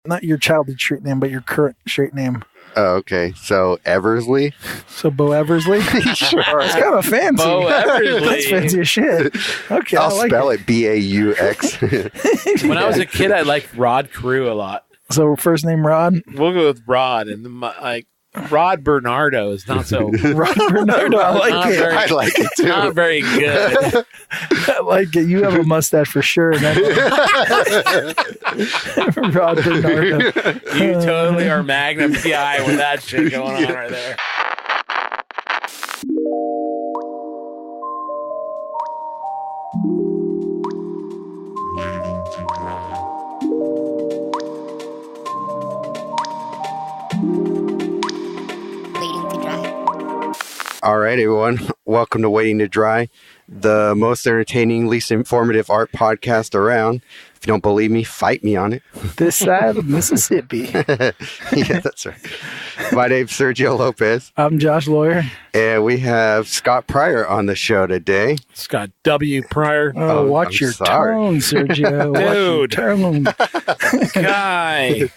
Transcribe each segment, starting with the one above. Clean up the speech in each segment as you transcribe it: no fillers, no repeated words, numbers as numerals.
Not your childhood street name, but your current street name. Oh, okay. So Eversley. So Bo Eversley? Sure. It's kind of fancy. Bo Eversley. That's fancy as shit. Okay, I'll I like spell it Baux. When I was a kid, I liked Rod Carew a lot. So first name Rod? We'll go with Rod. And like Rod Bernardo is not so... Rod Bernardo, I like it. I like it too. Not very good. I like it. You have a mustache for sure. Rod Bernardo. You totally are Magnum PI with that shit going on right there. All right, everyone. Welcome to Waiting to Dry, the most entertaining, least informative art podcast around. If you don't believe me, fight me on it. This side of Mississippi. Yeah, that's right. My name's Sergio Lopez. I'm Josh Lawyer. And we have Scott Pryor on the show today. Scott W. Pryor. Oh, watch your tone, Sergio. Dude. Watch your tone. Guy.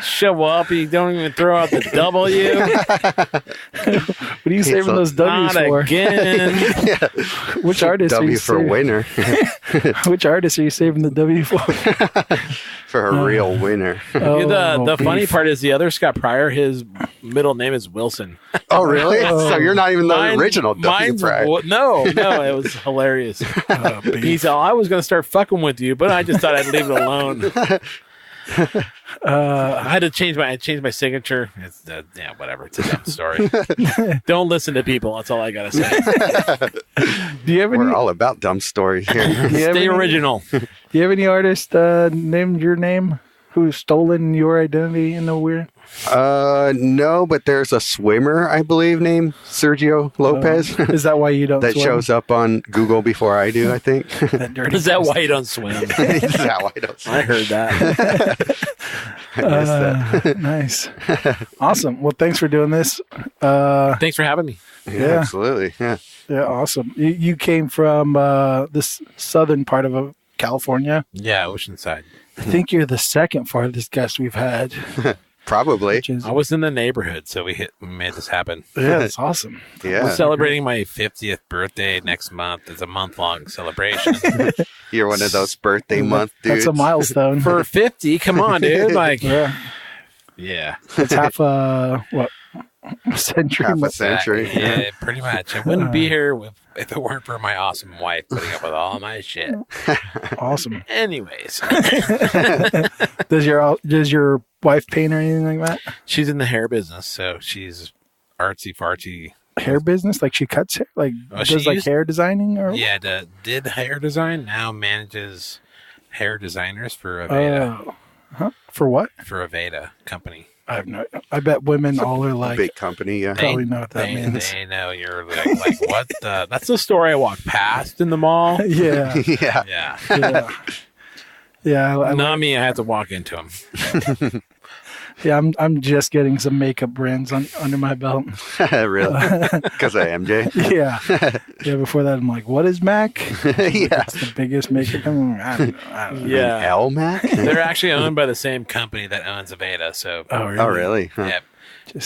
Show up. You don't even throw out the W. What are you saving those W's Not for? again. Yeah. Which artist W are you for saving? winner. Which artist are you saving the W for? For a real winner. The funny part is the other Scott Pryor, his middle name is Wilson. Oh, really? So you're not even the original W Pryor. No, it was hilarious. He said, I was going to start fucking with you, but I just thought I'd leave it alone. I had to change my signature. It's whatever. It's a dumb story. Don't listen to people. That's all I gotta say. Do you have any? We're all about dumb stories here. Stay original. Do you have any artist named your name who's stolen your identity in the weird? No, but there's a swimmer, I believe, named Sergio Lopez. Is that why you don't? That swim? shows up on Google before I do, I think. Is that why you don't swim? Is that why I don't swim? I heard that. I missed that. Nice. Awesome. Well, thanks for doing this. Thanks for having me. Yeah, absolutely. Yeah. Yeah, awesome. You came from this southern part of California. Yeah, Oceanside. I think you're the second farthest guest we've had. Probably. Is, I was in the neighborhood, so we made this happen. yeah, that's awesome. Yeah. We're celebrating my 50th birthday next month. It's a month-long celebration. You're one of those birthday month dudes. That's a milestone. For 50, come on, dude. Like, yeah. It's half a century. Half a century. Yeah, pretty much. I wouldn't be here if it weren't for my awesome wife putting up with all my shit. Awesome. Anyways. Does your wife paint or anything like that? She's in the hair business, so she's artsy-fartsy. Hair business? Like she cuts hair? Like does hair designing? Or yeah, did hair design. Now manages hair designers for Aveda. For what? For Aveda company. I have no. I bet women all are like big company. Yeah, probably know what that means. They know you're like what the? That's the story I walked past in the mall. Yeah, yeah. Not me. I had to walk into them. Yeah, I'm just getting some makeup brands under my belt. Really? Because of MJ? Yeah. Before that, I'm like, what is MAC? Yeah. It's the biggest makeup. I don't know. Yeah. L Mac? They're actually owned by the same company that owns Aveda. So. Oh, really? Oh, really? Huh. Yeah.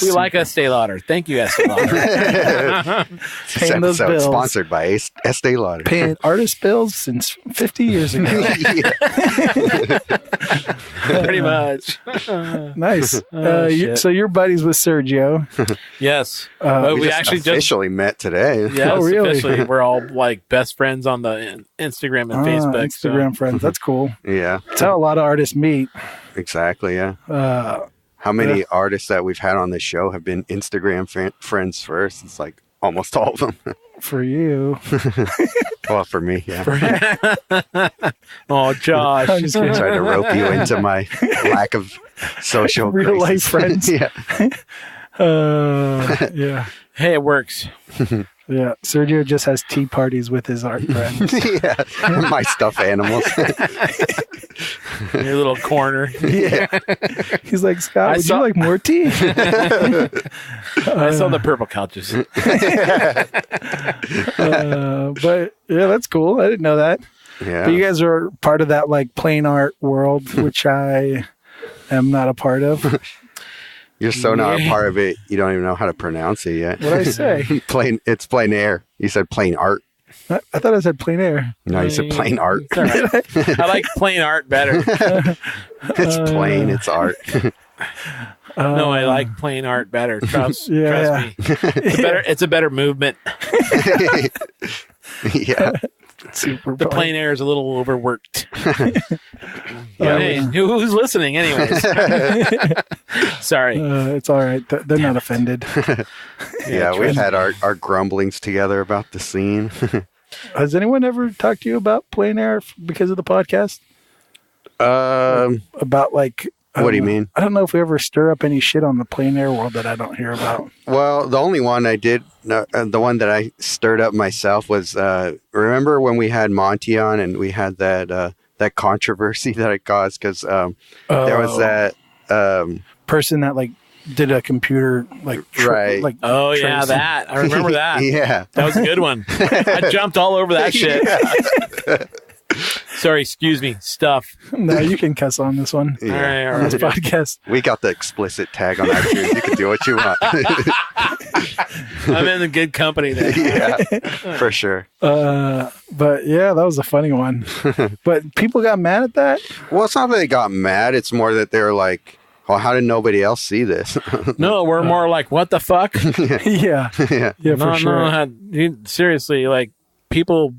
We like Estee Lauder. Thank you, Estee Lauder. This episode sponsored by Estee Lauder. Paying artist bills since 50 years ago. Pretty much. Nice. So you're buddies with Sergio. Yes. We actually just officially met today. Yeah, really? Officially. We're all like best friends on the Instagram and Facebook. Instagram friends. That's cool. Yeah. That's how a lot of artists meet. Exactly, yeah. How many artists that we've had on this show have been Instagram friends first? It's like almost all of them. For you. Well, for me, yeah. Oh, Josh. I'm just kidding. Trying to rope you into my lack of social real life friends. Yeah. Yeah. Hey, it works. Yeah. Sergio just has tea parties with his art friends. Yeah. My stuffed animals. Your little corner. Yeah. He's like, Scott, would you like more tea? I saw the purple couches. But yeah, that's cool. I didn't know that. Yeah. But you guys are part of that like plain art world, which I am not a part of. You're so not a part of it, you don't even know how to pronounce it yet. What'd I say? It's plein air. You said plain art. I thought I said plein air. No, you said plain art. It's all right. I like plain art better. It's plain, it's art. No, I like plain art better. Trust me. It's a better movement. Yeah. Super The fun. plein air is a little overworked. Hey, who's listening anyways? Sorry. It's all right. They're not offended. Yeah, we've had our grumblings together about the scene. Has anyone ever talked to you about plein air because of the podcast? About like... What do you mean? I don't know if we ever stir up any shit on the plein air world that I don't hear about. Well, the only one I did, the one that I stirred up myself was, remember when we had Monty on and we had that controversy that it caused because there was that person that like did a computer like right. like Oh yeah, that I remember that. Yeah, that was a good one. I jumped all over that shit. Yeah. Sorry, excuse me. Stuff. No, you can cuss on this one. Yeah. All On this right. podcast. We got the explicit tag on iTunes. You can do what you want. I'm in the good company there. Yeah, for sure. But yeah, that was a funny one. But people got mad at that? Well, it's not that they got mad. It's more that they're like, well, how did nobody else see this? No, we're more like, what the fuck? Yeah. Yeah. Yeah, for no, sure. Seriously, like people,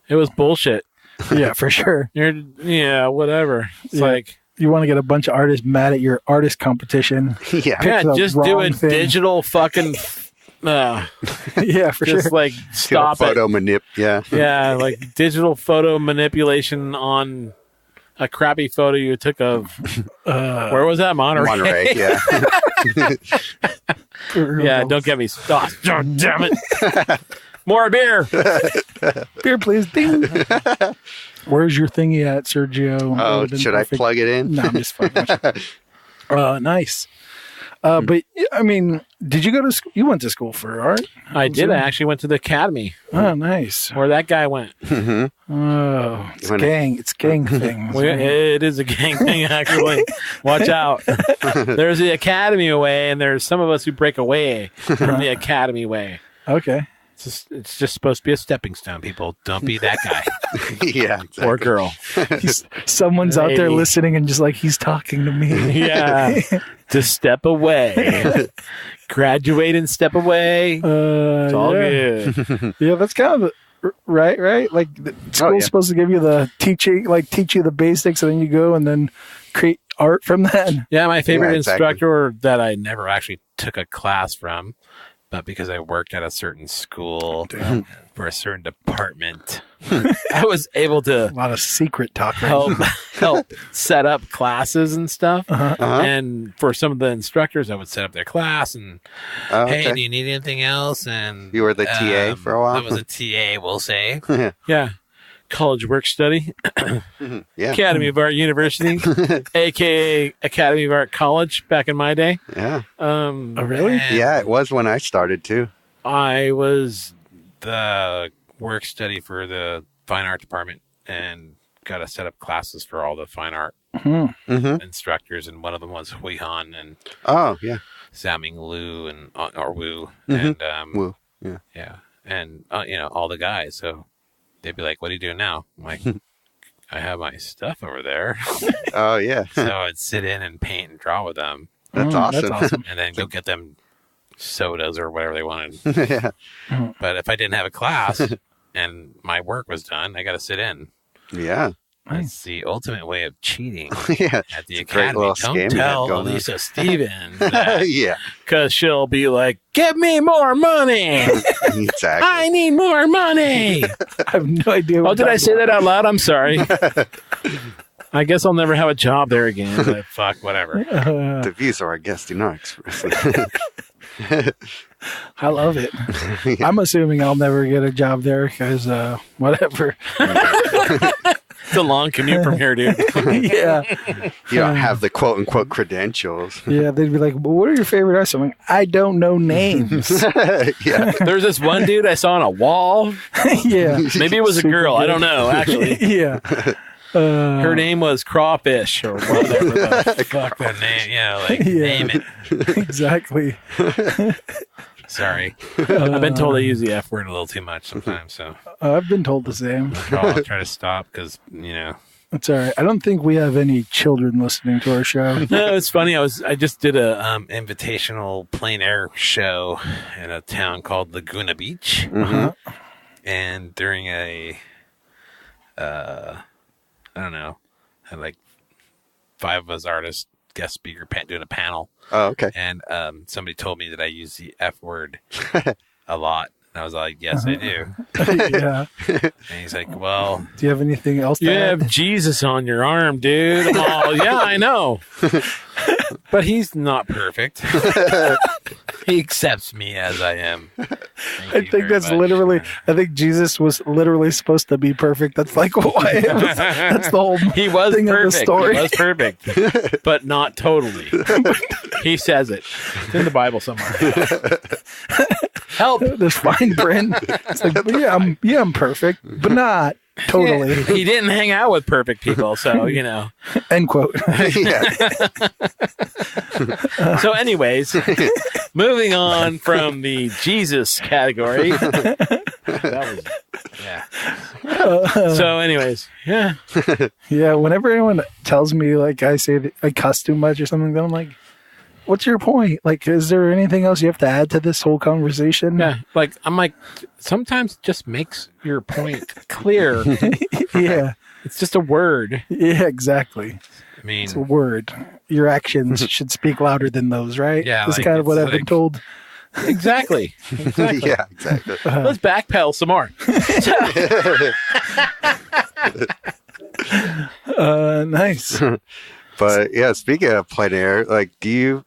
it was bullshit. Yeah, for sure. Yeah, whatever. It's Yeah. like, You want to get a bunch of artists mad at your artist competition. Yeah. yeah, the just do a wrong thing. digital fucking, Yeah, for just sure. like stop Photo it. manip. Yeah. Yeah, like digital photo manipulation on a crappy photo you took of, where was that? Monterey. Monterey. Yeah. Yeah, don't get me. Oh, damn it. More beer. Beer, please. Ding. Where's your thingy at, Sergio? Oh, should I plug it in? No, I'm just fucking. Nice. But I mean, did you go to school? You went to school for art? I did. I actually went to the academy Oh, nice. where that guy went. Oh, it's When- gang. It's gang things. It is a gang thing, actually. Watch out. There's the academy way, and there's some of us who break away from the academy way. Okay. It's just supposed to be a stepping stone, people. Don't be that guy Yeah. Exactly. or girl. Someone's out there Lady. listening and just like, he's talking to me. Yeah. To step away. Graduate and step away. It's all good. Yeah, that's kind of right. Like school's yeah. supposed to give you the teach you the basics, and then you go and then create art from that. Yeah, my favorite Yeah, exactly. instructor that I never actually took a class from, but because I worked at a certain school for a certain department, I was able to A lot of secret talk. Right? help set up classes and stuff. Uh-huh. And for some of the instructors, I would set up their class and, Oh, hey, okay. do you need anything else? And You were the TA for a while? I was a TA, we'll say. Yeah. Yeah. College work study, Yeah. Academy of Art University, aka Academy of Art College back in my day. Yeah. Oh, really? and Yeah, it was when I started too. I was the work study for the fine art department and got to set up classes for all the fine art Mm-hmm. instructors, and one of them was Hui Han and Oh, yeah. Xiaoming Liu and or Wu Mhm. and Woo. yeah, and all the guys. So they'd be like, "What are you doing now?" I'm like, "I have my stuff over there." Oh, yeah. So I'd sit in and paint and draw with them, That's awesome. That's awesome. and then go get them sodas or whatever they wanted. Yeah. But if I didn't have a class and my work was done, I got to sit in. Yeah. That's the ultimate way of cheating Yeah. at the It's a great academy. little Don't scam you had tell going on. Elisa Stevens Yeah. because she'll be like, "Give me more money! Exactly. I need more money!" I have no idea. Oh, did I say that out loud? I'm sorry. I guess I'll never have a job there again. But fuck, whatever. The views of our guests do not express. I love it. I'm assuming I'll never get a job there because whatever. It's a long commute from here, dude. Yeah. You don't have the quote unquote credentials. Yeah, they'd be like, well, what are your favorite artists? I'm like, I don't know names. Yeah. There's this one dude I saw on a wall. Yeah. Maybe it was a Super girl. I good. don't know, actually. Yeah. Her name was Crawfish or whatever the fuck the name. Name it. Exactly. Sorry. I've been told I use the F word a little too much sometimes, so I've been told the same. I'll try to stop because, It's all right. I don't think we have any children listening to our show. No, it's funny. I just did a invitational plein air show in a town called Laguna Beach. Mm-hmm. And during I don't know, had like 5 of us artists, guest speaker, doing a panel. Oh, okay. And somebody told me that I use the F word a lot. And I was like, yes, I do. Yeah. And he's like, well, do you have anything else to you add? have Jesus on your arm, dude. I'm all, yeah, I know. But he's not perfect. He accepts me as I am. I think that's literally. I think Jesus was literally supposed to be perfect. That's like why. That's the whole. He was thing perfect. Of the story. He was perfect, but not totally. He says it. It's in the Bible somewhere. Help! There's fine print. It's like, I'm perfect, but not totally. Yeah, he didn't hang out with perfect people, so End quote. Yeah. So, anyways, moving on from the Jesus category. That was, So, anyways, yeah. Yeah. Whenever anyone tells me like I say that I cuss too much or something, then I'm like, what's your point? Like, is there anything else you have to add to this whole conversation? Yeah. I'm like, sometimes it just makes your point clear. Yeah. It's just a word. Yeah, exactly. I mean, it's a word. Your actions should speak louder than those, right? Yeah. That's kind of what I've been told. Exactly. Yeah, exactly. Let's backpedal some more. Nice. But yeah, speaking of plein air, like, you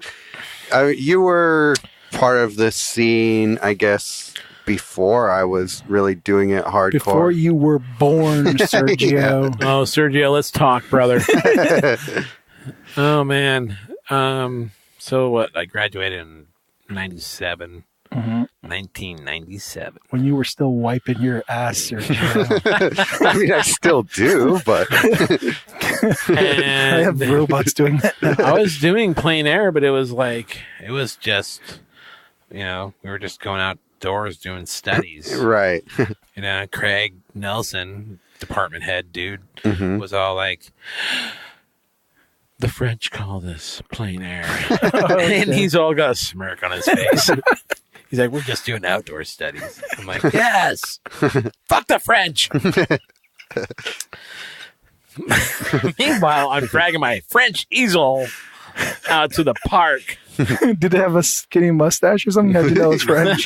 were part of the scene, I guess, before I was really doing it hardcore. Before you were born, Sergio. Yeah. Oh, Sergio, let's talk, brother. Oh, man. So what? I graduated in 97. Mm-hmm. 1997. When you were still wiping your ass, Sergio. I mean, I still do, but I have robots doing that now. I was doing plein air, but it was just, we were just going outdoors doing studies. right. Craig Nelson, department head dude, Mm-hmm. was all like, the French call this plein air. Okay. And he's all got a smirk on his face. He's like, we're just doing outdoor studies. I'm like, yes. Fuck the French. Meanwhile, I'm dragging my French easel out to the park. Did it have a skinny mustache or something? How'd you know it's French?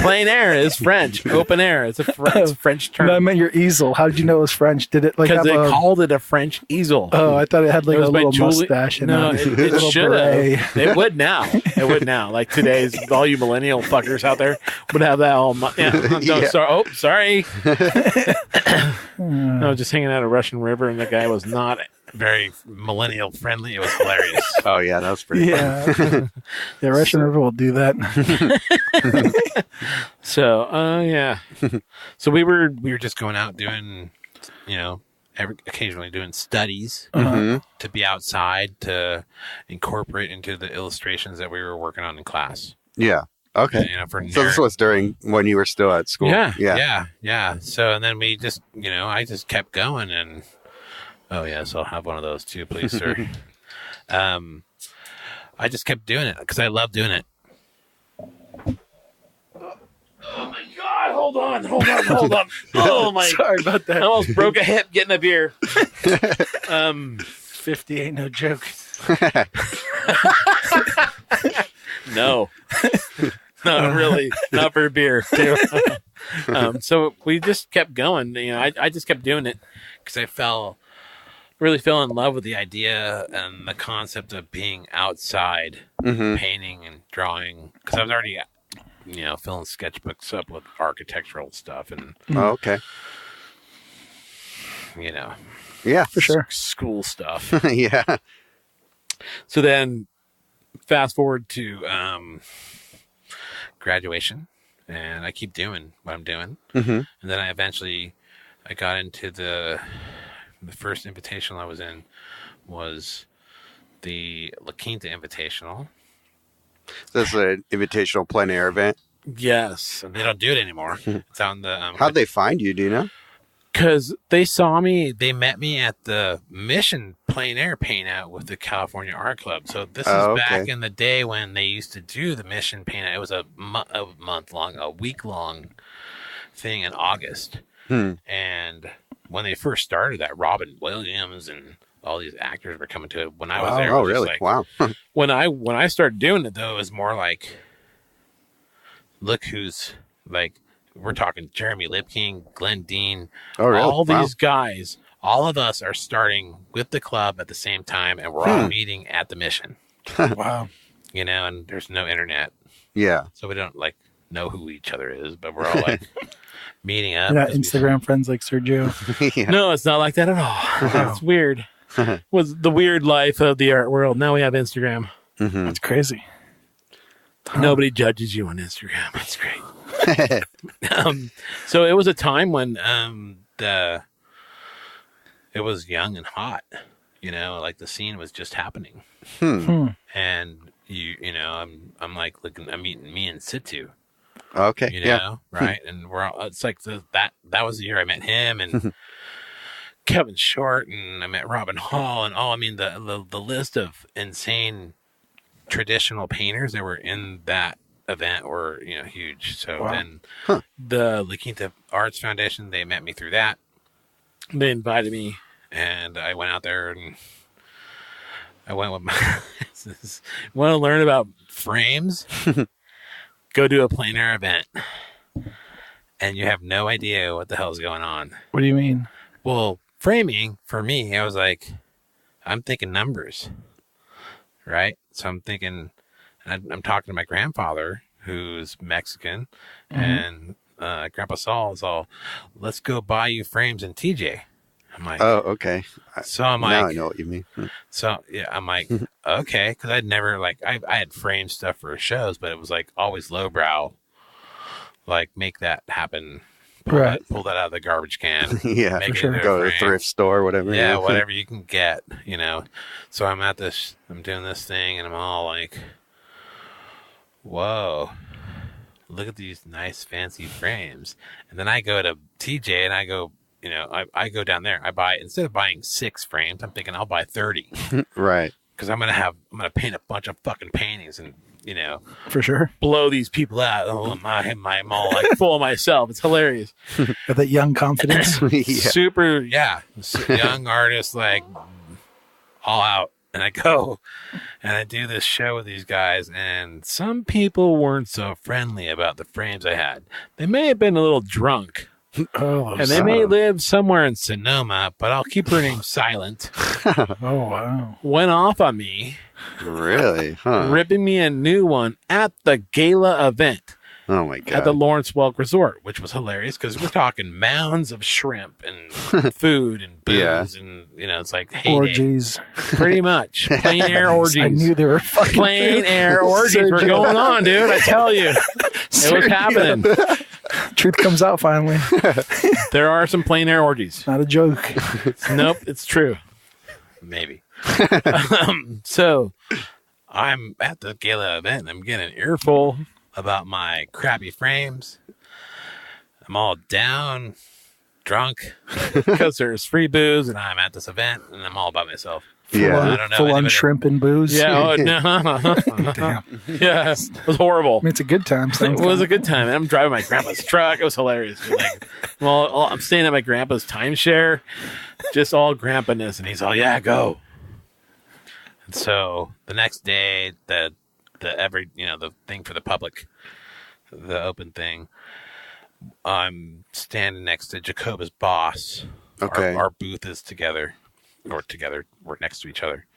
Plein air is French. Open air. It's a French term. No, I meant your easel. How did you know it was French? Did it like because have they called it a French easel. Oh, I thought it had like It was a by little Julie- mustache. And No, a it little should beret. have. It would now. It would now. Like today's, all you millennial fuckers out there would have that all. Yeah. Sorry. I was just hanging out at Russian River, and the guy was not very millennial friendly. It was hilarious. Oh yeah, that was pretty Yeah. Yeah, Russian River will do that. So, yeah. So we were just going out doing, occasionally doing studies to be outside to incorporate into the illustrations that we were working on in class. Yeah. Okay. So this was during when you were still at school. Yeah. So and then we just, I just kept going, and oh yes, I'll have one of those too, please, sir. I just kept doing it because I love doing it. Oh my God! Hold on! Oh my! Sorry about I that. almost broke a hip getting a beer. 50 ain't no joke. No, really, not for a beer too. So we just kept going. I just kept doing it because I really fell in love with the idea and the concept of being outside, painting and drawing. Because I was already, filling sketchbooks up with architectural stuff and Oh, okay. Yeah, For sure. school stuff. yeah. So then, fast forward to graduation, and I keep doing what I'm doing, Mm-hmm. and then I eventually I got into the first invitational I was in was the La Quinta Invitational. This is an invitational plein air event. Yes, and they don't do it anymore. It's on the How'd they find you? Do you know? because they saw me. They met me at the Mission Plein Air Paint Out with the California Art Club. So this is back in the day when they used to do the Mission Paint Out. It was a week long thing in August. And when they first started that, Robin Williams and all these actors were coming to it. When I was there, oh really? Wow. when I started doing it though, it was more like, look who's like, we're talking Jeremy Lipking, Glenn Dean, all these guys. All of us are starting with the club at the same time, and we're all meeting at the Mission. Wow. You know, and there's no internet. Yeah. So we don't like know who each other is, but we're all like meeting up. You're not Instagram friends like Sergio. Yeah. No, it's not like that at all. It's weird. Was the weird life of the art world. Now we have Instagram. That's crazy. Nobody judges you on Instagram. That's great. So it was a time when it was young and hot. You know, like the scene was just happening. And you know, I'm like looking. I'm meeting me in situ. Okay. You know, right? And we're all. It's like that was the year I met him and Kevin Short, and I met Robin Hall, and I mean the list of insane traditional painters that were in that event were, you know, huge. So then the La Quinta Arts Foundation, they met me through that. They invited me, and I went out there, and I went with my want to learn about frames? Go do a plein air event, and you have no idea what the hell's going on. What do you mean? Well, framing for me, I was like, I'm thinking numbers, right? So I'm thinking, and I'm talking to my grandfather, who's Mexican, and Grandpa Saul is all, let's go buy you frames in TJ. I'm like, oh, okay. So I'm like, now I know what you mean. So yeah, I'm like, okay, because I'd never like I had framed stuff for shows, but it was like always lowbrow, like make that happen. Pull that out of the garbage can. Yeah, make for sure. Go to a thrift store, whatever. Yeah, whatever you can get, you know. So I'm doing this thing, and I'm all like, whoa, look at these nice fancy frames. And then I go to TJ and I go, you know, I go down there. I buy, instead of buying 6 frames, I'm thinking I'll buy 30. Right. Because I'm gonna paint a bunch of fucking paintings and, you know, for sure, blow these people out. Oh I'm all like full of myself. It's hilarious. Got that young confidence. Super, young artist, like all out. And I go and I do this show with these guys, and some people weren't so friendly about the frames I had. They may have been a little drunk. And they may live somewhere in Sonoma, but I'll keep her name silent. Oh, wow. Went off on me. Really? Huh. Ripping me a new one at the gala event. Oh, my God. At the Lawrence Welk Resort, which was hilarious because we're talking mounds of shrimp and food and booze and, you know, it's like heyday. Orgies. Pretty much. Plein air orgies. I knew they were fucking Plein air orgies were going on, dude. I tell you. It was happening. Truth comes out finally. There are some plein air orgies. Not a joke. Nope, it's true. Maybe. So I'm at the gala event and I'm getting an earful about my crappy frames. I'm all down, drunk, because there's free booze and I'm at this event and I'm all by myself. Yeah. I don't know. Full on shrimp and booze. Yeah. Oh, no. Damn. Yeah. It was horrible. I mean, it's a good time. It was a good time. And I'm driving my grandpa's truck. It was hilarious. Like, well, I'm staying at my grandpa's timeshare, just all grandpa-ness. And he's all, yeah, go. And so the next day, the thing for the public, the open thing, I'm standing next to Jacoba's boss. Okay. Our booth is together. We're next to each other.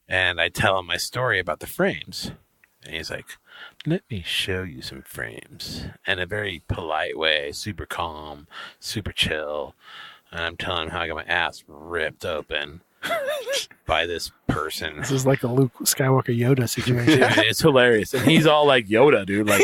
And I tell him my story about the frames. And he's like, let me show you some frames. In a very polite way, super calm, super chill. And I'm telling him how I got my ass ripped open. by this person. This is like a Luke Skywalker Yoda situation. Dude, it's hilarious. And he's all like Yoda, dude. Like,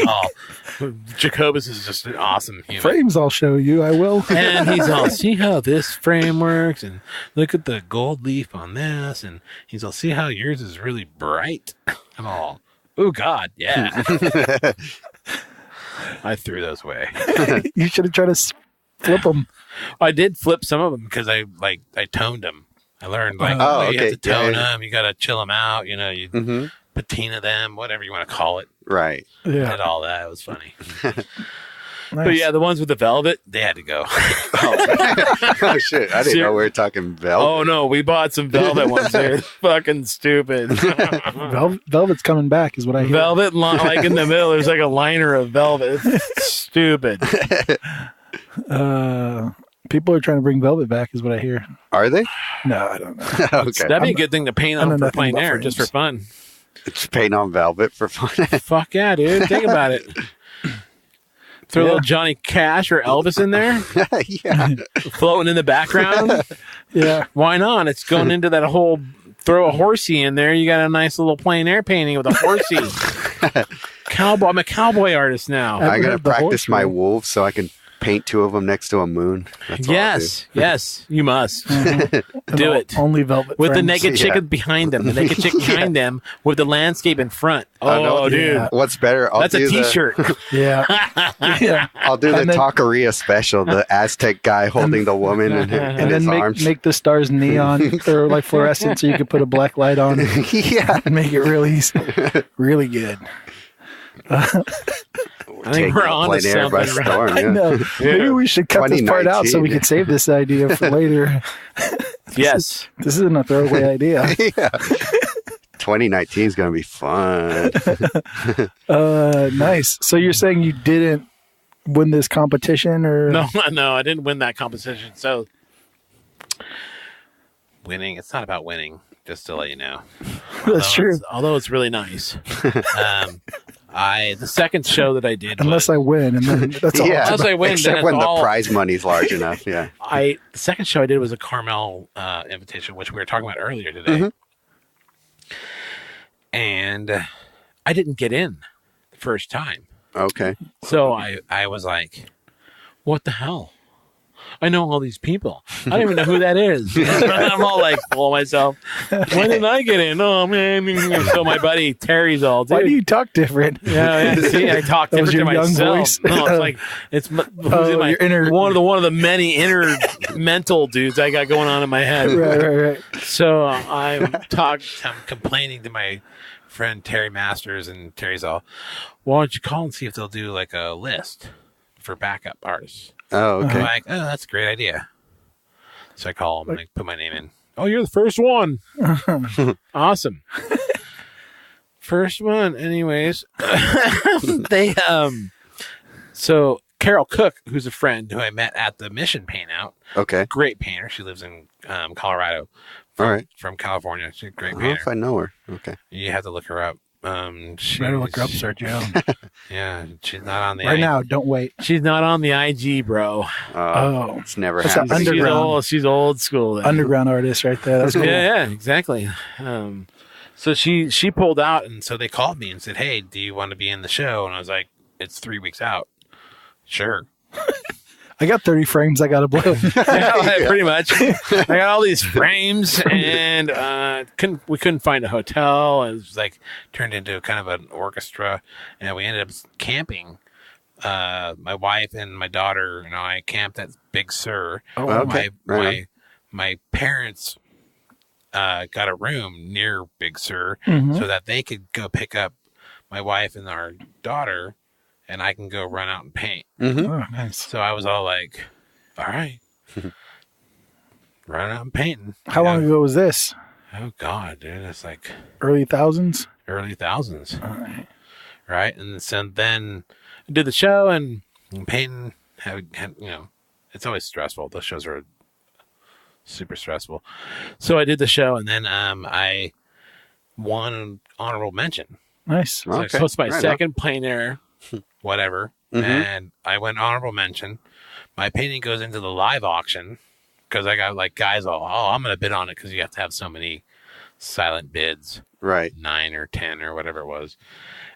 Jacobus is just an awesome human. Frames I'll show you, I will. And he's all, see how this frame works, and look at the gold leaf on this, and he's all, see how yours is really bright. I'm all, oh God, yeah. I threw those away. You should have tried to flip them. I did flip some of them because I toned them. I learned you have to tone them. You got to chill them out. You know, you patina them, whatever you want to call it. Right. Yeah. Did all that. It was funny. Nice. But yeah, the ones with the velvet, they had to go. Oh shit! I didn't know we were talking velvet. Oh no, we bought some velvet ones. They're fucking stupid. Velvet's coming back, is what I hear. Velvet, like in the middle, there's like a liner of velvet. It's stupid. People are trying to bring velvet back, is what I hear. Are they? No, I don't know. Okay. That'd be a good thing to paint on for Plein Air, just for fun. It's paint on velvet for fun. Fuck yeah, dude. Think about it. Throw a little Johnny Cash or Elvis in there. Yeah. Floating in the background. Yeah. Why not? It's going into that whole throw a horsey in there. You got a nice little Plein Air painting with a horsey. Cowboy. I'm a cowboy artist now. I gotta practice my wolves so I can paint two of them next to a moon. That's Yes, you must. Do it. Only velvet. With friends. the naked chick behind them. The naked chick behind them with the landscape in front. Oh, dude. Yeah. What's better? That's a t-shirt. Yeah. Yeah. I'll do the Taqueria special, the Aztec guy holding the woman in his arms. Make the stars neon or like fluorescent so you could put a black light on it. Yeah. And make it really, really good. I think we're on to something. By storm, I know. Maybe we should cut this part out so we can save this idea for later. Yes. This isn't a throwaway idea. Yeah. 2019 is going to be fun. Nice. So you're saying you didn't win this competition, or No, I didn't win that competition. So winning, it's not about winning, just to let you know. That's true. Although it's really nice. The second show that I did, Unless I win, and then that's all. Yeah, Unless I win, except then when it's the all- prize money's large enough. Yeah. the second show I did was a Carmel invitation, which we were talking about earlier today. And I didn't get in the first time. Okay. So I was like, what the hell? I know all these people. I don't even know who that is. I'm all like, full of myself. When did I get in? Oh, man. So my buddy Terry's all, dude. Why do you talk different? Yeah, see, I talk That was different to your young myself. voice? No, it's like, it's your inner- one of the many inner mental dudes I got going on in my head. Right. So I'm complaining to my friend Terry Masters, and Terry's all, why don't you call and see if they'll do like a list for backup artists? Oh, okay. I'm like, oh, that's a great idea. So I call them and I put my name in. Oh, you're the first one. Awesome. First one. Anyways, so Carol Cook, who's a friend who I met at the Mission Paint Out. Okay. Great painter. She lives in Colorado. All right. From California. She's a great I don't know painter. if I know her. Okay. You have to look her up. Better look her up, Sergio. Yeah, she's not on the Right now, don't wait. She's not on the IG, bro. Oh. It's never That's happened. underground. She's old school. Then. Underground artist right there. That's cool. Yeah, exactly. So she pulled out, and so they called me and said, "Hey, do you want to be in the show?" And I was like, "It's 3 weeks out." Sure. I got 30 frames I got to blow. Yeah, pretty much. I got all these frames, and we couldn't find a hotel. It was like turned into kind of an orchestra, and we ended up camping. My wife and my daughter and I camped at Big Sur. Oh, okay. My parents got a room near Big Sur so that they could go pick up my wife and our daughter, and I can go run out and paint. Oh, nice. So I was all like, all right, running out and painting. How long ago was this? Oh, God, dude. It's like Early thousands? early thousands. All right. Right? And so then I did the show and painting. It's always stressful. Those shows are super stressful. So I did the show, and then I won an honorable mention. Nice. So it's my second Plein Air, whatever. And I went honorable mention. My painting goes into the live auction because I got like guys all, I'm going to bid on it because you have to have so many silent bids. Right. 9 or 10 or whatever it was.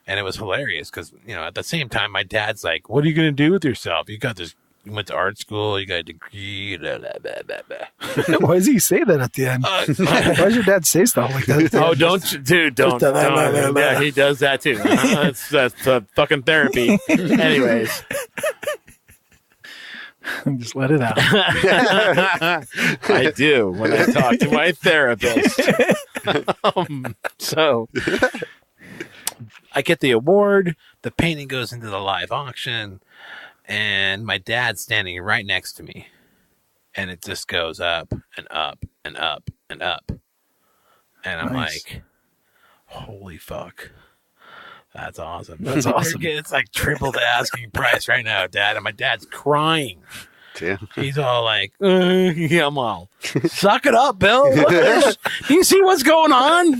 And it was hilarious because, at the same time, my dad's like, what are you going to do with yourself? You got this, you went to art school, you got a degree, blah, blah, blah, blah, blah. Why does he say that at the end? Why does your dad say stuff like that? Oh, don't. Yeah, he does that too. That's fucking therapy. Anyways. Just let it out. I do when I talk to my therapist. So I get the award. The painting goes into the live auction, and my dad's standing right next to me, and it just goes up and up and up and up, and I'm like, "Holy fuck, that's awesome! That's awesome! It's like triple the asking price right now, Dad." And my dad's crying. Yeah. He's all like, I'm all, suck it up, Bill. Do you see what's going on?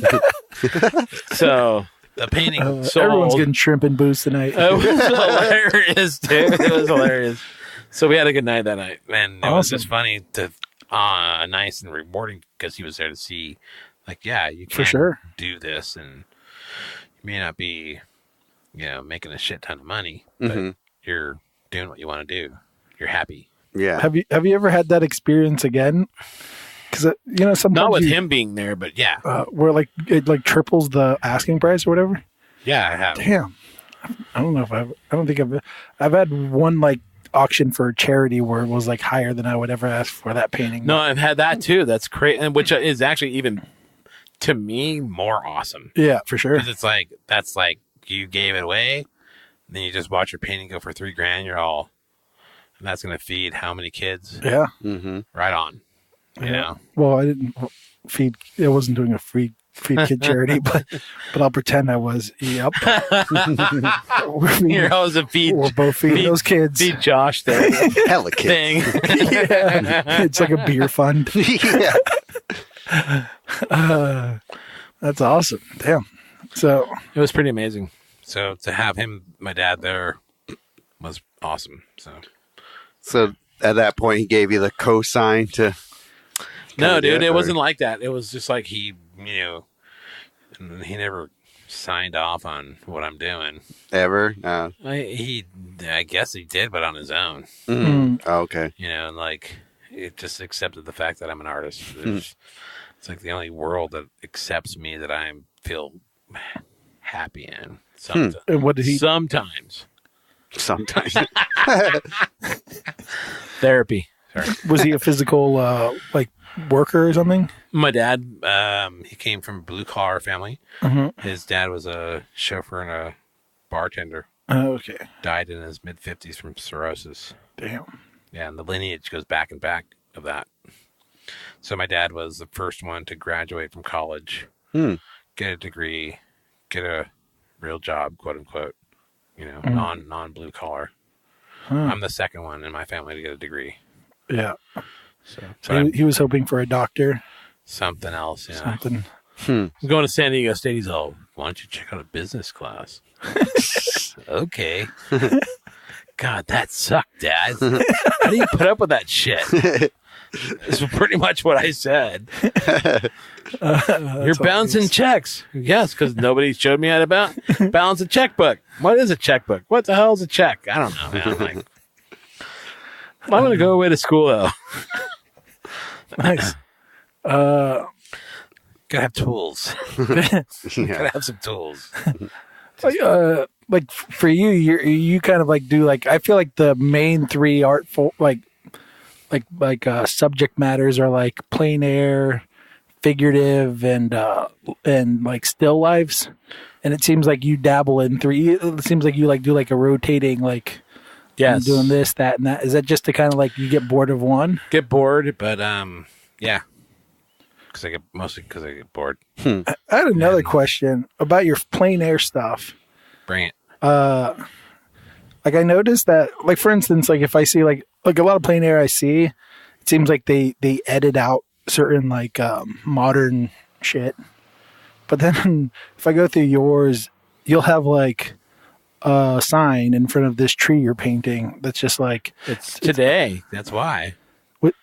So the painting sold. Everyone's getting shrimp and booze tonight. It was hilarious, dude. It was hilarious. So we had a good night that night. And it was just funny to, nice and rewarding because he was there to see, like, yeah, you can For sure. do this. And you may not be, making a shit ton of money, but you're doing what you want to do. You're happy. Yeah. Have you ever had that experience again? Because sometimes not with him being there, but yeah, where like it like triples the asking price or whatever. Yeah, I have. Damn, I don't know if I don't think I've had one like auction for a charity where it was like higher than I would ever ask for that painting. No, I've had that too. That's crazy, and which is actually even to me more awesome. Yeah, for sure. Because it's like that's like you gave it away, and then you just watch your painting go for $3,000. You're all. And that's going to feed how many kids? Yeah. Mm-hmm. Right on. You know? Well, I didn't feed. I wasn't doing a free kid charity, but I'll pretend I was. Yep. You're always a feed. We're both feeding those kids. Feed Josh thing. Hella kids. Thing. Yeah. It's like a beer fund. Yeah. That's awesome. Damn. So it was pretty amazing. So to have him, my dad there was awesome. So at that point, he gave you the cosign to. No, dude, it wasn't like that. It was just like he never signed off on what I'm doing. Ever? I guess he did, but on his own. Oh, okay. Like it just accepted the fact that I'm an artist. It's like the only world that accepts me that I feel happy in. and what did he? Sometimes. Therapy. Sorry. Was he a physical like worker or something? My dad, he came from a blue collar family. Mm-hmm. His dad was a chauffeur and a bartender. Oh, okay. Died in his mid-50s from cirrhosis. Damn. Yeah, and the lineage goes back and back of that. So my dad was the first one to graduate from college, get a degree, get a real job, quote unquote. Non blue collar. I'm the second one in my family to get a degree. Yeah. So he was hoping for a doctor. Something else, Something. I'm going to San Diego State. He's all, why don't you check out a business class? Okay. God, that sucked, Dad. How do you put up with that shit? That's pretty much what I said. You're bouncing checks. Yes, because nobody showed me how to balance a checkbook. What is a checkbook? What the hell is a check? I don't know, man. I'm like, I'm going to go away to school, though. Nice. Gotta have tools. Gotta have some tools. Like for you kind of like do like, I feel like the main three artful like subject matters are like plein air, figurative, and like still lives. And it seems like you dabble in three. It seems like you like do like a rotating like. Yes. Doing this, that, and that. Is that just to kind of like you get bored of one? Get bored, but yeah. Because I get bored. I had another question about your plein air stuff. Bring it. Like I noticed that, like for instance, like if I see like a lot of plein air I see, it seems like they edit out certain like modern shit. But then if I go through yours, you'll have like a sign in front of this tree you're painting that's just like it's today. That's why.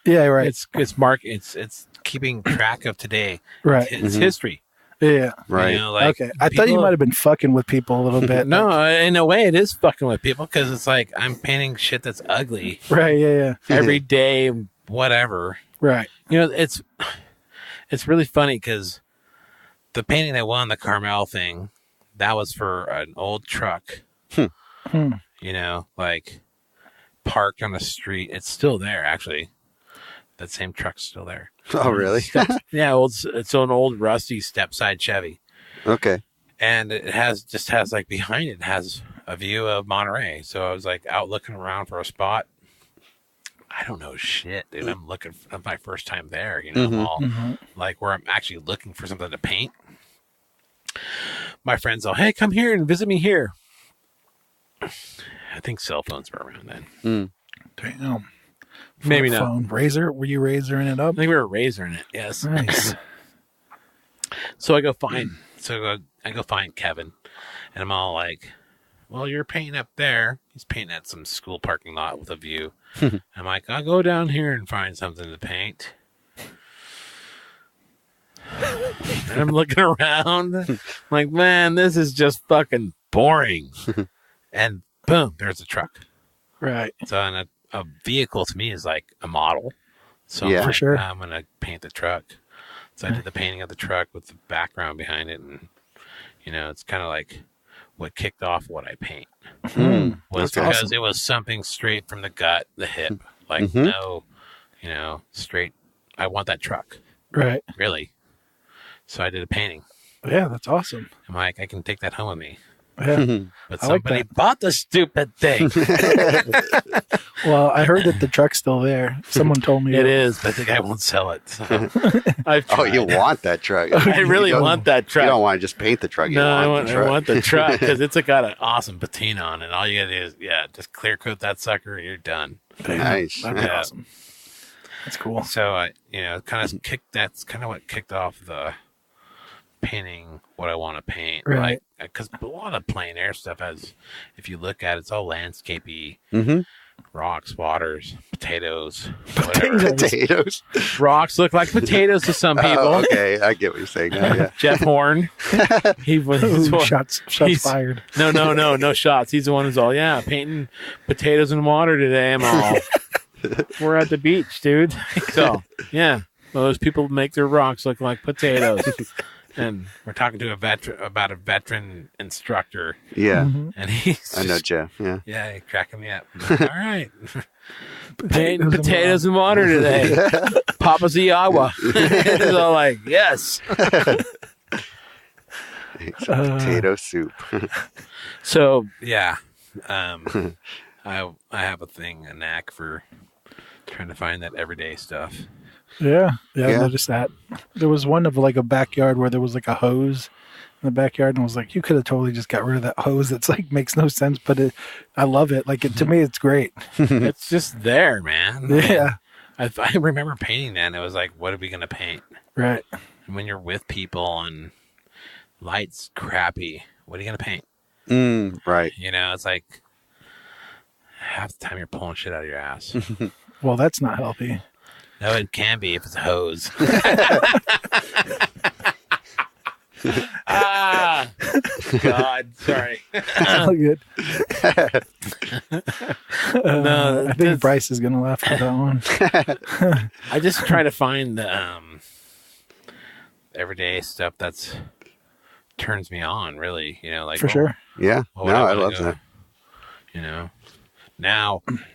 Yeah, right. It's keeping track of today. Right. It's history. Yeah. Right. You know, like Okay. I thought you might have been fucking with people a little bit. No, like- in a way, it is fucking with people because it's like I'm painting shit that's ugly right. Yeah. every day, whatever. Right. You know, it's really funny because the painting that won the Carmel thing, that was for an old truck. Hmm. You know, like parked on the street. It's still there, actually. That same truck's still there. Oh, really? Yeah, it's an old rusty step-side Chevy. Okay. And it has like behind it has a view of Monterey. So I was like out looking around for a spot. I don't know shit, dude. I'm looking for my first time there, you know, I'm all like where I'm actually looking for something to paint. My friends all, hey, come here and visit me here. I think cell phones were around then. Damn. Maybe not. Phone. Razor? Were you razoring it up? I think we were razoring it. Yes. Nice. So I go find Kevin, and I'm all like, "Well, you're painting up there." He's painting at some school parking lot with a view. I'm like, "I'll go down here and find something to paint." And I'm looking around, I'm like, "Man, this is just fucking boring." And boom, there's a truck. Right. So and a vehicle to me is like a model. So Yeah. I'm For like, sure. I'm gonna paint the truck. So I did the painting of the truck with the background behind it, and you know, it's kind of like what kicked off what I paint was That's because awesome. it was something straight from the gut, the hip, like no, you know, straight. I want that truck, Right. really. So I did a painting. Yeah, that's awesome. I'm like, I can take that home with me. Yeah. But I like somebody that. bought the stupid thing. Well, I heard that the truck's still there. Someone told me It is, but the guy won't sell it. So I've Oh, tried. you want that truck? I really want that truck. You don't want to just paint the truck. You No, I want the truck. want the truck because it's got an awesome patina on it. All you gotta do is, just clear coat that sucker and you're done. Damn, Nice. That'd be Yeah. awesome. That's cool. So that's kind of what kicked off the painting what I want to paint. Right. Like, because a lot of plein air stuff has, if you look at it, it's all landscapey, rocks, waters, potatoes, whatever. Potatoes. Rocks look like potatoes to some people. Oh, okay, I get what you're saying now. Yeah. Jeff Horn, he was Ooh, one- shots he's- fired. No shots. He's the one who's all, painting potatoes in water today. I'm all, we're at the beach, dude. So, well, those people make their rocks look like potatoes. And we're talking to a veteran instructor. Yeah. And he's I know just, Jeff. Yeah. yeah, he's cracking me up. I'm like, all right. Painting potatoes in water today. Papa's Iawa. It's all like, yes. It's a potato soup. So, I have a knack for trying to find that everyday stuff. Yeah, I Yeah. noticed that. There was one of like a backyard where there was like a hose in the backyard, and I was like, you could have totally just got rid of that hose. That's like makes no sense, but I love it. Like to me, it's great. It's just there, man. Yeah, I remember painting that, and it was like, what are we going to paint? right. And when you're with people and light's crappy, what are you going to paint? Right. You know, it's like half the time you're pulling shit out of your ass. Well, that's not healthy. No, it can be if it's a hose. God, sorry. All good. No, I think Bryce is gonna laugh at that one. I just try to find the everyday stuff that's turns me on, really. You know, like For sure. Yeah. oh, No, I wanna love go, that. You know,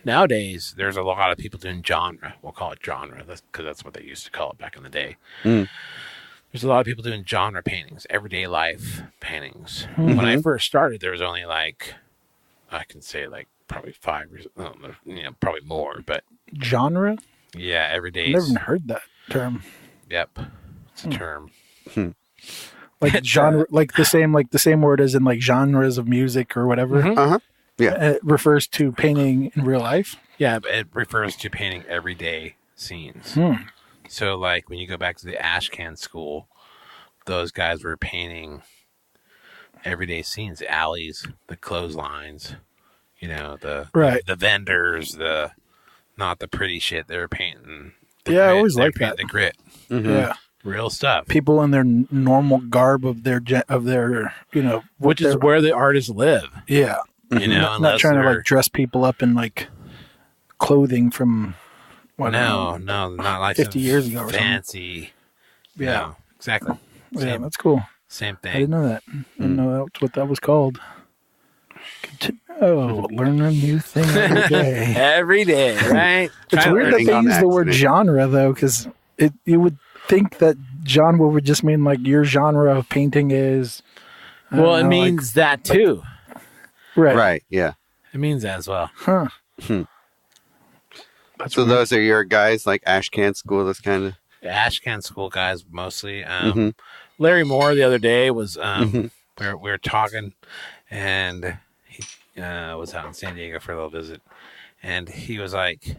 nowadays there's a lot of people doing genre. We'll call it genre because that's what they used to call it back in the day. There's a lot of people doing genre paintings, everyday life paintings. When I first started, there was only like, I can say like probably 5 years, probably more, but Genre? yeah, everyday. Never even heard that term. Yep, it's a term. Like genre, like the same word as in like genres of music or whatever. Yeah. It refers to painting in real life. Yeah, but it refers to painting everyday scenes. So, like, when you go back to the Ashcan school, those guys were painting everyday scenes, the alleys, the clotheslines, you know, the Right. the vendors, the not the pretty shit they were painting. I always like that. The grit. Mm-hmm. Yeah. Real stuff. People in their normal garb of their which is where the artists live. Yeah. You know, not trying to like dress people up in like clothing from no, not like 50 years ago or fancy. Yeah. No, exactly. Yeah, that's cool. Same thing. I didn't know that. I didn't know that's what that was called. Learn a new thing every day. Every day, right? It's weird that they use the word genre though, because you would think that genre would just mean like your genre of painting is. Well, it means that too. Right. Yeah. It means that as well. Huh. So weird. Those are your guys like Ashcan School, those kind of Ashcan School guys mostly. Larry Moore the other day was we were talking, and he was out in San Diego for a little visit, and he was like,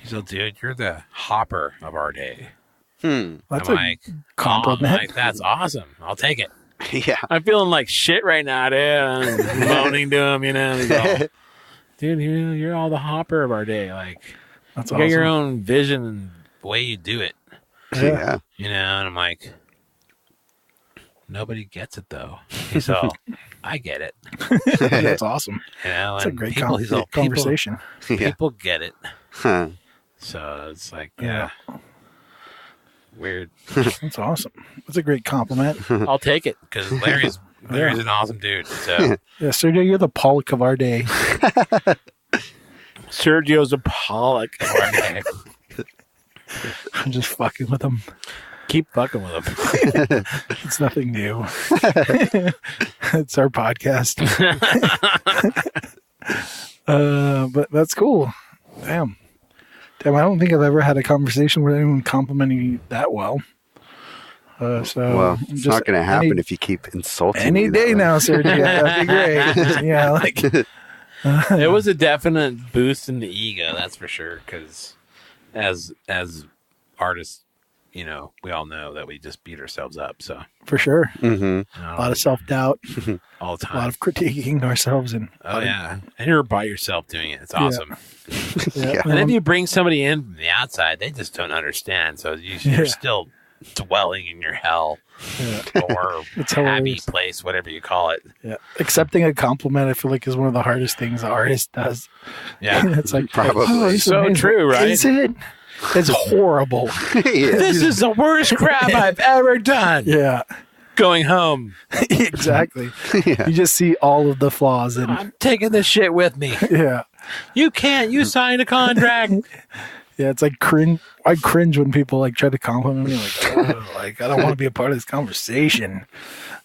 dude, you're the Hopper of our day. That's I'm a like, compliment. I'm like, that's awesome. I'll take it. Yeah. I'm feeling like shit right now, dude. I'm moaning to him, you know. He's all, dude, you're all the Hopper of our day. Like, that's you awesome. got your own vision and the way you do it. Yeah. You know, and I'm like, nobody gets it though. He's all, I get it. That's awesome. You know, it's a great conversation. People get it. Huh. So it's like, yeah. Weird. That's awesome. That's a great compliment. I'll take it because Larry's an awesome dude. So yeah, Sergio, you're the Pollock of our day. Sergio's a Pollock of our day. I'm just fucking with him. Keep fucking with him. It's nothing new. It's our podcast. But that's cool. Damn, I don't think I've ever had a conversation with anyone complimenting you that well. Well, it's not going to happen if you keep insulting any me day now, Sergio. That'd be great. Yeah, like it was a definite boost in the ego, that's for sure. Because as artists, you know, we all know that we just beat ourselves up. So for sure, mm-hmm. A lot of self-doubt, all the time, a lot of critiquing ourselves, and and you're by yourself doing it. It's awesome. Yeah. And if you bring somebody in from the outside, they just don't understand. So you're still dwelling in your hell or happy place, whatever you call it. Yeah, accepting a compliment, I feel like, is one of the hardest things the artist does. Yeah, it's like probably so true, right? Is it? It's horrible. This is the worst crap I've ever done. Yeah. Going home. Exactly. Yeah. You just see all of the flaws in I'm taking this shit with me. Yeah. You can't. You signed a contract. Yeah, it's like cringe. I cringe when people like try to compliment me. Like I don't want to be a part of this conversation.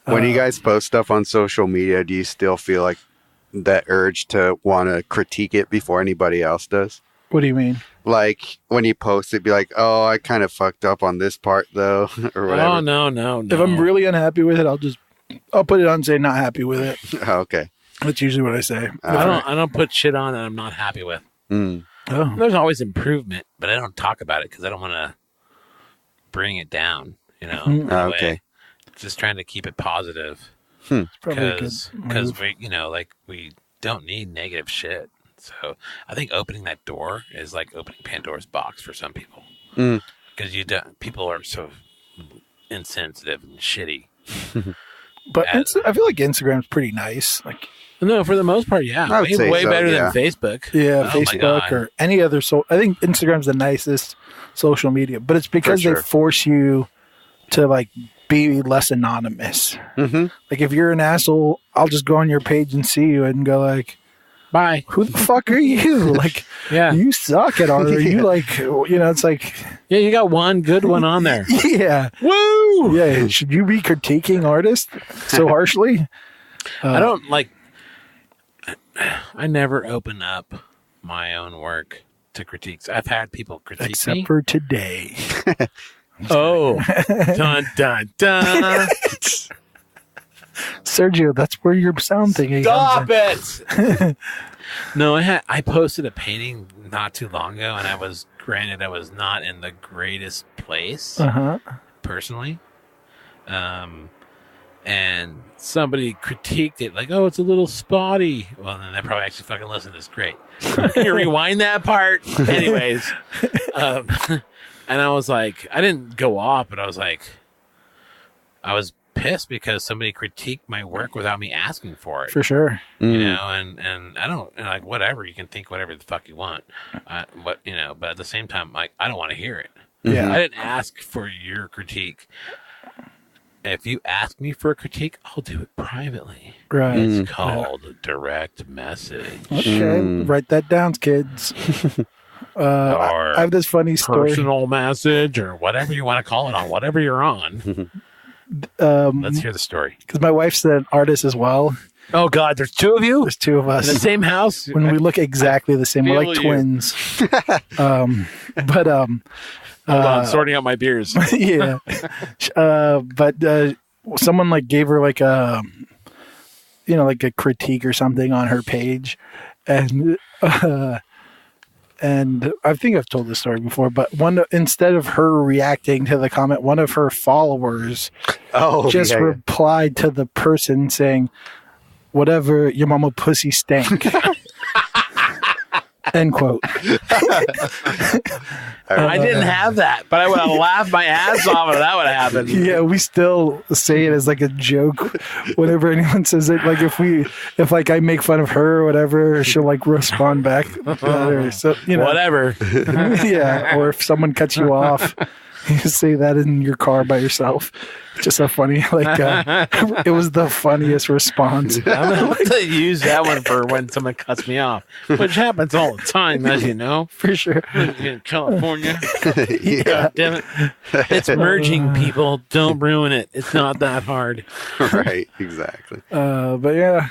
When you guys post stuff on social media, do you still feel like that urge to want to critique it before anybody else does? What do you mean? Like when you post it, be like, "Oh, I kind of fucked up on this part, though," or whatever. Oh no. If I'm really unhappy with it, I'll put it on and say not happy with it. Oh, okay. That's usually what I say. I don't put shit on that I'm not happy with. Oh. There's always improvement, but I don't talk about it because I don't want to bring it down. You know. Okay. Just trying to keep it positive. Because we don't need negative shit. So I think opening that door is like opening Pandora's box for some people. Because people are so insensitive and shitty. But I feel like Instagram's pretty nice. Like, no, for the most part, yeah. I would say way so, better yeah. than Facebook. Yeah, Facebook or any other. I think Instagram's the nicest social media, but it's because they force you to like be less anonymous. Mm-hmm. Like if you're an asshole, I'll just go on your page and see you and go like, bye. Who the fuck are you? Like, you suck at art. Or you like, it's like, yeah, you got one good one on there. Yeah. Woo! Yeah. Should you be critiquing artists so harshly? I don't like, I never open up my own work to critiques. I've had people critique except me. for today. Oh, dun, dun, dun. Sergio, that's where your sound thing is. Stop it! No, I posted a painting not too long ago, and I was not in the greatest place, personally. and somebody critiqued it like, "Oh, it's a little spotty." Well, then they probably actually fucking listen to this. Great. Can you rewind that part? Anyways, and I was like, I didn't go off, but I was like, I was pissed because somebody critiqued my work without me asking for it. For sure. You know, and I don't like whatever, you can think whatever the fuck you want. But at the same time, like, I don't want to hear it. Yeah. I didn't ask for your critique. If you ask me for a critique, I'll do it privately. Right. It's called direct message. Okay. Write that down, kids. Or I have this funny story. personal message, or whatever you want to call it, on whatever you're on. Let's hear the story. Because my wife's an artist as well. Oh God, there's two of you There's two of us in the same house. when we look exactly the same. We're like feel you. twins. Hold on, sorting out my beers. Yeah. But someone like gave her like a, like a critique or something on her page, and I think I've told this story before, but instead of her reacting to the comment, one of her followers replied to the person saying, "Whatever, your mama pussy stank." End quote. I didn't have that, but I would have laughed my ass off if that would have happened. Yeah, we still say it as like a joke whenever anyone says it. Like if like I make fun of her or whatever, she'll like respond back. Or so, Whatever. Yeah, or if someone cuts you off, you say that in your car by yourself. Just so funny. Like it was the funniest response. I'm going to use that one for when someone cuts me off, which happens all the time, as you know. For sure. In California. Yeah. God damn it. It's merging, people. Don't ruin it. It's not that hard. Right, exactly. But yeah.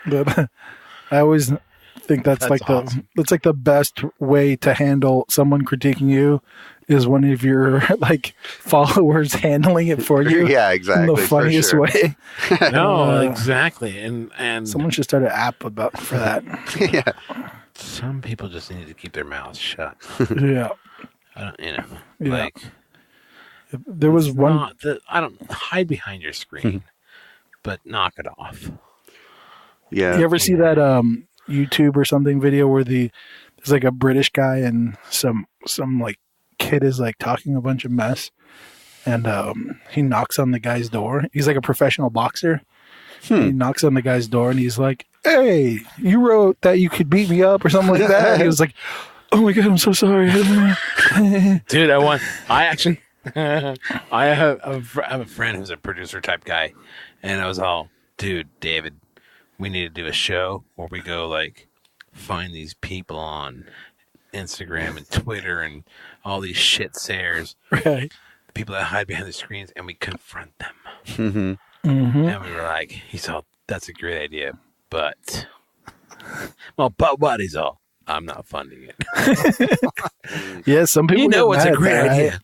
But I always think that's like awesome. that's like the best way to handle someone critiquing you is one of your like followers handling it for you. Yeah, exactly. In the funniest way. No, exactly. And Someone should start an app for that. Yeah. some people just need to keep their mouths shut. Yeah. I don't, Yeah. like, There was one. I don't hide behind your screen, but knock it off. Yeah. You ever see that YouTube or something video where there's like a British guy and some like kid is like talking a bunch of mess, and he knocks on the guy's door. He's like a professional boxer. He knocks on the guy's door and he's like, "Hey, you wrote that you could beat me up or something like that." And he was like, "Oh my God, I'm so sorry." Dude, I have a friend who's a producer type guy, and I was all, "Dude, David, we need to do a show where we go like find these people on Instagram and Twitter and all these shit sayers, Right. the people that hide behind the screens, and we confront them." Mm-hmm. And we were like, he's all, "That's a great idea, but what?" He's all, "I'm not funding it." Yeah, some people It's a great idea,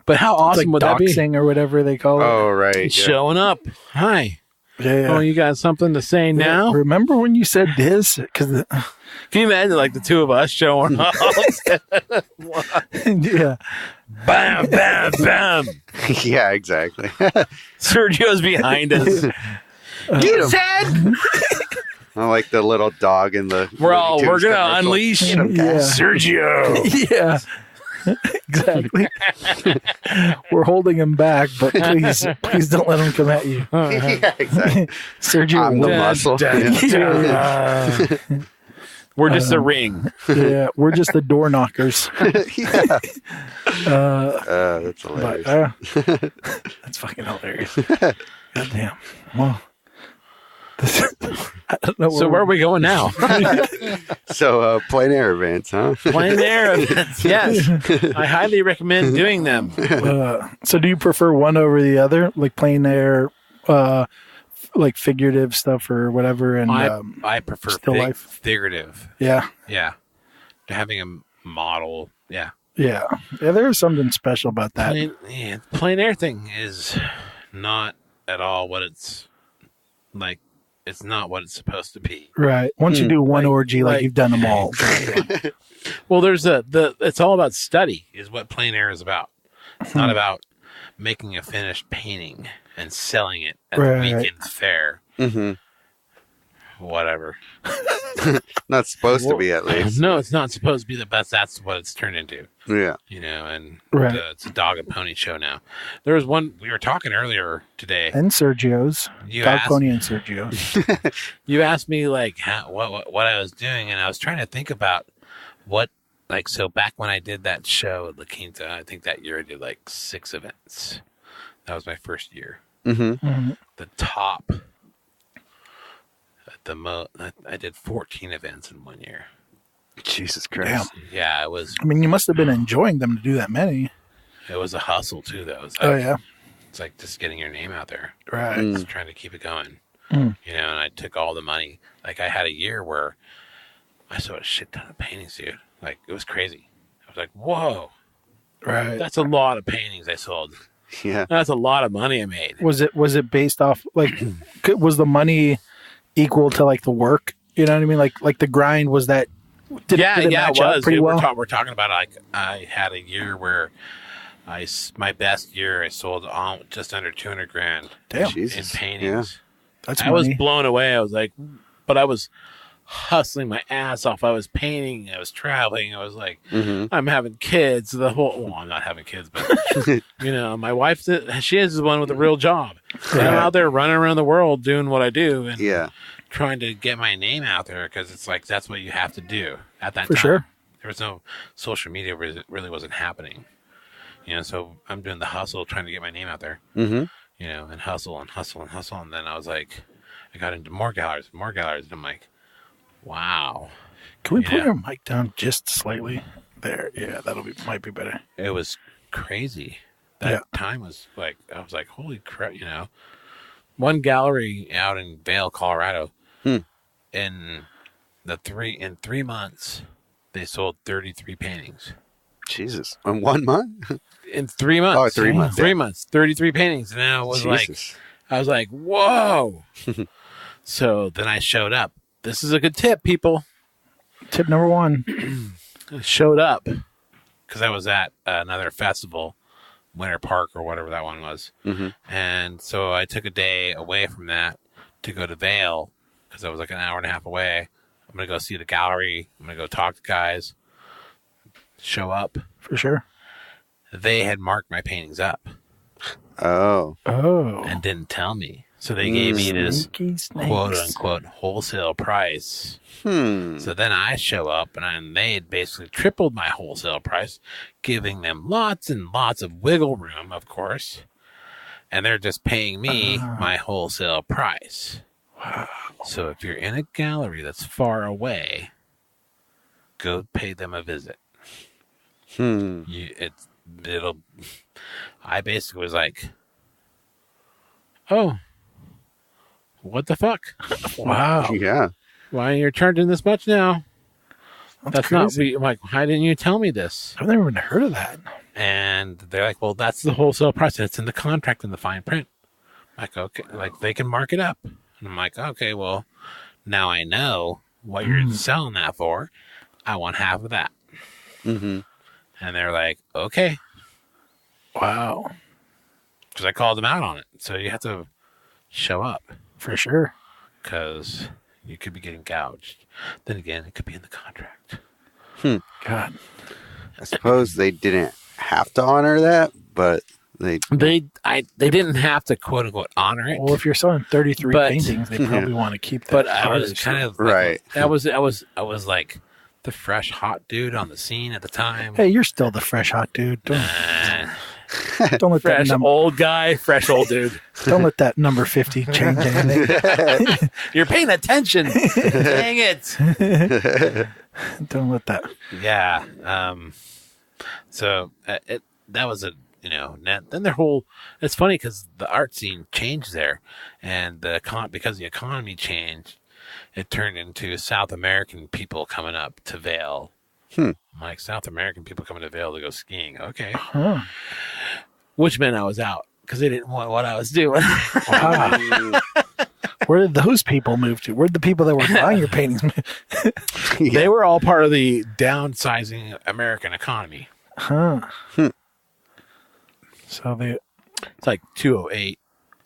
but how It's awesome like would that be? doxing or whatever they call it. Oh, right. Yeah. Showing up. Hi. Yeah. Oh, you got something to say now? Remember when you said this? Because Can you imagine like the two of us showing up? yeah. Bam, bam, bam. Yeah, exactly. Sergio's behind us. You said I like the little dog in the. we're Looney Tunes gonna commercial. unleash Yeah. Sergio. Yeah. Exactly. We're holding him back, but please don't let him come at you. Yeah, exactly. Sergio, I'm the won't. muscle. Yeah. We're just a ring. Yeah, we're just the door knockers. Yeah. That's hilarious. But, that's fucking hilarious. God damn. Well, I don't know. So where are we going now? So, plein air events, huh? Plein air events. Yes. I highly recommend doing them. So do you prefer one over the other, like plein air, like figurative stuff or whatever? And I prefer still life? figurative. Yeah. Yeah. Having a model. Yeah. Yeah. Yeah. There is something special about that. Plein air thing is not at all what it's like. It's not what it's supposed to be. Right. Once you do one orgy, like you've done them all. Well, there's it's all about study is what plein air is about. It's not about making a finished painting. and selling it at the weekend fair. Mm-hmm. Whatever. Not supposed to be, at least. No, it's not supposed to be the best. That's what it's turned into. Yeah. And Right. It's a dog and pony show now. There was one we were talking earlier today. And Sergio's. Dog, pony, and Sergio's. You asked me like what I was doing, and I was trying to think about what so back when I did that show at La Quinta, I think that year I did like 6 events. That was my first year. Mm-hmm. Mm-hmm. The top. I did 14 events in 1 year. Jesus Christ. Damn. Yeah, it was. I mean, you must have been enjoying them to do that many. It was a hustle too, though. Oh yeah. It's like just getting your name out there. Right. Just trying to keep it going. Mm. And I took all the money. Like I had a year where I sold a shit ton of paintings, dude. Like it was crazy. I was like, whoa, Right. that's a lot of paintings I sold. Yeah. That's a lot of money I made. Was it based off like was the money equal to like the work? You know what I mean? Like the grind was that. Did it match it up was. pretty Dude, well? we're talking about like I had a year where my best year I sold just under 200 grand Damn. in Jesus. paintings. That's I was money. blown away. I was like, but I was hustling my ass off. I was painting. I was traveling. I was like, Mm-hmm. I'm having kids. Well, I'm not having kids, but my wife, she is the one with a real job. And I'm out there running around the world doing what I do and Yeah. trying to get my name out there because it's like that's what you have to do at that For time. sure. There was no social media. Really wasn't happening. So I'm doing the hustle, trying to get my name out there. Mm-hmm. And hustle and hustle and hustle. And then I was like, I got into more galleries. And I'm like, wow. Can we put your mic down just slightly? There. Yeah, might be better. It was crazy. That time was like, I was like, holy crap, One gallery out in Vail, Colorado, in 3 months, they sold 33 paintings. Jesus. In 1 month? In 3 months. Oh, 3 months. 3 months, 33 paintings. And I was Jesus. like, whoa. So then I showed up. This is a good tip, people. Tip number 1. I showed up because I was at another festival, Winter Park or whatever that one was. Mm-hmm. And so I took a day away from that to go to Vail because I was like an hour and a half away. I'm going to go see the gallery. I'm going to go talk to guys, show up. For sure. They had marked my paintings up Oh. Oh. and didn't tell me. So they gave me this Sneaky snakes. quote unquote wholesale price. So then I show up and they had basically tripled my wholesale price, giving them lots and lots of wiggle room, of course. And they're just paying me my wholesale price. Wow. So if you're in a gallery that's far away, go pay them a visit. I basically was like, oh, what the fuck? Wow. Yeah. Why you're charging this much now? That's crazy. not. I'm like, why didn't you tell me this? I've never even heard of that. And they're like, well, that's the wholesale price. And it's in the contract in the fine print. I'm like, okay, like they can mark it up. And I'm like, okay, well, now I know what you're selling that for. I want half of that. Mm-hmm. And they're like, okay. Wow. Because I called them out on it. So you have to show up For sure. because you could be getting gouged. Then again, it could be in the contract. God. I suppose they didn't have to honor that, but they didn't have to quote unquote honor it. Well, if you're selling 33 But- paintings, they probably want to keep that. But I was artist. kind of like, Right. I was like the fresh hot dude on the scene at the time. Hey, you're still the fresh hot dude. Don't let that Fresh number. old guy, fresh old dude. Don't let that number 50 change anything. You're paying attention. Dang it. Don't let that. Yeah. So that was a then their whole. It's funny because the art scene changed there, and because the economy changed, it turned into South American people coming up to Vail. Like South American people coming to Vail to go skiing. Okay. Huh. Which meant I was out because they didn't want what I was doing. Wow. Where did those people move to? Where did the people that were buying your paintings move? They were all part of the downsizing American economy. Huh. So It's like 208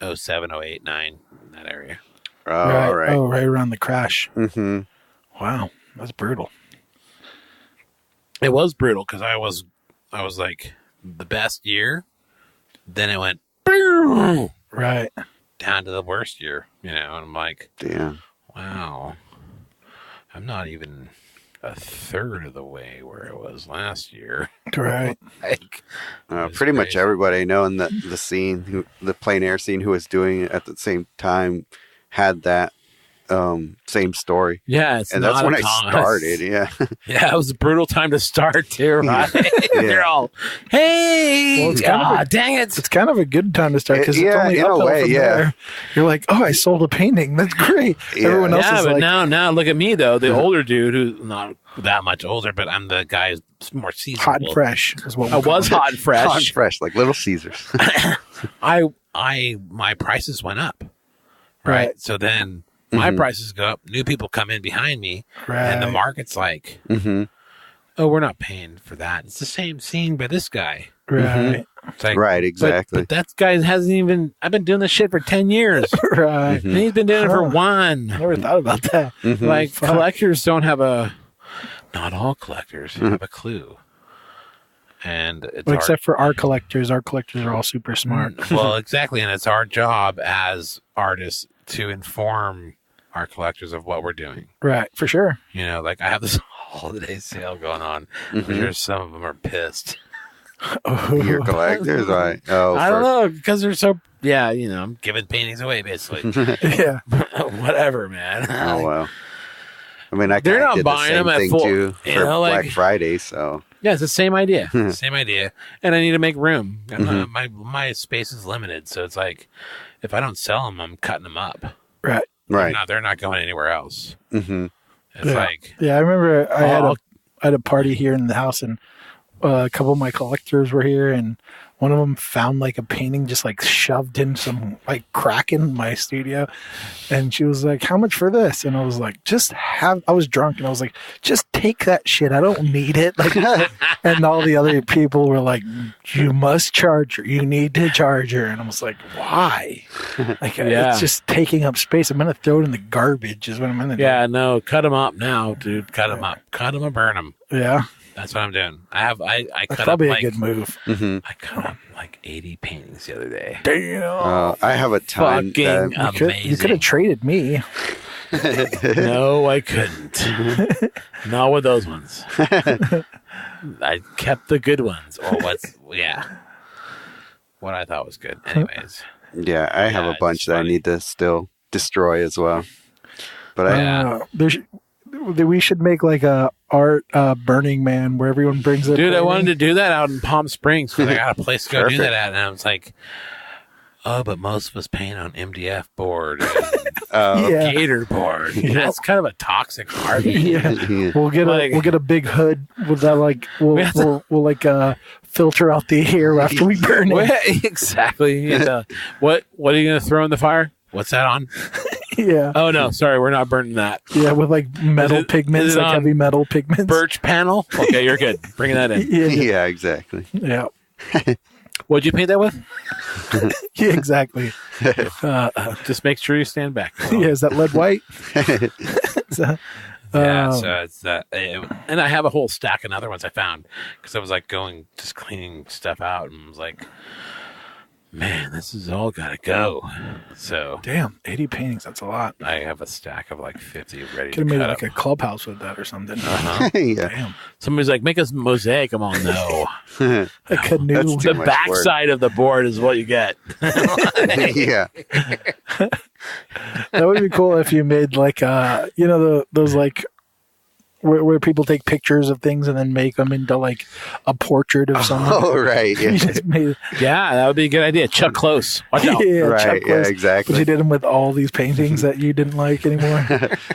07, 08, 09, that area. Oh, right. Oh, right around the crash. Mm-hmm. Wow, that's brutal. It was brutal because I was like the best year. Then it went boom, Right. down to the worst year, and I'm like, Damn. wow, I'm not even a third of the way where it was last year. Right. Like, Pretty much crazy. everybody I know in the scene, the plein air scene, who was doing it at the same time, had that same story. Yeah, it's And not that's when a I started. Yeah. Yeah, it was a brutal time to start too, right? Yeah. They're all, hey, Well, it's kind of a- dang it. It's kind of a good time to start because it's Yeah, only in a uphill way, from yeah. there. You're like, oh, I sold a painting. That's great. Yeah. Everyone else Yeah, is but like, now look at me though, the older dude who's not that much older, but I'm the guy who's more seasonable. hot and fresh is what I we call was it. hot and fresh. Hot and fresh, like Little Caesars. My prices went up. Right. Right. So then my prices go up. New people come in behind me, and the Right. market's like, Mm-hmm. oh, we're not paying for that. It's the same scene by this guy. Right. It's like, Right, exactly. But that guy hasn't even. I've been doing this shit for 10 years, Right. and he's been doing it for Huh. one. Never thought about that. Mhm. Like Fuck. collectors don't have a. Not all collectors have a clue, and it's Well, our- except for our collectors. Our collectors are all super smart. Well, exactly, and it's our job as artists to inform our collectors of what we're doing. Right. For sure. Like I have this holiday sale going on. I'm sure some of them are pissed. Your collectors, right? Oh, I don't know because they're so. Yeah, I'm giving paintings away basically. Yeah. Whatever, man. Oh well. I mean, They're not did buying the same them at thing full- too for you know, like- Black Friday. So Yeah, it's the same idea. Same idea. And I need to make room. My space is limited, so it's like if I don't sell them, I'm cutting them up. Right. right. They're not going anywhere else. Mm-hmm. It's Yeah. like Yeah. I remember I Oh. had a party here in the house, and a couple of my collectors were here, and one of them found like a painting just like shoved in some like crack in my studio, and she was like, "How much for this?" And I was like, I was drunk, and I was like, "Just take that shit. I don't need it." Like, and all the other people were like, "You must charge her. You need to charge her." And I was like, "Why?" Like, Yeah. it's just taking up space. I'm gonna throw it in the garbage. Is what I'm gonna do. yeah, no, cut them up now, dude. Cut them up. Cut them or burn them. Yeah. That's what I'm doing. I That's cut up probably like a good move. Mm-hmm. I cut up like 80 paintings the other day. Damn. I have a time Fucking that You could have traded me. No, I couldn't. Not with those ones. I kept the good ones, or what I thought was good. Anyways, yeah, I have Yeah, a bunch it's that I funny. need to still destroy as well. But Yeah. We should make like a art Burning Man where everyone brings it. dude, I wanted to do that out in Palm Springs because I got a place to go do Perfect. that at, and I was like, oh, but most of us paint on MDF board and Yeah. gator board. Yeah. That's kind of a toxic art. Yeah. We'll Like- get a big hood with that like We have to- we'll like filter out the air after we burn it. Well, exactly. What are you gonna throw in the fire? What's that on? Yeah. Oh no, sorry, we're not burning that. Yeah, with like metal Is it- pigments, is it like on heavy metal pigments. Birch panel. Okay, you're good. Bring that in. Yeah. yeah, exactly. Yeah. What'd you paint that with? Yeah, exactly. Just make sure you stand back. Yeah, is that lead white? So- Yeah, Oh. so it's that, and I have a whole stack of other ones I found because I was like just cleaning stuff out, and was like, man, this is all gotta go. So Damn, 80 paintings. That's a lot. I have a stack of like 50 ready Could have to made cut like up. a clubhouse with that or something. Uh-huh. yeah. Damn. Somebody's like, make us mosaic. I'm all no. A canoe. That's too The much backside of the board is what you get. yeah. That would be cool if you made like those like where people take pictures of things and then make them into like a portrait of someone. Oh, right. You Yeah. just made Yeah, that would be a good idea. Chuck Close. Watch out. yeah, Right, Chuck yeah, Close. exactly. But you did them with all these paintings that you didn't like anymore.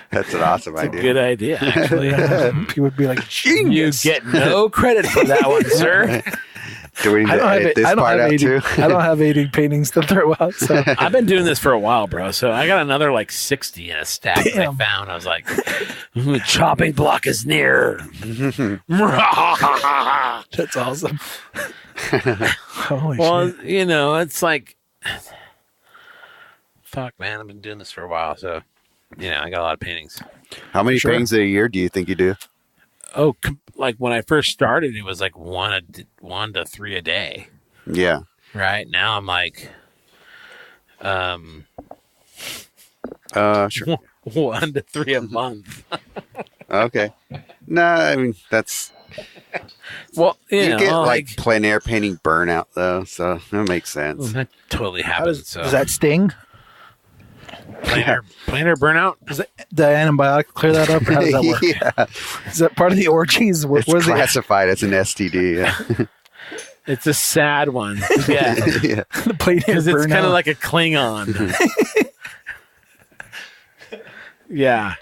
That's an awesome idea. Good idea, actually. Yeah. People would be like, You genius. get no credit for that one, sir. Do we need I to don't have edit this part out 80, too? I don't have 80 paintings to throw out. So I've been doing this for a while, bro. So I got another like 60 in a stack that I Damn. found. I was like, chopping block is near. that's awesome. Holy Well, shit. it's like fuck, man, I've been doing this for a while, so I got a lot of paintings. How many paintings a year do you think you do? Oh, like when I first started, it was like 1 to 3 a day. Yeah. Right now, I'm like, sure. 1 to 3 a month. Okay. No, I mean that's. Well, you get like plein air painting burnout though, so that makes sense. Well, that totally happens. Does that sting? Plein air burnout? Does the antibiotic clear that up, or how does that work? Yeah. Is that part of the orgies? It's classified as an STD. Yeah. It's a sad one. Yeah. Yeah. The plein air Because it's burnout. kind of like a Klingon. Yeah.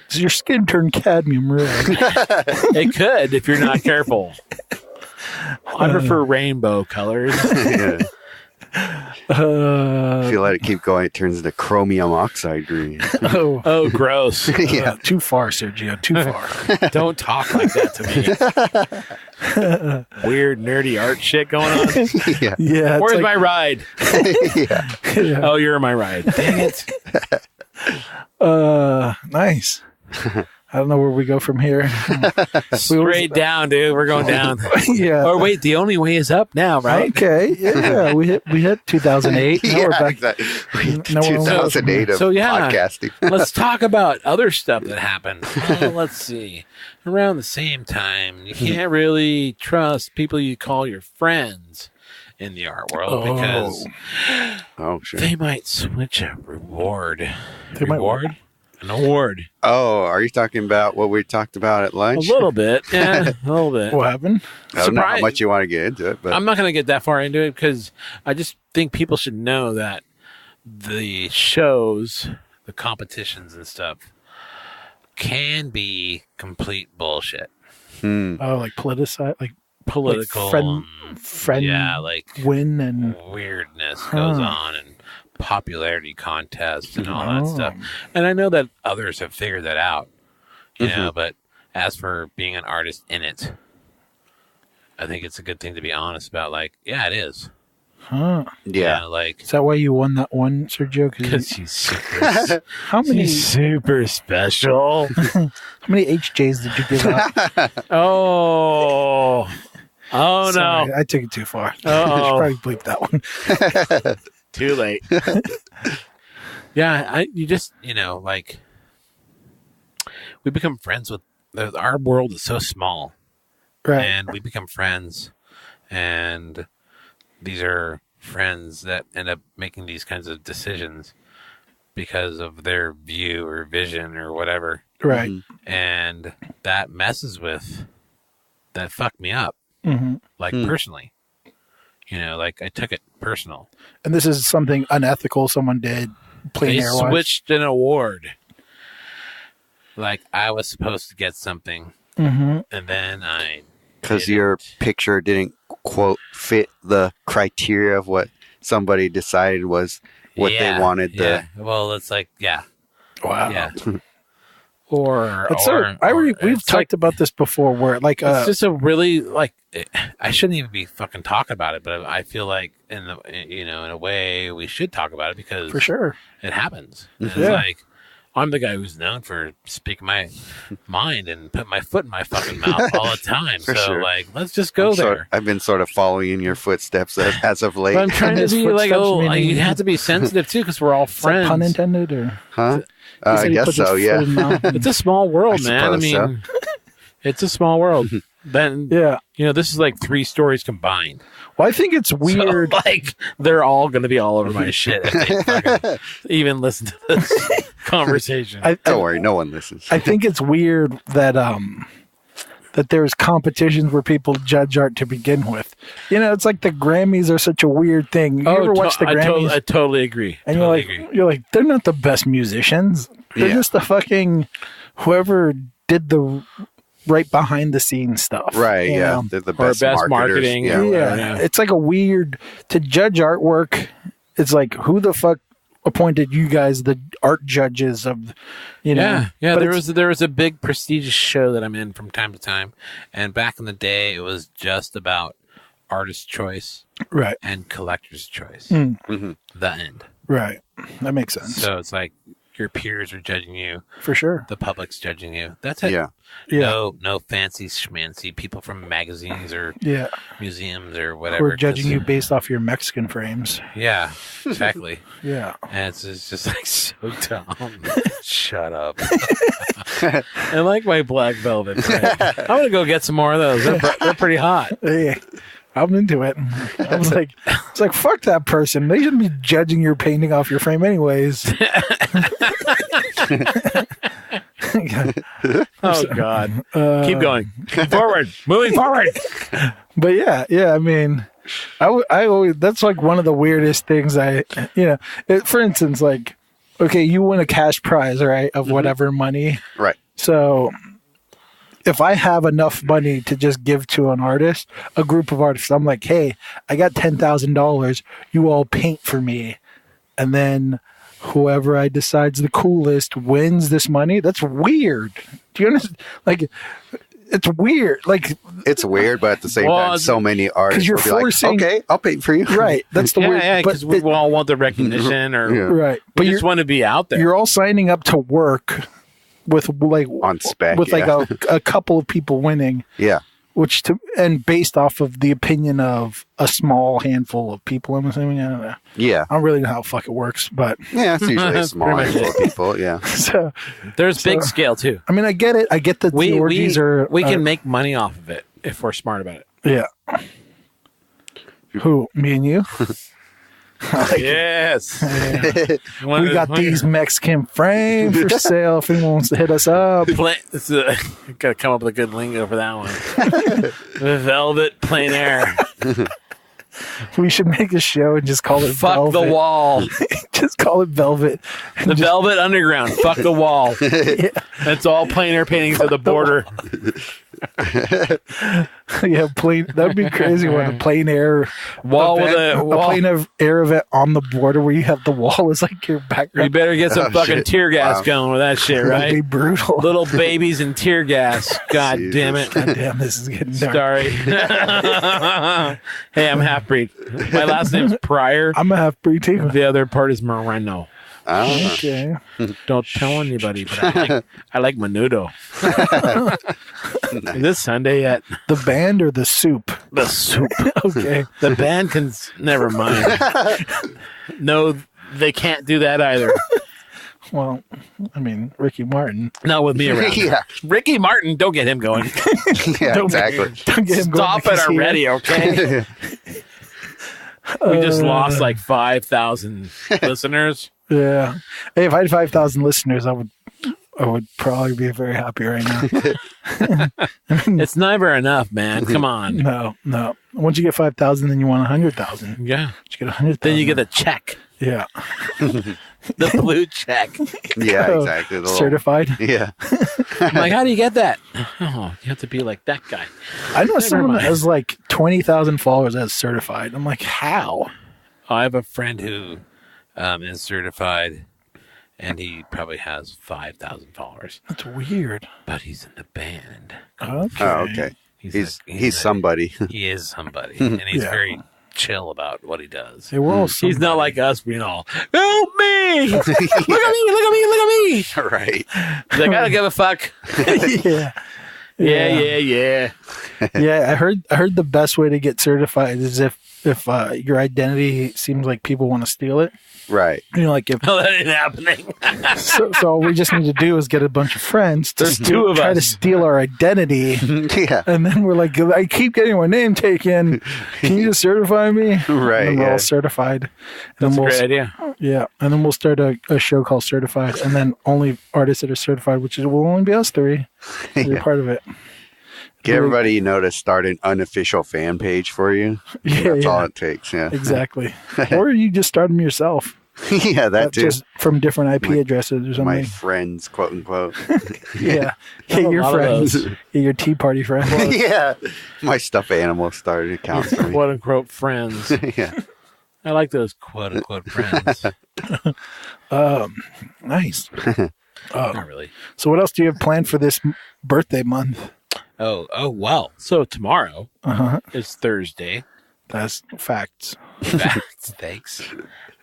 Does your skin turn cadmium red? It could if you're not careful. I prefer rainbow colors. Yeah. If you let it keep going, it turns into chromium oxide green. Oh, gross. Yeah. Too far, Sergio. Too far. Don't talk like that to me. Weird, nerdy art shit going on. Yeah. Yeah. Where's my ride? Yeah. Oh, you're my ride. Dang it. Nice. I don't know where we go from here. Straight down, dude. We're going down. Yeah. Oh, wait. The only way is up now, right? Okay. Yeah. We hit 2008. Now we're back. Exactly. No one 2008 of podcasting. Let's talk about other stuff that happened. Let's see. Around the same time, you can't really trust people you call your friends in the art world because sure. they might switch a reward. Reward? An award. Oh, are you talking about what we talked about at lunch? A little bit. Yeah, a little bit. What happened? I don't know how much you want to get into it, but I'm not going to get that far into it because I just think people should know that the shows, the competitions and stuff can be complete bullshit. Oh, like politicized, like Political. friend yeah, like win and weirdness goes on and popularity contests and all that stuff. And I know that others have figured that out, you know, but as for being an artist in it, I think it's a good thing to be honest about, like, yeah, it is. Huh. Yeah. Like, Is that why you won that one, Sergio? because he's super, How many he's super special. how many HJs did you give out? Oh Sorry, no. I took it too far. Uh-oh. I should probably bleep that one. Too late. Yeah, you just, like, we become friends with, our world is so small. Right. And we become friends. And these are friends that end up making these kinds of decisions because of their view or vision or whatever. Right. And that fucked me up. Mm-hmm. Like, personally. Like, I took it personal. And this is something unethical someone did. They Air switched an award. Like, I was supposed to get something, and then because your picture didn't quote fit the criteria of what somebody decided was what they wanted. Yeah. Well, it's like, Wow. Yeah. We've talked about this before where like it's just a really like I shouldn't even be fucking talking about it, but I feel like in a way we should talk about it because for sure it happens. And it's like I'm the guy who's known for speaking my mind and put my foot in my fucking mouth all the time. So sure. like, let's just go there. I've been sort of following in your footsteps as of late. But I'm trying to be like, you have to be sensitive too because we're all friends. Pun intended, or huh? I guess so. Yeah. It's a small world, man. I mean, it's a small world. Then this is like 3 stories combined. Well, I think it's weird. So, like they're all going to be all over my shit if they fucking even listen to this conversation. Don't worry, no one listens. I think it's weird that that there's competitions where people judge art to begin with. It's like the Grammys are such a weird thing. You ever watch the Grammys? I totally agree. And you're like, they're not the best musicians. They're just the fucking whoever did the right behind the scenes stuff. Right, yeah. They're the best marketing. Yeah. It's like a weird to judge artwork. It's like, who the fuck appointed you guys the art judges of, Yeah. But There was a big prestigious show that I'm in from time to time, and back in the day, it was just about artist choice Right. and collector's choice. Mhm. The end. Right. That makes sense. So it's like your peers are judging you. For sure. The public's judging you. That's it. Yeah. Yeah. No fancy schmancy people from magazines or Yeah. museums or whatever. We're judging 'cause- you based off your Mexican frames. Yeah, exactly. Yeah. And it's just like so dumb. Shut up. I like my black velvet print. I'm gonna go get some more of those. They're pretty hot. Hey, I'm into it. I was like, fuck that person. They shouldn't be judging your painting off your frame anyways. Oh God. Keep going. Forward. Moving forward. But yeah. I mean, I always, that's like one of the weirdest things for instance, like, okay, you win a cash prize, right, of whatever money. Right. So if I have enough money to just give to an artist, a group of artists, I'm like, hey, I got $10,000. You all paint for me. And then whoever I decide's the coolest wins this money. That's weird. Do you understand? Like, it's weird. Like, It's weird, but at the same time, so many artists you're will be like, forcing- okay, I'll paint for you. right. That's the weird. Yeah, because we but all want the recognition or Yeah. right. we But just want to be out there. you're all signing up to work with like On spec, with like yeah. a couple of people winning, Yeah. and based off of the opinion of a small handful of people. I'm assuming. I don't know. Yeah. I don't really know how the fuck it works, but Yeah, it's usually a small Pretty much handful of people. Yeah. so There's big scale too. I mean, I get it. I get that the orgies are. We can make money off of it if we're smart about it. Yeah. Who? Me and you? Yes. We got these Mexican frames for sale. If anyone wants to hit us up, Gotta come up with a good lingo for that one. Velvet plein air. we should make a show and just call it Fuck Velvet. the wall. Just call it Velvet. The Velvet Underground. Fuck the wall. That's all plein air paintings of the border. Yeah, that would be crazy when a plein air Wall with event, a wall. plein air event on the border where you have the wall as like your You background. better get some fucking shit. tear gas Wow. going with that shit, That'd be right? brutal. Little babies and tear gas. God Jesus. damn it. God damn, this is getting dark. Sorry. Hey, I'm half breed. My last name's Pryor. I'm a half breed too. The other part is Moreno. Oh. Okay. Don't tell anybody, but I like menudo. Is this Sunday yet? The band or the soup? The soup. Okay. The band can. Never mind. No, they can't do that either. Well, I mean, Ricky Martin. Not with me around. Yeah. Ricky Martin, don't get him going. Yeah, Don't- exactly. Don't get him going Stop it because he- already, okay? We just lost like 5,000 listeners. Yeah. Hey, if I had 5,000 listeners, I would probably be very happy right now. It's never enough, man. Come on. No. Once you get 5,000, then you want 100,000. Yeah. You get 100,000. Then you get a check. yeah. The blue check. Yeah, exactly. The little- Certified. Yeah. I'm like, how do you get that? Oh, you have to be like that guy. I know someone that mind. has like 20,000 followers that's certified. I'm like, how? I have a friend who is certified, and he probably has 5,000 followers, That's weird. but he's in the band. Okay. Oh, okay. He's a- somebody. He is somebody, and he's Yeah. very chill about what he does. Hey, we're all He's not somebody. like us being all, help me! Look at me! Look at me! Look at me! Right. He's like, I don't give a fuck. yeah. Yeah. Yeah, I heard the best way to get certified is if your identity seems like people want to steal it. Right. You know, like if No, that ain't happening. so all we just need to do is get a bunch of friends to There's two of try to us. steal our identity. Yeah. And then we're like, I keep getting my name taken. Can you just certify me? Right, And then we're yeah. all certified. That's a we'll, great idea. Yeah. And then we'll start a show called Certified. And then only artists that are certified, which will only be us three. You're Yeah. part of it. Get everybody you know to start an unofficial fan page for you. Yeah, That's all yeah. it takes. Yeah. Exactly. Or you just start them yourself. Yeah, that too. Just from different IP addresses or My something. friends, quote unquote. Yeah. have a Your lot of friends. those. Yeah, your Tea Party friends. Yeah. My stuffed animal started accounts for me. Quote unquote friends. Yeah. I like those quote unquote friends. Nice. Not really. So what else do you have planned for this birthday month? Oh, well. So tomorrow Uh-huh. is Thursday. That's facts. Facts. Thanks.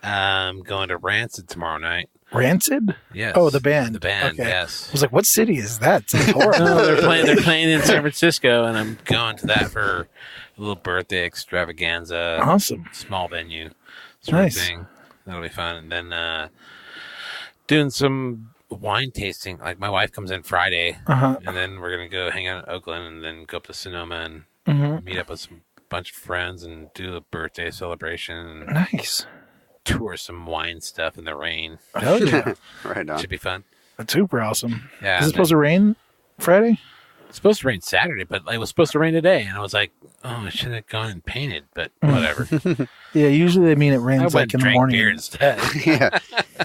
Going to Rancid tomorrow night. Rancid? Yes. Oh, the band. The band. Okay. Yes. I was like, what city is that? It sounds horrible. No, they're playing in San Francisco, and I'm going to that for a little birthday extravaganza. Awesome. Small venue sort of thing. That'll be fun. And then doing some wine tasting. Like my wife comes in Friday, and then we're gonna go hang out in Oakland, and then go up to Sonoma and meet up with some bunch of friends and do a birthday celebration. Nice. Tour some wine stuff in the rain. Oh yeah. Right on. Should be fun. That's super awesome. Yeah. Is it supposed to rain Friday? It's supposed to rain Saturday, but it was supposed to rain today, and I was like, "Oh, I should have gone and painted," but whatever. Yeah, usually they mean it rains like in the morning. Beer instead. Yeah.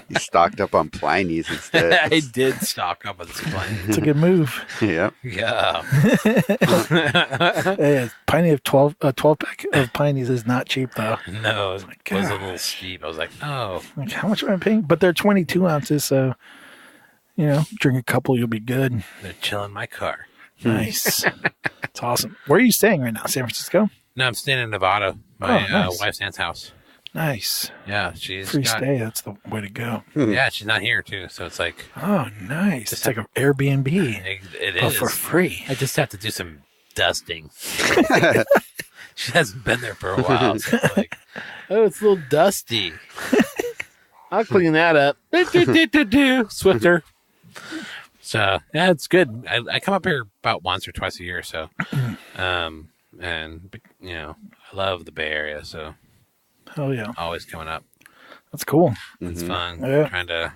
You stocked up on Pliny's instead. I did stock up on some Pliny. It's a good move. Yeah. Yeah. Yeah, Piney of 12 pack of Pineys is not cheap though. No, it was a little steep. I was like, "Oh, Like, how much am I paying? But they're 22 ounces, so drink a couple, you'll be good. they're chilling my car." Nice. It's awesome. Where are you staying right now? San Francisco? No, I'm staying in Nevada. My nice. wife's aunt's house. Nice. Yeah, she's Free stay. That's the way to go. Yeah, she's not here too, so it's like Oh, nice. It's like an Airbnb. it But is for free. I just have to do some dusting. She hasn't been there for a while. So it's like, oh, it's a little dusty. I'll clean that up. Swifter. So yeah, it's good. I come up here about once or twice a year, so and I love the Bay Area, so Hell yeah. always coming up. That's cool. It's fun. Yeah. Trying to,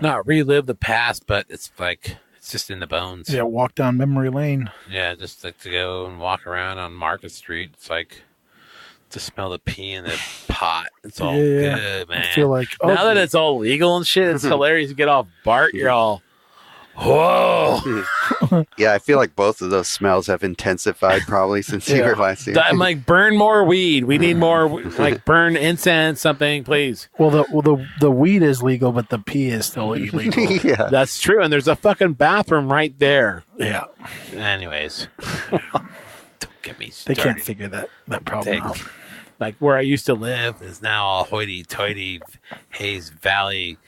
not relive the past, but it's like it's just in the bones. Yeah, walk down memory lane. Yeah, just like to go and walk around on Market Street. It's like to smell the pee in the pot. It's all good, man. I feel like now that it's all legal and shit, it's hilarious. You get off BART, you're all, whoa. Yeah, I feel like both of those smells have intensified probably since you were last here. I'm like, burn more weed. We need more, like, burn incense, something, please. Well, the weed is legal, but the pee is still illegal. Yeah. That's true. And there's a fucking bathroom right there. Yeah. Anyways. Don't get me They started. can't figure that problem out. Like where I used to live is now all hoity-toity Hayes Valley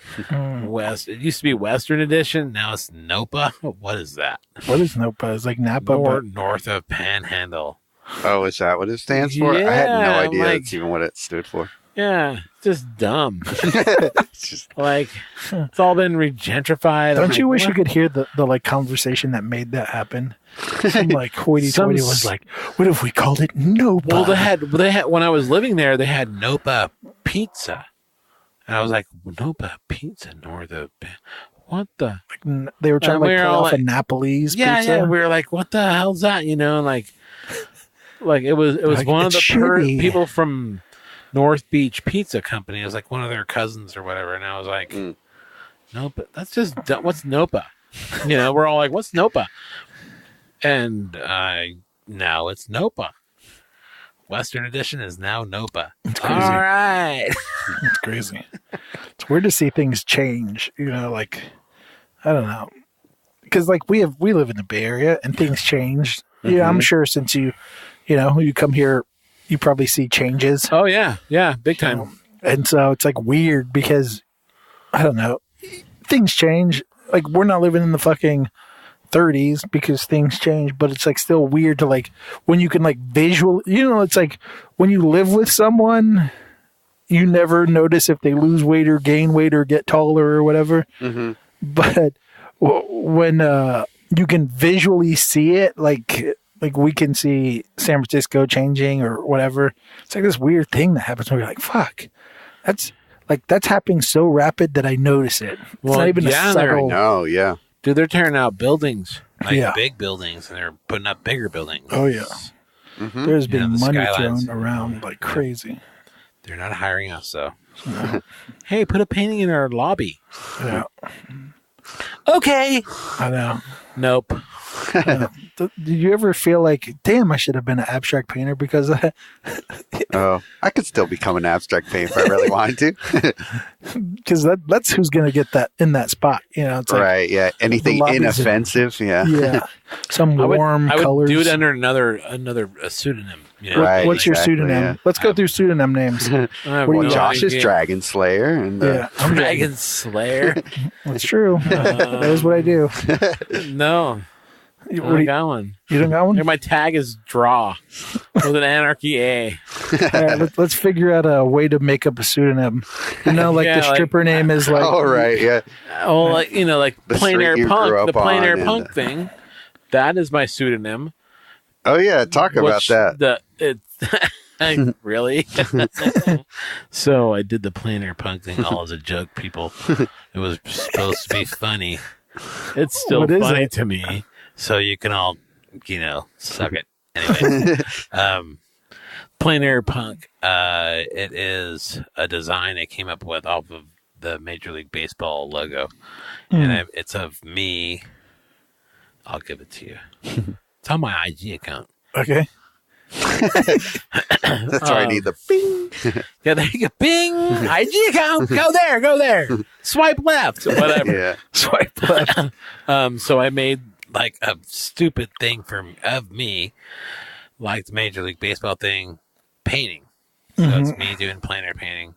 West. It used to be Western Edition. Now it's NOPA. What is that? What is NOPA? It's like Napa. North of Panhandle. Oh, is that what it stands for? I had no Yeah, idea like- that's even what it stood for. Yeah, just dumb. It's just Like it's all been regentrified. Don't you wish you could hear the like conversation that made that happen? Some like hoity-toity was like, "What if we called it NOPA?" Well, they had when I was living there, they had NOPA pizza, and I was like, "NOPA pizza, north of what the?" They were trying to we like were pull all off like- a Napoli's Yeah, pizza. yeah. We were like, "What the hell's that?" Like it was Like, one of it's the shitty. people from North Beach Pizza Company. It was like one of their cousins or whatever, and I was like, "NOPA, that's just what's NOPA?" We're all like, "What's NOPA?" And now it's NOPA. Western Edition is now NOPA. It's crazy. All right. It's crazy. It's weird to see things change. Like I don't know, because like we live in the Bay Area and things change. Yeah, I'm sure since you come here, you probably see changes. Oh yeah, big time. And so it's like weird because I don't know, things change. Like we're not living in the fucking 30s because things change, but it's like still weird to like when you can like visual. It's like when you live with someone, you never notice if they lose weight or gain weight or get taller or whatever. mm-hmm. But when you can visually see it, like we can see San Francisco changing or whatever. It's like this weird thing that happens where you're like, fuck, that's happening so rapid that I notice it. It's Well, not even yeah, a subtle. No, yeah. Dude, they're tearing out buildings, like Yeah. big buildings, and they're putting up bigger buildings. Oh yeah. Mm-hmm. There's been the money skylines. thrown around like crazy. They're not hiring us, so. Hey, put a painting in our lobby. Yeah. Okay. I know. Nope. Did you ever feel like, damn, I should have been an abstract painter because Oh, I could still become an abstract painter if I really wanted to. that's who's going to get that in that spot. It's like, Right, yeah. Anything inoffensive, yeah. yeah, some warm I would colors. do it under another pseudonym. Right, What's your exactly, pseudonym? yeah. Let's go through pseudonym names. I have What do no you- Josh is idea. Dragon Slayer, and Yeah, I'm Dragon Slayer. That's true. That is what I do. No, I What do don't you, got one. you don't got one? My tag is draw with an anarchy A. All right, let's figure out a way to make up a pseudonym. Like Yeah, the like- stripper name is like. oh right, yeah. Oh, like like The Plein Air street you Punk, grew the up Plein Air on and- Punk thing. That is my pseudonym. Oh yeah, talk about Which that. Really? So I did the Plein Air Punk thing all as a joke, people. It was supposed to be funny. It's still What is funny it? to me. So you can all, suck it. Anyway, Plein Air Punk. It is a design I came up with off of the Major League Baseball logo, and it's of me. I'll give it to you. It's on my IG account. Okay. That's why I need the bing. Yeah, there you go. Bing! IG account. Go there. Swipe left. Whatever. Yeah. Swipe left. So I made like a stupid thing of me, like the Major League Baseball thing, painting. So it's me doing plein air painting,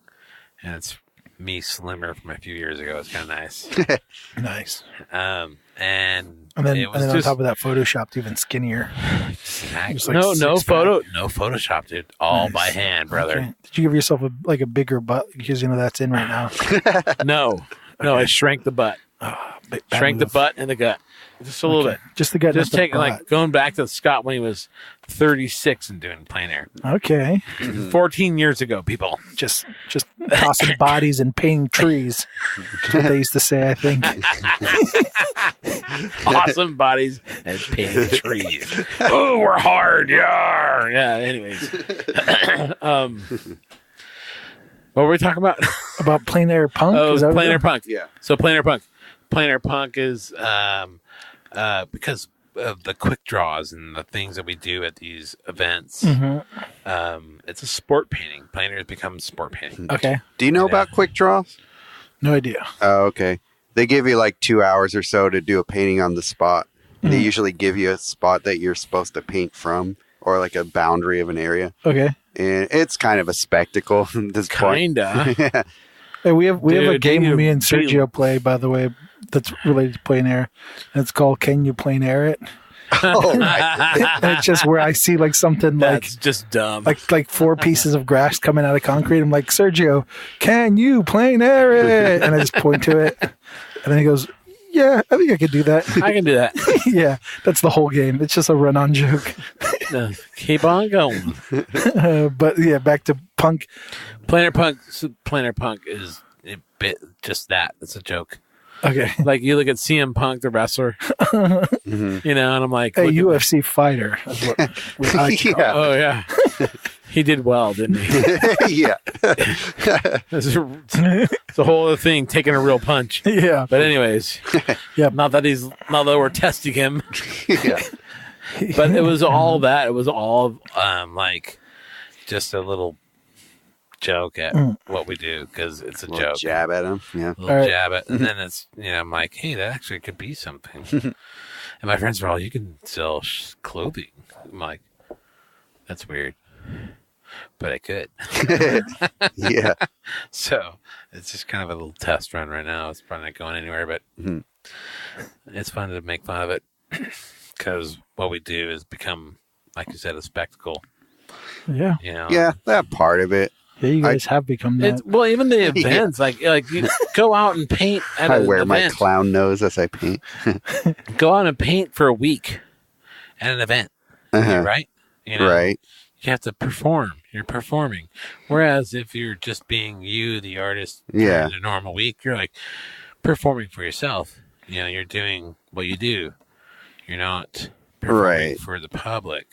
and it's me slimmer from a few years ago. It's kind of nice. Nice. And then, it and was then on just top of that, photoshopped even skinnier. Just like no six Photoshop, dude. All Nice. by hand, brother. Okay. Did you give yourself a bigger butt because that's in right now? No, I shrank the butt. Shrank the butt and the gut. Just a little bit. Just the gut. Just not the taking butt. going back to Scott when he was 36 and doing plein air. Okay. 14 years ago, people. Just tossing bodies and painting trees. That's what they used to say, I think. Awesome bodies and painting trees. Oh, we're hard. Yeah. Anyways. What were we talking about? About plein air punk? Oh, Is that what plein it air is? punk. Yeah. So plein air punk. Plein air punk is because of the quick draws and the things that we do at these events. It's a sport painting. Plein air has become sport painting. Okay. Do you know about quick draws? No idea. Oh, okay. They give you like 2 hours or so to do a painting on the spot. They usually give you a spot that you're supposed to paint from, or like a boundary of an area. Okay. And it's kind of a spectacle at this point. Kinda. Yeah. Hey, we have a Dude, game you me and feel- Sergio play, by the way, that's related to plein air. And it's called Can You Plein Air It? Oh, right. And it's just where I see like something That's just dumb. like 4 pieces of grass coming out of concrete. I'm like, Sergio, can you plein air it? And I just point to it. And then he goes, yeah, I think I could do that. I can do that. Yeah, that's the whole game. It's just a run-on joke. No, keep on going. But yeah, back to punk. Plein air punk. Plein air punk is a bit just that. It's a joke. Okay. Like you look at CM Punk, the wrestler, and I'm like, A look at- UFC fighter. Is what we like to call it. Yeah. oh yeah, he did well, didn't he? Yeah. It's a whole other thing, taking a real punch. Yeah. But anyways, Yeah. not that we're testing him, Yeah. but it was all that. It was all like just a little joke at what we do because it's a Little joke. jab at him. Yeah. Little All right. jab it, and then it's I'm like, hey, that actually could be something. And my friends were all, you can sell clothing. I'm like, that's weird, but I could. Yeah. So it's just kind of a little test run right now. It's probably not going anywhere, but it's fun to make fun of it because what we do is become, like you said, a spectacle. Yeah. You know? Yeah. That part of it. Yeah, you guys have become that. It's, well, even the events, like you go out and paint at I an wear my event. clown nose as I paint. Go out and paint for a week at an event, Uh-huh. right? You know, Right. You have to perform. You're performing. Whereas if you're just being you, the artist, Yeah. during a normal week, you're like performing for yourself. You know, you're doing what you do. You're not performing Right. for the public,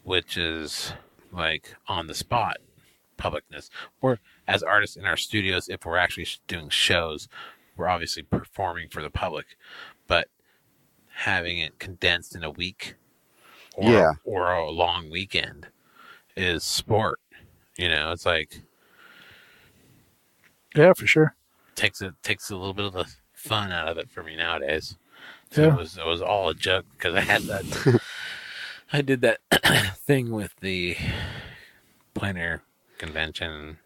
which is like on the spot publicness. We're as artists in our studios, if we're actually doing shows, we're obviously performing for the public. But having it condensed in a week or a long weekend is sport. It's like Yeah, for sure. takes a little bit of the fun out of it for me nowadays. So Yeah. it was all a joke because I had that. I did that thing with the Plein Air convention. And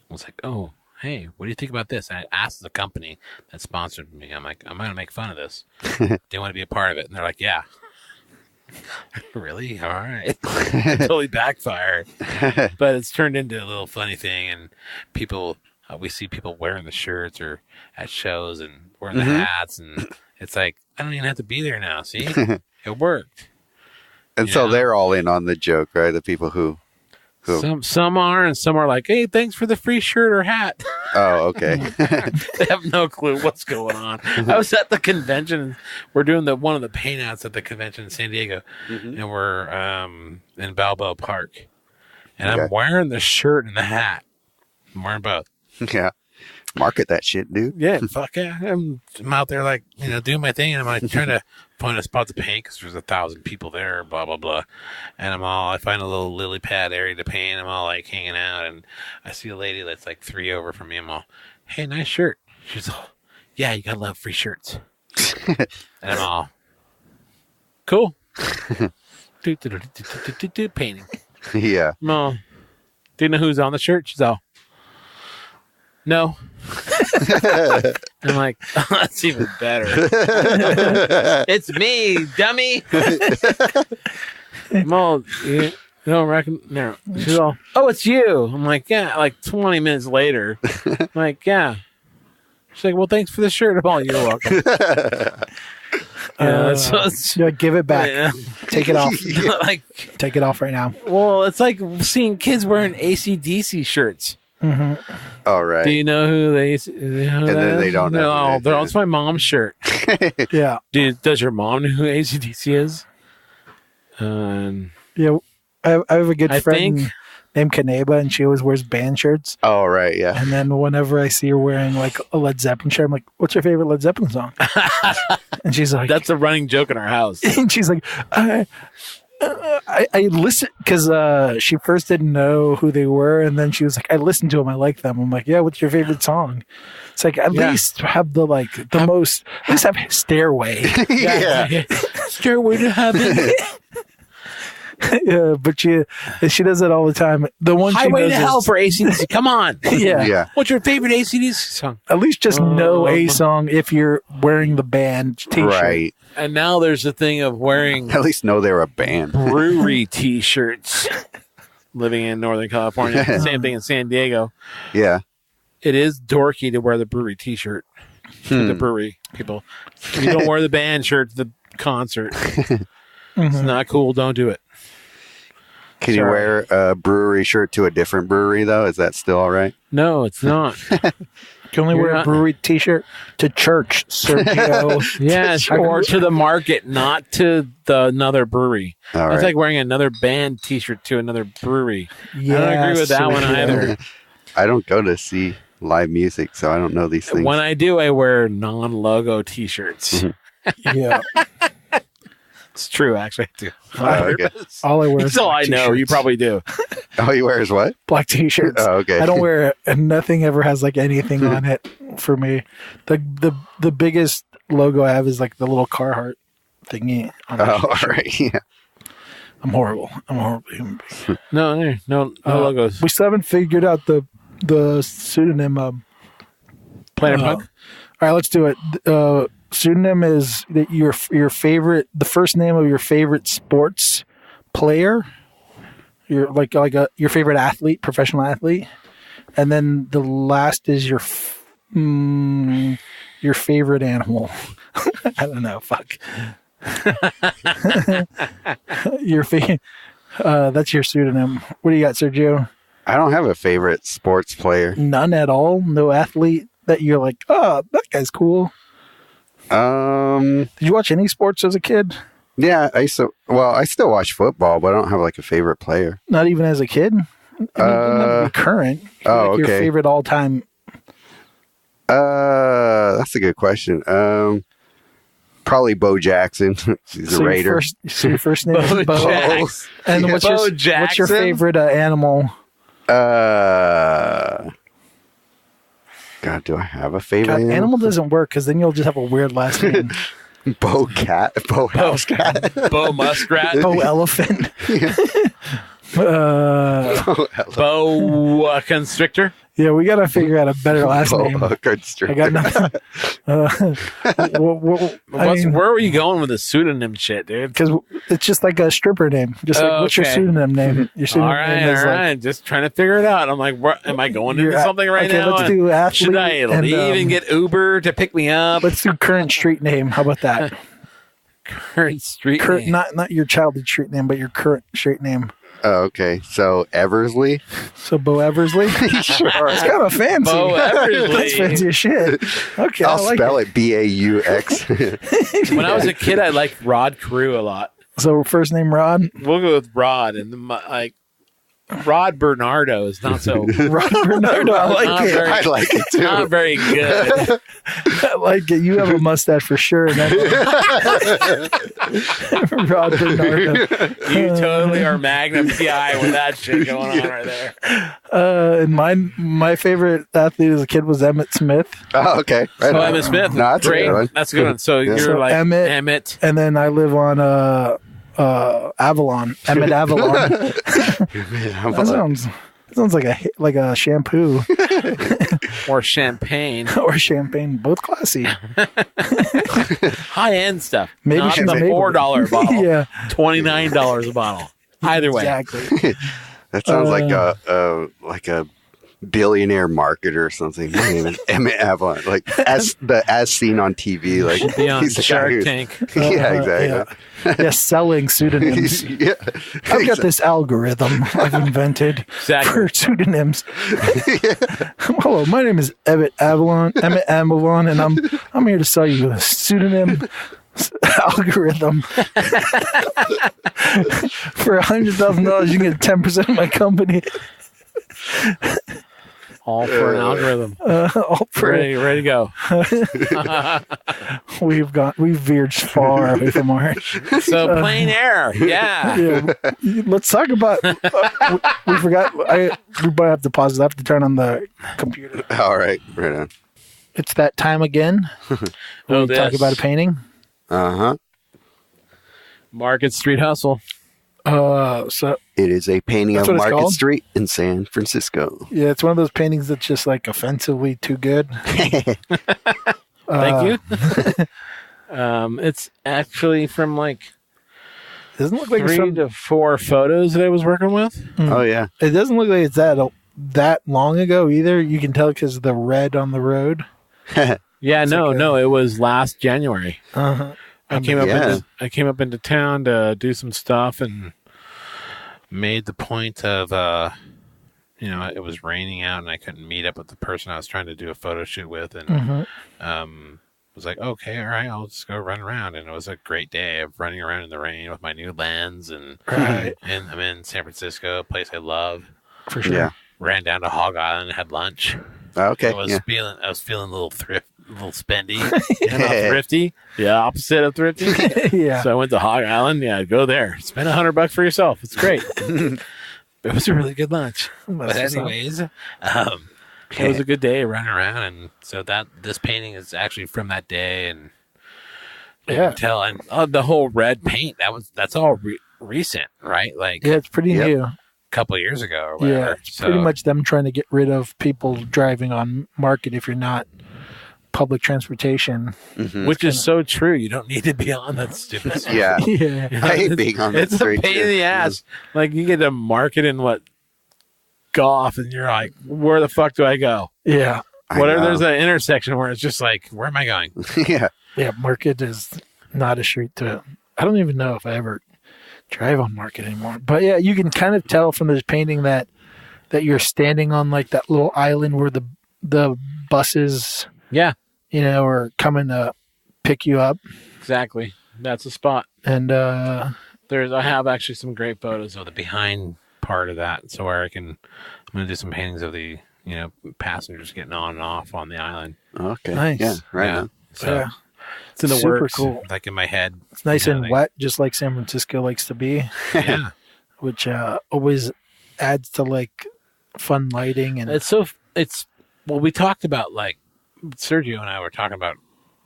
I was like, oh, hey, what do you think about this? And I asked the company that sponsored me. I'm like, I'm going to make fun of this. Do you want to be a part of it? And they're like, yeah. Really? All right. Totally backfired. But it's turned into a little funny thing. And people, we see people wearing the shirts or at shows and wearing the hats. And it's like, I don't even have to be there now. See? It worked. And so they're all in on the joke, right? The people who... Some are, and some are like, hey, thanks for the free shirt or hat. Oh, okay. They have no clue what's going on. I was at the convention. We're doing one of the paint outs at the convention in San Diego, and we're in Balboa Park. And I'm wearing the shirt and the hat. I'm wearing both. Yeah. Market that shit, dude. Yeah, fuck yeah. I'm out there like, doing my thing, and I'm like trying to find a spot to paint because there's 1,000 people there, blah, blah, blah. And I find a little lily pad area to paint. I'm all like hanging out, and I see a lady that's like 3 over from me. I'm all, hey, nice shirt. She's all, yeah, you gotta love free shirts. And I'm all, cool. Painting. Yeah. I'm all, do you know who's on the shirt? She's all, no. I'm like, oh, that's even better. It's me, dummy. I'm all, you don't reckon? No. She's all, oh, it's you. I'm like, yeah. Like 20 minutes later, I'm like, yeah. She's like, well, thanks for the shirt. I'm all, you're welcome. Give it back. Yeah. Take it off. Like, take it off right now. Well, it's like seeing kids wearing AC/DC shirts. Mm-hmm. All right. Do you know who they? And then they don't know. No, it's my mom's shirt. Yeah. Does your mom know who AC/DC is? Yeah, I have a good friend named Kaneba, and she always wears band shirts. Oh, right, yeah. And then whenever I see her wearing like a Led Zeppelin shirt, I'm like, "What's your favorite Led Zeppelin song?" And she's like, "That's a running joke in our house." And she's like, I listen because she first didn't know who they were, and then she was like, I listened to them, I like them. I'm like, yeah, what's your favorite song? It's like at least have at least have Stairway. Yeah. Stairway to Heaven. Yeah, but she does it all the time. The one Highway to Hell for AC/DC. Come on. Yeah. What's your favorite AC/DC song? At least just know a song if you're wearing the band t-shirt. Right. And now there's the thing of wearing at least know they're a band. Brewery t-shirts. Living in Northern California. Same thing in San Diego. Yeah. It is dorky to wear the brewery t-shirt. To the brewery people. You don't wear the band shirt to the concert. It's not cool. Don't do it. Can you wear a brewery shirt to a different brewery, though? Is that still all right? No, it's not. You can only wear a brewery t-shirt to church, Sergio. Yes, or to the market, not to another brewery. All That's right. like wearing another band t-shirt to another brewery. Yeah, I don't agree with that one either. I don't go to see live music, so I don't know these things. When I do, I wear non-logo t-shirts. Yeah. It's true, actually. I do. Okay. All I wear is That's all I black know. t-shirts. You probably do. Oh, he wears what? Black t-shirts. Oh, okay. I don't wear nothing ever has like anything on it for me. The biggest logo I have is like the little Carhartt thingy on my all shirt. right. Yeah. I'm horrible. I'm a horrible human being. No logos. We still haven't figured out the pseudonym. Plein Air Punk. All right, let's do it. Pseudonym is that your favorite, the first name of your favorite sports player, your your favorite athlete, professional athlete, and then the last is your favorite animal. I don't know. Fuck. Your that's your pseudonym. What do you got, Sergio? I don't have a favorite sports player. None at all. No athlete that you're like, oh, that guy's cool. Did you watch any sports as a kid? Yeah, I still watch football, but I don't have like a favorite player. Not even as a kid? I mean, it doesn't have to be current. Your favorite all-time. That's a good question. Probably Bo Jackson. He's a Raider. So your first name is Bo. Jackson. And Yeah. what's Bo your favorite animal? God, do I have a favorite God, animal doesn't work because then you'll just have a weird last name. Bo Cat. Bo House Cat. Bo Muskrat. Bo Elephant. Bo Constrictor. Yeah, we got to figure out a better last name. Bo I Constrictor. got nothing. Where were you going with the pseudonym shit, dude? Because it's just like a stripper name. Just like, what's your pseudonym name? Your pseudonym name is all right. Just trying to figure it out. I'm like, am I going into something right now? Let's do athlete. Should I leave and get Uber to pick me up? Let's do current street name. How about that? Current street name. Not your childhood street name, but your current street name. Oh, okay. So Eversley. So Bo Eversley. Sure. It's kind of fancy. Bo Eversley. That's fancy as shit. Okay, I'll spell it. it Baux. When I was a kid, I liked Rod Carew a lot. So first name Rod. We'll go with Rod, and like Rod Bernardo is not so. Rod Bernardo. I like it. I like it too. Not very good. I like it. You have a mustache for sure. And Rod Bernardo. You totally are Magnum PI with that shit going on right there. And my favorite athlete as a kid was Emmett Smith. Oh, okay. Right on. Emmett Smith. No, that's great. a good one. That's a good one. So you're So like Emmett. And then I live on Avalon. Emmett Avalon. That sounds like a shampoo or champagne or champagne. Both classy. high end stuff. Maybe not she's the made $4 bottle. Yeah, $29 a bottle. Either way, exactly. That sounds like a billionaire marketer or something. My name is Emmett Avalon, like as seen on TV, like be on he's the guy Shark who's- Tank. Yeah, exactly. Yeah, selling pseudonyms. Yeah, I've got this algorithm I've invented for pseudonyms. Hello, my name is Emmett Avalon, and I'm here to sell you a pseudonym algorithm. For $100,000, you can get 10% of my company. All for an algorithm. All for ready to go. We've veered far away from our. So Plein Air, yeah. Let's talk about. We forgot. We might have to pause. I have to turn on the computer. All right, right on. It's that time again. We talk about a painting. Market Street Hustle. So it is a painting of Market called? Street in San Francisco. Yeah, it's one of those paintings that's just like offensively too good. Thank you. It's actually from like doesn't look like 3 to 4 photos that I was working with. Oh yeah, it doesn't look like it's that long ago either. You can tell because of the red on the road. Yeah, no, it was last January. I came up into town to do some stuff and made the point of it was raining out and I couldn't meet up with the person I was trying to do a photo shoot with, and was like, okay, all right, I'll just go run around. And it was a great day of running around in the rain with my new lens, and I'm in San Francisco, a place I love. For sure. Yeah. Ran down to Hog Island and had lunch. Okay. I was feeling a little spendy, thrifty. The opposite of thrifty. Yeah. So I went to Hog Island. Yeah, go there. Spend $100 for yourself. It's great. It was a really good lunch. But anyways, it was a good day running around, and so this painting is actually from that day, and you can tell, and the whole red paint that's all recent, right? Like it's pretty new. Couple of years ago or whatever. Yeah, it's pretty much them trying to get rid of people driving on Market if you're not public transportation. Which is so true. You don't need to be on that stupid stuff. Yeah. I hate being on that street. It's a pain in the ass. Like you get to Market in golf and you're like, where the fuck do I go? Yeah. There's an intersection where it's just like, where am I going? Yeah. Yeah, Market is not a street to... I don't even know if I ever drive on Market anymore. But yeah, you can kind of tell from this painting that you're standing on like that little island where the buses, are coming to pick you up. Exactly. That's the spot. And I have actually some great photos of the behind part of that. So where I'm going to do some paintings of the, passengers getting on and off on the island. Okay. Nice. Yeah. Right. On. So It's in the Super works, cool. like in my head. It's nice You know, and like- wet, just like San Francisco likes to be, Yeah, which always adds to like fun lighting and it's well, we talked about like Sergio and I were talking about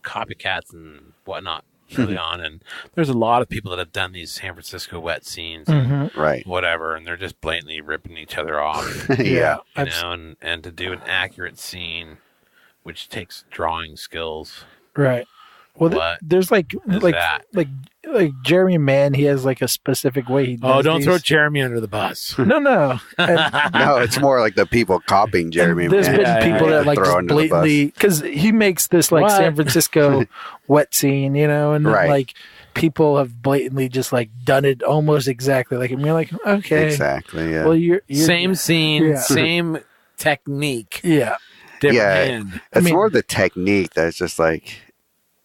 copycats and whatnot early on, and there's a lot of people that have done these San Francisco wet scenes, and Mhm. Right. whatever, and they're just blatantly ripping each other off, Yeah. you know, and to do an accurate scene, which takes drawing skills. Right. Well, What there's like is like that? like Jeremy Mann. He has like a specific way he does Oh, don't these. throw Jeremy under the bus. No. And No, it's more like the people copying Jeremy. there's Man. been Yeah, people yeah, that like throw just under the bus. blatantly because he makes this like What? San Francisco wet scene, you know, and then, Right. like people have blatantly just like done it almost exactly like, and you're like, okay, Exactly. Yeah. well, you're Same scene, Yeah. same technique, yeah, different Yeah. hand. It's mean- more the technique that's just like,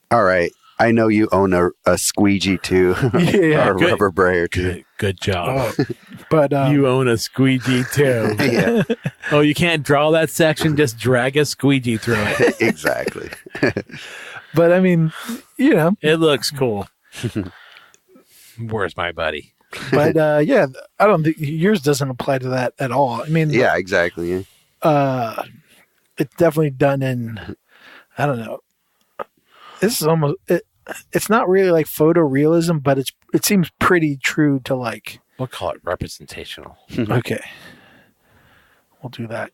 all right, I know you own a squeegee too, Yeah, or a good. rubber brayer too. Good job. oh, but You own a squeegee too. Yeah, Oh, you can't draw that section? Just drag a squeegee through it. exactly. but I mean, you know, It looks cool. Where's my buddy? but yeah, I don't think yours doesn't apply to that at all. I mean, Yeah, exactly. Yeah. it's definitely done in, I don't know. This is almost it's not really like photorealism, but it seems pretty true to like. We'll call it representational. Okay, we'll do that.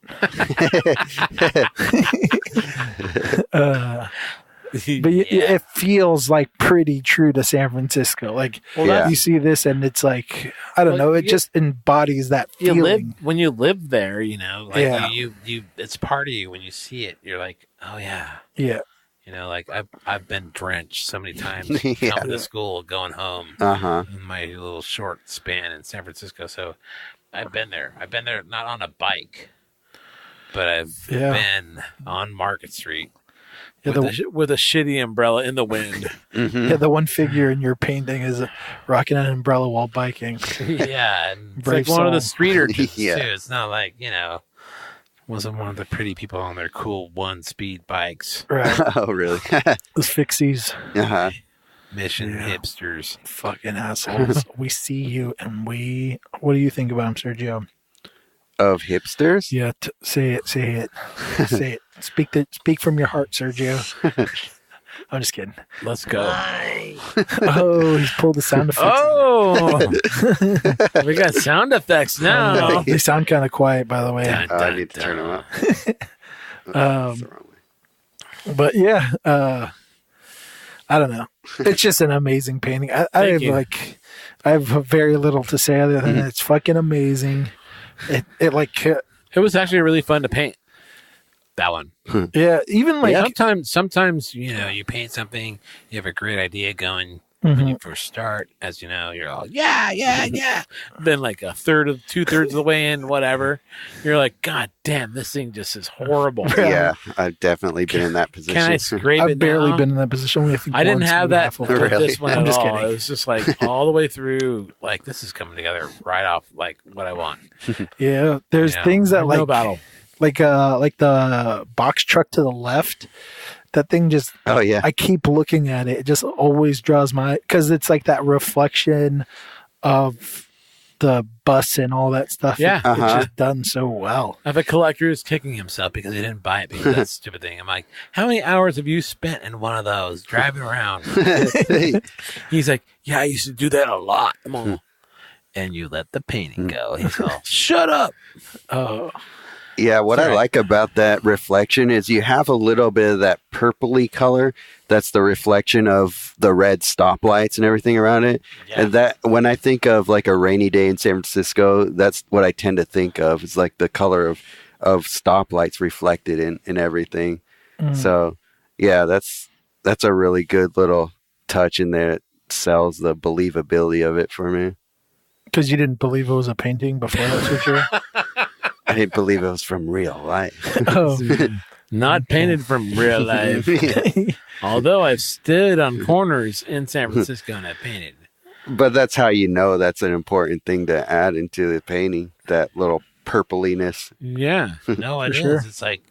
But it feels like pretty true to San Francisco. Like, Yeah. you see this and it's like, I don't Well, know, it just embodies that you live feeling. when you live there, you know, like Yeah. you it's part of you when you see it. You're like, oh yeah, Yeah, you know, like I've been drenched so many times Yeah. coming to school, going home Uh huh. in my little short span in San Francisco. So I've been there. I've been there not on a bike, but I've Yeah. been on Market Street yeah, with a shitty umbrella in the wind. yeah. The one figure in your painting is rocking an umbrella while biking. Yeah, and it's Brave like one of the soul. street urchins Yeah. too. It's not like, you know, wasn't one of the pretty people on their cool one-speed bikes. Right, Oh, really? those fixies, Uh huh. Mission Yeah. hipsters. fucking assholes. We see you, and we. What do you think about them, Sergio? Of hipsters? Yeah, say it, say it. Speak from your heart, Sergio. I'm just kidding. Let's go. Oh, he's pulled the sound effects. Oh, we got sound effects now. They sound kind of quiet, by the way. Dun, Oh, I dun, need to turn them up. Um, That's the wrong way. But yeah, I don't know. It's just an amazing painting. I Thank have you. I have very little to say other than it's fucking amazing. It like It was actually really fun to paint. That one. yeah, even like Sometimes you know, you paint something, you have a great idea going Mm-hmm. when you first start. As you know, you're all yeah. Then like two-thirds of the way in, whatever, you're like, God damn, this thing just is horrible. Yeah, I've definitely been in that position. Can I scrape I've it barely now? been in that position. I didn't have that with with Really? this one I'm at just all. kidding. It was just like all the way through. Like this is coming together right off, like what I want. Yeah, there's Yeah. things that No battle. like the box truck to the left. That thing just Oh, yeah. I keep looking at it. It just always draws my because it's like that reflection of the bus and all that stuff. Yeah. It's Uh-huh. just done so well. I have a collector who's kicking himself because he didn't buy it because of that stupid thing. I'm like, how many hours have you spent in one of those driving around? He's like, yeah, I used to do that a lot. I'm all, and you let the painting go. He's all, shut up. Oh, Yeah, what I Sorry. like about that reflection is you have a little bit of that purpley color. That's the reflection of the red stoplights and everything around it. Yeah. And that when I think of like a rainy day in San Francisco, that's what I tend to think of. It's like the color of stoplights reflected in everything. So yeah, that's a really good little touch in there. It sells the believability of it for me. because you didn't believe it was a painting before that picture. I didn't believe it was from real life. Oh, Not painted from real life. Although I've stood on corners in San Francisco and I painted. But that's how you know that's an important thing to add into the painting, that little purpliness. Yeah. No, it is. sure. It's like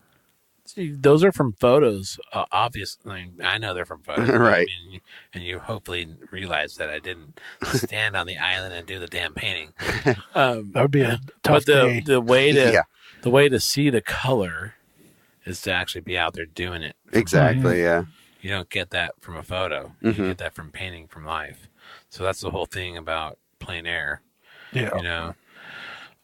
See, those are from photos. Obviously, I know they're from photos, Right. I mean, and you hopefully realize that I didn't stand on the island and do the damn painting. That would be a tough But the day. the way to Yeah. the way to see the color is to actually be out there doing it. Exactly. Yeah. You don't get that from a photo. Mhm. You get that from painting from life. So that's the whole thing about plein air. Yeah. You know,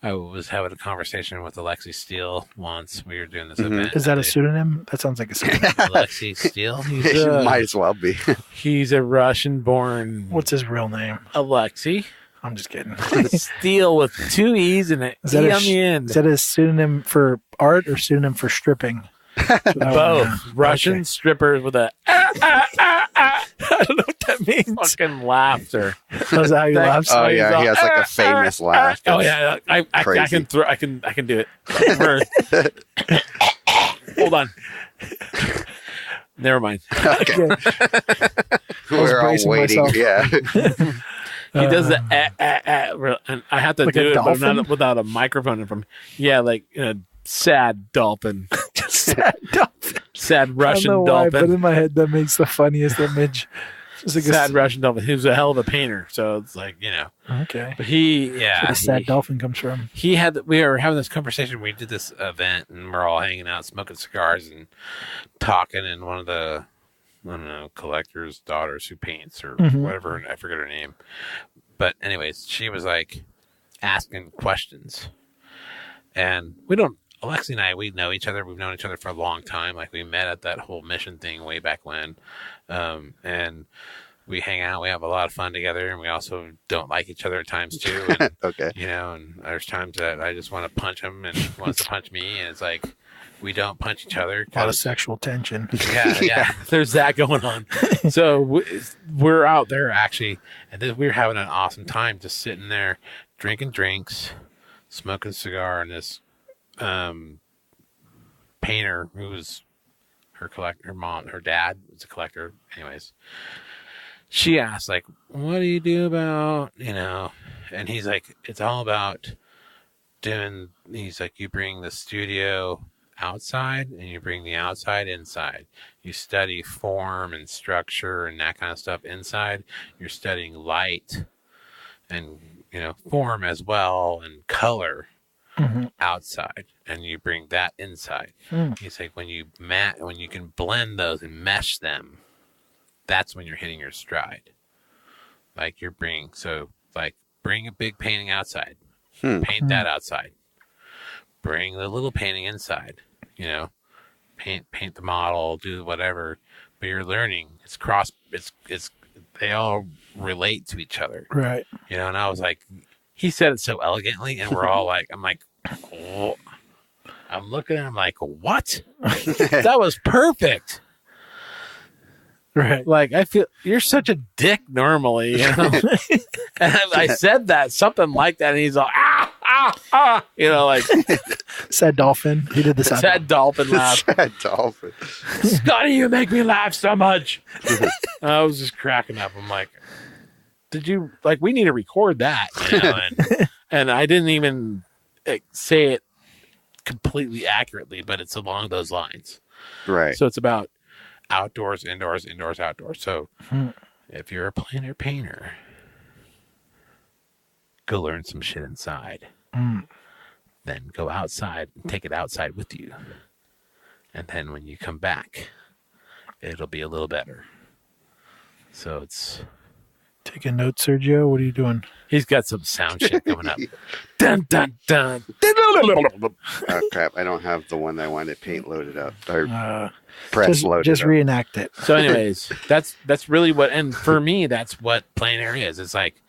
I was having a conversation with Alexi Steele once. We were doing this Mhm. event. Is that a pseudonym? That sounds like a pseudonym. Alexi Steele? It might as well be. He's a Russian-born What's his real name? Alexi I'm just kidding. Steele with 2 E's and an Is that E a on the end. Is that a pseudonym for art or pseudonym for stripping? Both. Russian Okay. strippers with a I don't know what that means. fucking laughter. Is that how he That- laughs? Oh yeah, he has like a famous laugh. Oh yeah, I Crazy. can do it. Hold on. Never mind. Okay. was We're all bracing waiting. myself. Yeah. He does the and I have to Like do a it, but dolphin? not without a microphone. From like sad dolphin, Sad dolphin. sad I Russian don't know why, but dolphin, in my head that makes the funniest image. Just like sad Russian dolphin. He was a hell of a painter, so it's like Okay. But he, Where the sad dolphin comes from. He had. We were having this conversation. We did this event, and we're all hanging out, smoking cigars, and talking. And one of the, I don't know, collector's daughters who paints or Mhm. whatever, I forget her name. But anyways, she was like asking questions, and Alexi and I, we know each other. We've known each other for a long time. Like we met at that whole mission thing way back when, and we hang out. We have a lot of fun together, and we also don't like each other at times too. And, Okay. and there's times that I just want to punch him, and he wants to punch me, and it's like we don't punch each other. A lot of sexual tension. Yeah. There's that going on. So we're out there actually, and then we're having an awesome time just sitting there drinking drinks, smoking a cigar, and this painter who's her mom, her dad was a collector. Anyways, she asked like, "What do you do about And he's like, "It's all about doing." He's like, "You bring the studio outside and you bring the outside inside. You study form and structure and that kind of stuff inside. You're studying light and form as well and color outside, and you bring that inside." He's like, when you can blend those and mesh them, that's when you're hitting your stride. Like bring a big painting outside, paint that outside, bring the little painting inside, paint the model, do whatever, but you're learning. It's they all relate to each other. Right. And I was like, he said it so elegantly, and we're all like, I'm like, oh. I'm looking at him like, what? That was perfect. Right. Like, I feel you're such a dick normally, And I said that, something like that, and he's like, like Sad dolphin. He did the sad dolphin laugh. Sad dolphin. Scotty, you make me laugh so much. I was just cracking up. I'm like, did you we need to record that? And I didn't even say it completely accurately, but it's along those lines. Right. So it's about outdoors, indoors, indoors, outdoors. So if you're a plein air painter, go learn some shit inside. Then go outside and take it outside with you. And then when you come back, it'll be a little better. So it's... Taking notes, Sergio. What are you doing? He's got some sound shit coming up. Dun, dun, dun. Oh crap! I don't have the one that I wanted paint loaded up or press loaded. Just up. reenact it. So anyways, that's really what, and for me, that's what plein air is. It's like,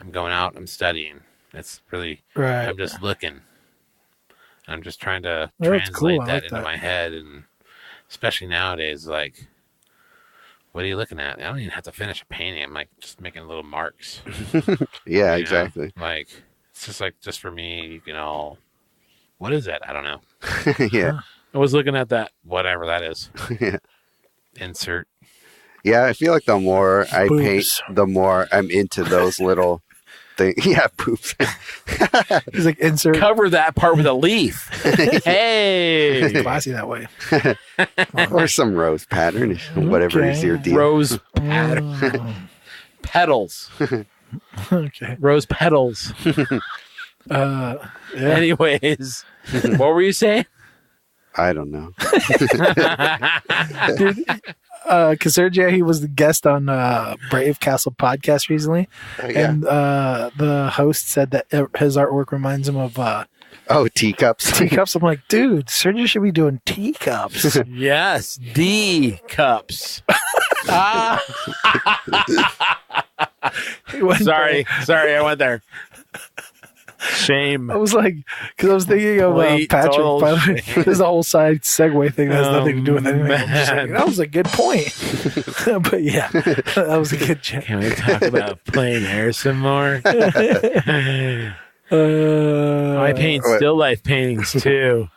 I'm going out, I'm studying. That's really, Right. I'm just looking. I'm just trying to Oh, that's translate cool. I that like into that. my head, and especially nowadays, like, what are you looking at? I don't even have to finish a painting. I'm like just making little marks. Yeah, You know? exactly. Like, it's just for me, you can all, what is that? I don't know. Yeah. I was looking at that, whatever that is. Yeah. Insert. Yeah, I feel like the more I paint, Boobs. the more I'm into those little thing. Yeah, poops. He's like, insert. Cover that part with a leaf. Hey. It's classy that way. Or some rose pattern, whatever is your deal. Rose pattern. Petals. Okay. Rose petals. Yeah. Anyways, what were you saying? I don't know. Because Sergio, he was the guest on Brave Castle podcast recently, and the host said that his artwork reminds him of Teacups. teacups. I'm like, dude, Sergio should be doing teacups. Yes, D cups. Sorry, I went there. Shame. I was like, because I was thinking of Patrick. By the way, this is a whole side segue thing that has nothing to do with anything. I'm just like, that was a good point. But yeah, that was a good joke. Can we talk about Plein Air some more? I paint still life paintings too.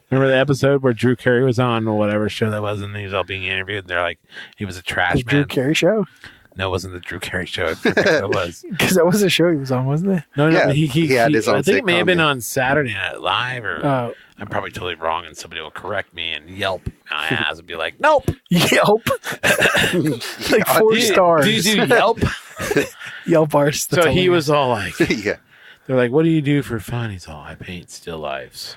Remember the episode where Drew Carey was on or whatever show that was, and he was all being interviewed, and they're like, he was a trash man. Drew Carey show? No, it wasn't the Drew Carey show. I forget what it was. Because that was the show he was on, wasn't it? No, he had his own I think it may have been sitcom, on Saturday Night Live, or I'm probably totally wrong, and somebody will correct me and Yelp my ass and be like, nope. Yelp? Like 4 stars. Do you do Yelp? Yelp artist. So he was all like, Yeah. they're like, what do you do for fun? He's all, I paint still lifes.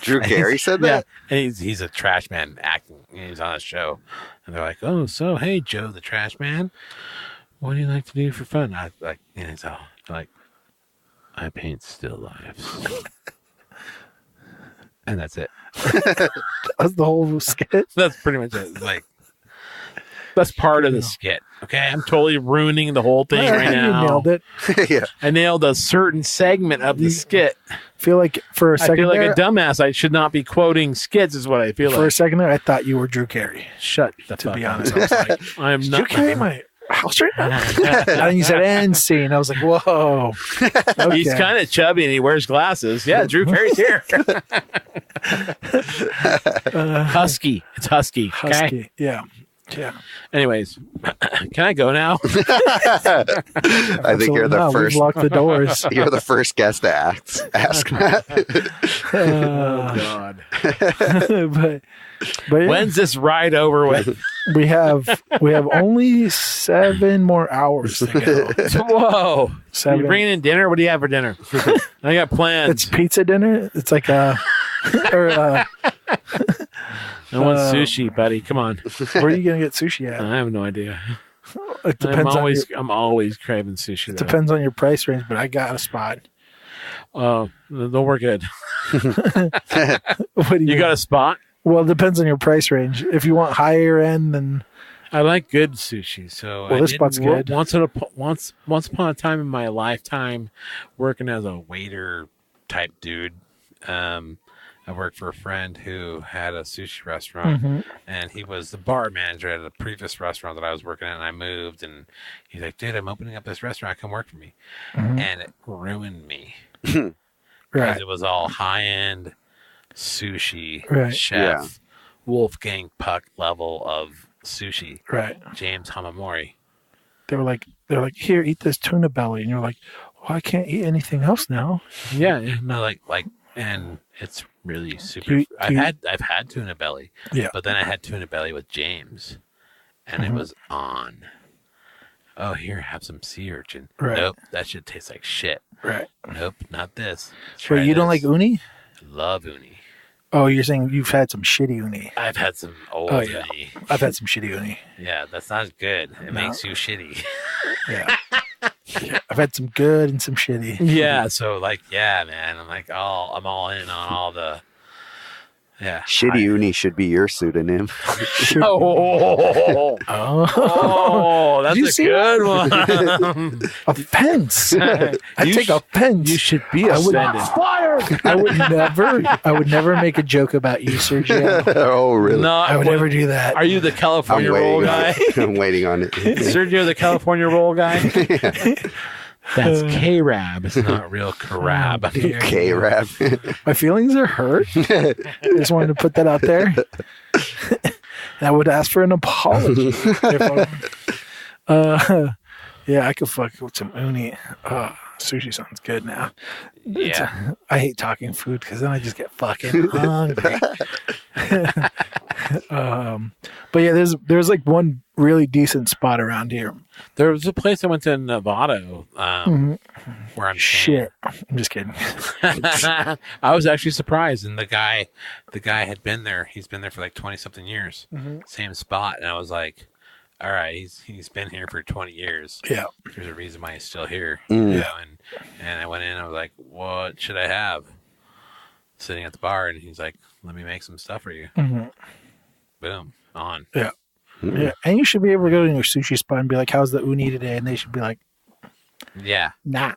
Drew Carey said that? Yeah. And he's a trash man acting. He's on a show. And they're like, oh, so, hey, Joe, the trash man, what do you like to do for fun? And he's all like, I paint still lives. And that's it. That's the whole skit. That's pretty much it. Like, that's part of the skit. Okay, I'm totally ruining the whole thing right now. You nailed it. Yeah. I nailed a certain segment of the skit. I feel like for a second I feel like there, a dumbass. I should not be quoting skits, is what I feel like. For a second there, I thought you were Drew Carey. Shut the To fuck be up. honest, I was like, I'm Drew not. Carey, my house right now? And then you said end scene. I was like, whoa. Okay. He's kind of chubby and he wears glasses. Yeah, Drew Carey's here. Husky. It's husky. Okay? Husky. Yeah. Yeah. Anyways, can I go now? I think you're the We've first. locked the doors. You're the first guest to ask that. Oh, God. but yeah, When's this ride over with? we have only 7 more hours to go. Whoa. 7. You bringing in dinner? What do you have for dinner? I got plans. It's pizza dinner. It's like I want sushi, buddy. Come on. where are you gonna get sushi at? I have no idea. It depends I'm always craving sushi. It depends on your price range, but I got a spot. Oh, we're good. What do You got a spot? Well, it depends on your price range. If you want higher end, then I like good sushi. So this spot's good. Once upon a time in my lifetime, working as a waiter type dude, I worked for a friend who had a sushi restaurant, and he was the bar manager at a previous restaurant that I was working at, and I moved, and he's like, dude, I'm opening up this restaurant. Come work for me. And it ruined me. Because it was all high-end sushi, chef, Wolfgang Puck level of sushi. Right. James Hamamori. They're like, here, eat this tuna belly, and you're like, well, I can't eat anything else now. Yeah, no, like, and it's really super. I've had tuna belly, but then I had tuna belly with James, and it was on. Oh, here, have some sea urchin. Right. Nope, that shit tastes like shit. Right. Nope, not this. So you don't like uni? Love uni. Oh, you're saying you've had some shitty uni. I've had some old uni. I've had some shitty uni. Yeah, that's not good. It makes you shitty. Yeah. I've had some good and some shitty. Yeah, so man, I'm all in on all the Shitty Uni should be your pseudonym. Oh, that's a good one. Offense. I take offense. You should be offended. I would never make a joke about you, Sergio. Oh, really? No, I would never do that. Are you the California roll guy? I'm waiting on it. Sergio, the California roll guy? That's K-Rab. It's not real Karab. K-Rab. My feelings are hurt. I just wanted to put that out there. And I would ask for an apology. Yeah, I could fuck with some uni. Sushi sounds good now. Yeah. I hate talking food because then I just get fucking hungry. But yeah, there's like one really decent spot around here. There was a place I went to in Nevada where I'm Shit. I'm just kidding. I was actually surprised, and the guy had been there. He's been there for like 20 something years, same spot, and I was like, all right, he's been here for 20 years. Yeah, there's a reason why he's still here. You know, and I went in. I was like, what should I have? Sitting at the bar, and he's like, let me make some stuff for you. Boom, on. Yeah. Yeah, and you should be able to go to your sushi spot and be like, "How's the uni today?" And they should be like, "Yeah, nah,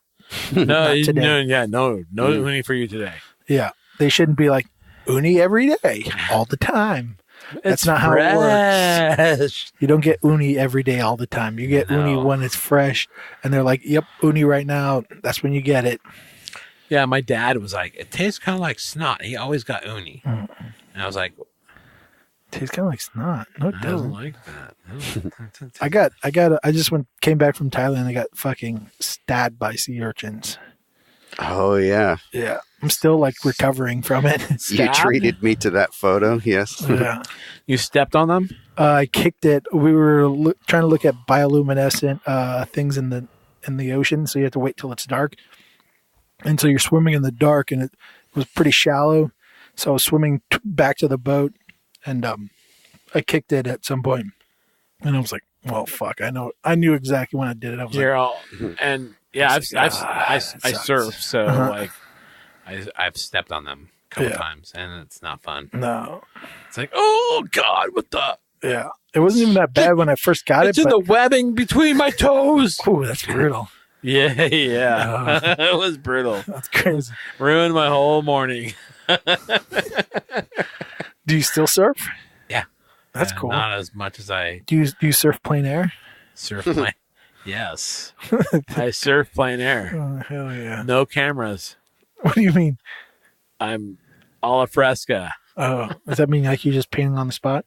no, not today. no uni for you today." Yeah, they shouldn't be like uni every day, all the time. That's not how it works. You don't get uni every day, all the time. You get uni when it's fresh, and they're like, "Yep, uni right now." That's when you get it. Yeah, my dad was like, "It tastes kind of like snot." He always got uni, and I was like. Tastes kind of like snot. No, it doesn't. I don't like that. I just came back from Thailand. I got fucking stabbed by sea urchins. Oh yeah. Yeah, I'm still like recovering from it. You treated me to that photo. Yes. Yeah. You stepped on them? I kicked it. We were trying to look at bioluminescent things in the ocean, so you have to wait till it's dark. And so you're swimming in the dark, and it was pretty shallow. So I was swimming back to the boat. And I kicked it at some point, and I was like, "Well, fuck! I knew exactly when I did it." I was and yeah, I surf, so like, I've stepped on them a couple times, and it's not fun. No, it's like, oh god, what the? Yeah, it wasn't even that bad when I first got it. It's in the webbing between my toes. Ooh, that's brutal. Yeah, it was brutal. That's crazy. Ruined my whole morning. Do you still surf? Yeah. That's cool. Not as much as I... Do you surf plein air? Yes. I surf plein air. Oh, hell yeah. No cameras. What do you mean? I'm alla fresca. Oh, does that mean like you're just painting on the spot?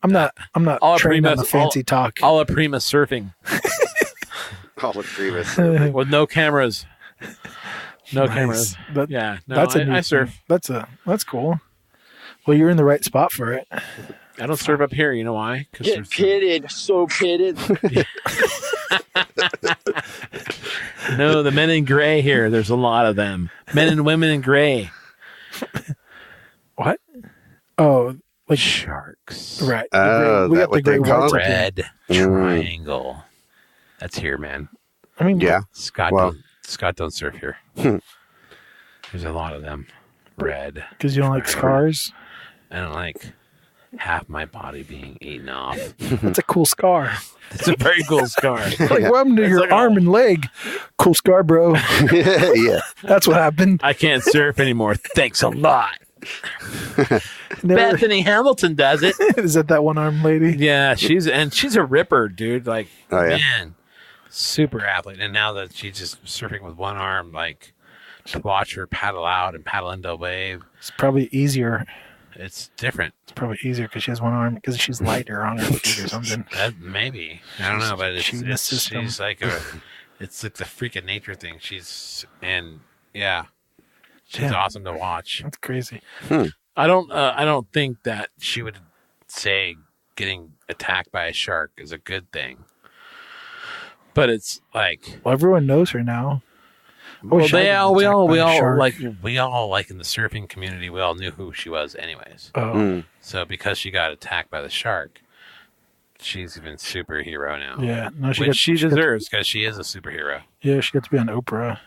I'm not trained on the fancy talk. Alla prima surfing. Alla prima surfing. With no cameras. No nice. Cameras. But yeah, no, I surf. That's cool. Well, you're in the right spot for it. I don't surf up here. You know why? Get pitted. So pitted. No, the men in gray here. There's a lot of them. Men and women in gray. What? Oh, like sharks. Right. We got the gray whites red triangle. That's here, man. I mean, yeah. Scott don't surf here. There's a lot of them. Red. Because you don't like scars? I don't like half my body being eaten off. That's a cool scar. It's a very cool scar. Like, what happened to your arm and leg? Cool scar, bro. Yeah. That's what happened. I can't surf anymore. Thanks a lot. Bethany Hamilton does it. Is that one arm lady? Yeah, she's a ripper, dude. Like, man, super athlete. And now that she's just surfing with one arm, like, to watch her paddle out and paddle into a wave, it's probably easier. It's different. It's probably easier because she has one arm because she's lighter on her feet or something. Maybe, I don't know, but she's like it's like the freak of nature thing. She's awesome to watch. That's crazy. I don't think that she would say getting attacked by a shark is a good thing, but it's like, well, everyone knows her now. Well, we all like in the surfing community, we all knew who she was anyways. So because she got attacked by the shark, she's even superhero now. Yeah, no, she deserves because she is a superhero. Yeah, she got to be on Oprah.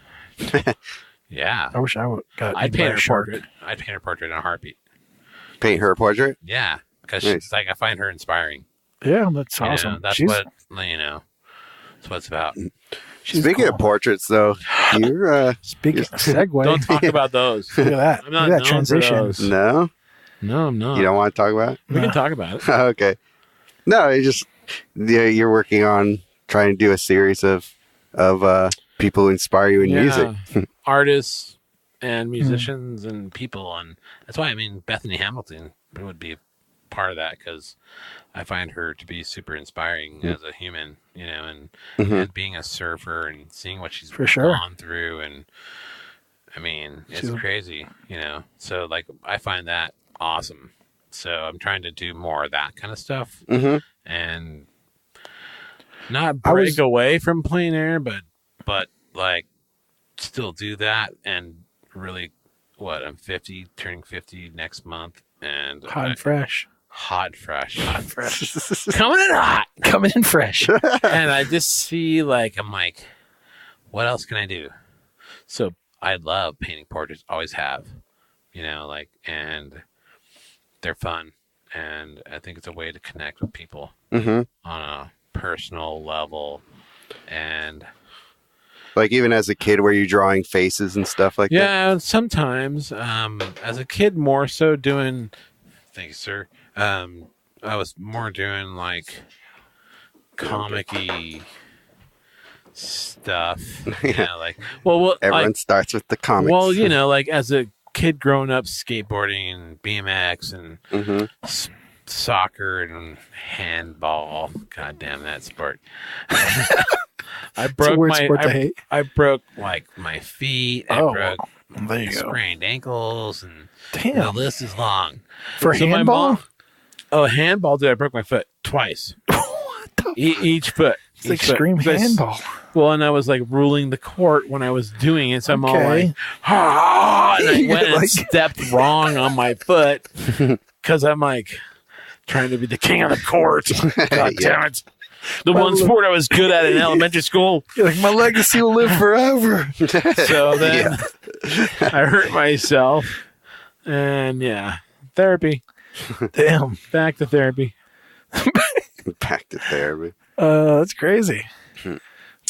Yeah, I wish I would. I'd paint her portrait. I'd paint her portrait in a heartbeat. Paint her portrait? Yeah, because she's like, I find her inspiring. Yeah, that's awesome. That's what that's what it's about. Speaking of portraits, though, you're speaking segue. Don't talk about those. Look at that. I'm not Look at that transition. No, I'm not. You don't want to talk about it? We can talk about it. Okay. No, you're working on trying to do a series of people who inspire you in music, artists and musicians and people, and that's why Bethany Hamilton would be part of that because I find her to be super inspiring as a human, you know, and being a surfer and seeing what she's gone through. And I mean, it's crazy, you know, so like I find that awesome. So I'm trying to do more of that kind of stuff and not break away from plein air, but like still do that and really I'm 50, turning 50 next month, and hot and fresh. Coming in hot. Coming in fresh. And I just see like, I'm like, what else can I do? So I love painting portraits, always have, you know, like, and they're fun. And I think it's a way to connect with people on a personal level. And like even as a kid, were you drawing faces and stuff like that? Yeah, sometimes. As a kid, more so doing. Thank you, sir. I was more doing like comic-y stuff. You know, like everyone like, starts with the comics. Well, you know, like as a kid growing up, skateboarding and BMX and soccer and handball. God damn that sport. I broke like my feet. I sprained ankles, and the list is long. For handball? Handball, dude, I broke my foot twice. Each foot. It's extreme handball. Well, and I was like ruling the court when I was doing it, so I'm all like, and I went and stepped wrong on my foot because I'm like trying to be the king of the court. God damn it. The one sport I was good at in elementary school. You're like, my legacy will live forever. So then I hurt myself. And therapy. Damn. Back to therapy. Back to therapy. That's crazy.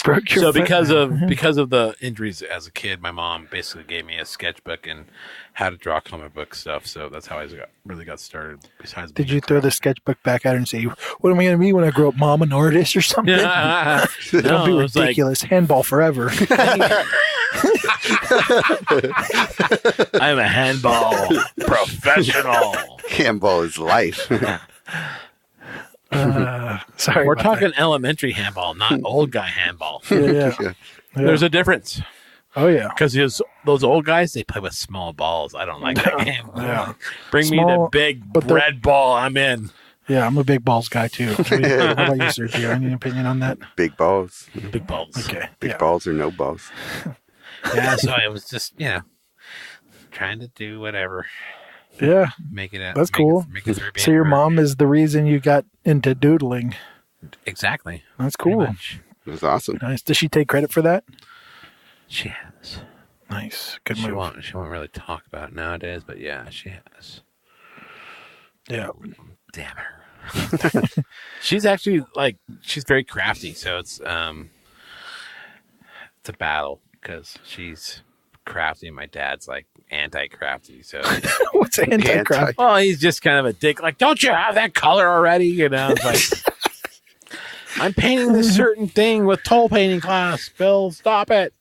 Broke your foot. because of the injuries as a kid, my mom basically gave me a sketchbook and how to draw comic book stuff. So that's how I really got started. Besides, did you throw the sketchbook back at her and say, "What am I going to be when I grow up, Mom? An artist or something?" Don't be ridiculous. Handball forever. I'm a handball professional. Handball is life. Sorry, we're talking elementary handball, not old guy handball. Yeah. There's a difference. Oh yeah, because those old guys, they play with small balls. I don't like that game. Yeah. Bring me the big red ball. I'm in. Yeah, I'm a big balls guy too. What about you, sir? Do you have any opinion on that? Big balls. Big balls. Okay. Big balls or no balls. Yeah, so I was just trying to do whatever. Yeah, make it. That's cool. So your mom is the reason you got into doodling. Exactly. That's cool. That's awesome. Nice. Does she take credit for that? She has. Nice. Good move. She won't really talk about it nowadays, but yeah, she has. Yeah. Damn her. She's actually she's very crafty, so it's a battle because she's crafty and my dad's like anti-crafty. So what's anti-crafty? Well, he's just kind of a dick. Like, don't you have that color already? You know, it's like I'm painting this certain thing with toll painting class. Bill, stop it.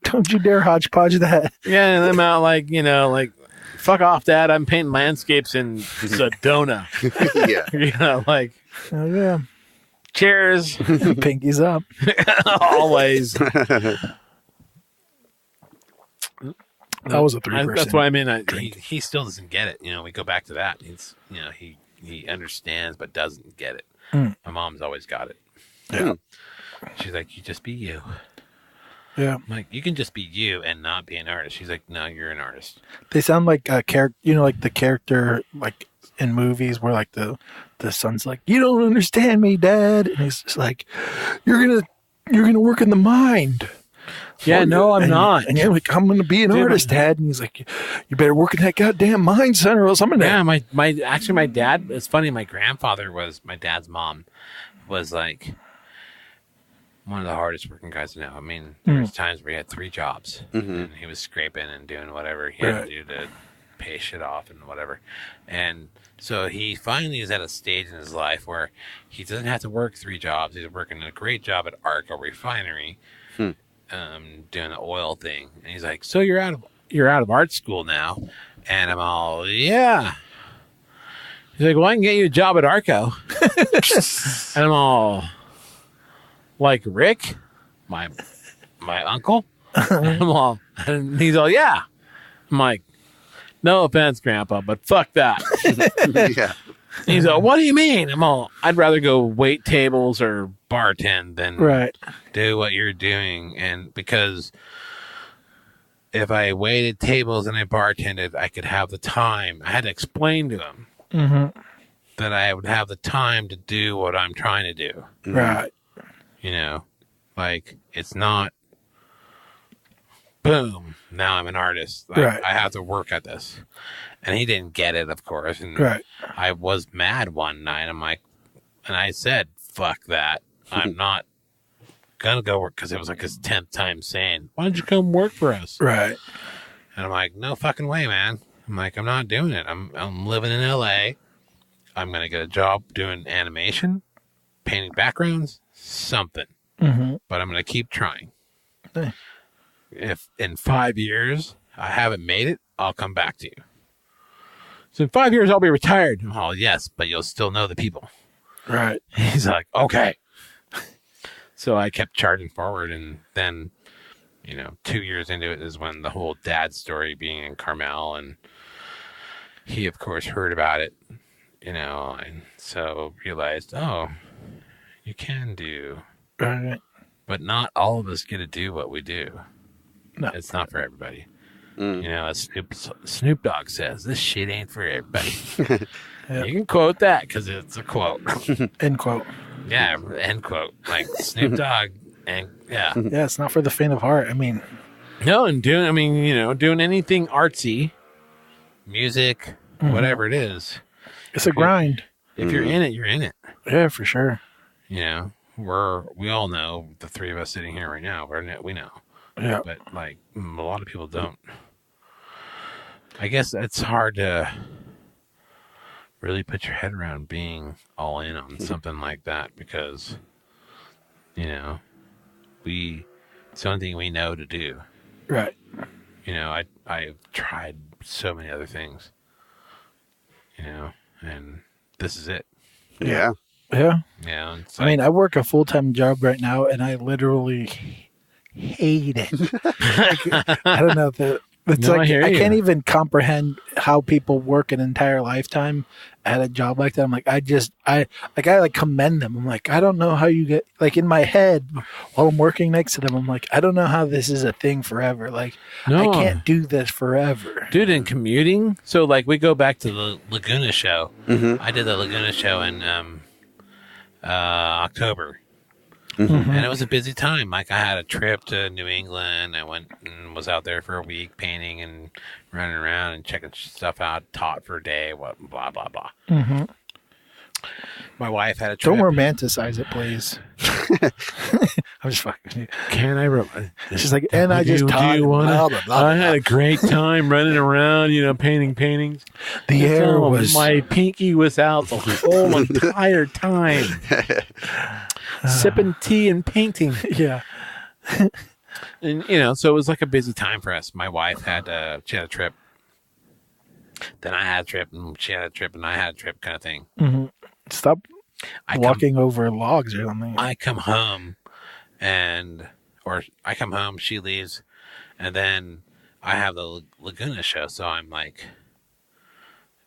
Don't you dare hodgepodge that. Yeah, and I'm out like fuck off, Dad. I'm painting landscapes in Sedona. Yeah. You know, like, oh yeah. Cheers. Pinkies up. Always. That was a 3%. That's what I mean. He still doesn't get it. You know, we go back to that. He's, he understands but doesn't get it. My mom's always got it. Yeah. She's like, you just be you. Yeah. I'm like, you can just be you and not be an artist. She's like, no, you're an artist. They sound like a character, like the character, like in movies where like the son's like, you don't understand me, Dad. And he's just like, you're going to work in the mind. Yeah, no, I'm not. And you're like, I'm going to be an artist, Dad. And he's like, you better work in that goddamn mind, son, or else I'm going to. Yeah, my dad, it's funny, my grandfather my dad's mom was like one of the hardest working guys I know. I mean, there was times where he had 3 jobs and he was scraping and doing whatever he had to do to pay shit off and whatever. And so he finally is at a stage in his life where he doesn't have to work 3 jobs. He's working a great job at Arco Refinery. Doing the oil thing, and he's like, so you're out of art school now? And I'm all, yeah. He's like, well, I can get you a job at Arco. And I'm all like, Rick, my uncle. And he's all, yeah. I'm like, no offense, Grandpa, but fuck that. Yeah. He's all, what do you mean? I'm all, I'd rather go wait tables or bartend than do what you're doing. And because if I waited tables and I bartended, I could have the time. I had to explain to him that I would have the time to do what I'm trying to do. Right. You know, like, it's not, boom, now I'm an artist. Like, I have to work at this. And he didn't get it, of course. And I was mad one night. I'm like, and I said, fuck that. I'm not going to go work, because it was like his 10th time saying, why don't you come work for us? Right. And I'm like, no fucking way, man. I'm like, I'm not doing it. I'm living in LA. I'm going to get a job doing animation, painting backgrounds, something. But I'm going to keep trying. If in 5 years I haven't made it, I'll come back to you. So in 5 years, I'll be retired. Oh, yes, but you'll still know the people. Right. He's like, okay. So I kept charging forward. And then, 2 years into it is when the whole dad story being in Carmel. And he, of course, heard about it, and so realized, oh, you can do. Right. But not all of us get to do what we do. No. It's not for everybody. As Snoop Dogg says, this shit ain't for everybody. You can quote that because it's a quote. End quote. Yeah, end quote. Like Snoop Dogg, and yeah. Yeah, it's not for the faint of heart. I mean, no, and doing anything artsy, music, whatever it is, it's a grind. If you're in it, you're in it. Yeah, for sure. We all know, the three of us sitting here right now, we know. Yeah. But like a lot of people don't. I guess it's hard to really put your head around being all in on something like that, because it's the only thing we know to do. Right. I've tried so many other things. And this is it. Yeah. Yeah. Yeah. I mean, I work a full-time job right now, and I literally hate it. I don't know. It's No, like I you. can't even comprehend how people work an entire lifetime at a job like that. I'm like, I commend them. I'm like, I don't know how you get, like, in my head while I'm working next to them, I'm like, I don't know how this is a thing forever. Like, No. I can't do this forever. Dude, in commuting, so like we go back to the Laguna show. I did the Laguna show in October. And it was a busy time. Like, I had a trip to New England. I went and was out there for a week painting and running around and checking stuff out, taught for a day, blah, blah, blah. My wife had a trip. Don't romanticize it, please. I'm just fucking. Can I? She's like, and I just taught. Blah, blah, blah, I had a great time running around, painting paintings. The air was. My pinky was out the whole entire time. Sipping tea and painting. Yeah. And, so it was like a busy time for us. My wife she had a trip. Then I had a trip, and she had a trip, and I had a trip, kind of thing. Stop walking over logs or something. I come home, she leaves, and then I have the Laguna show. So I'm like,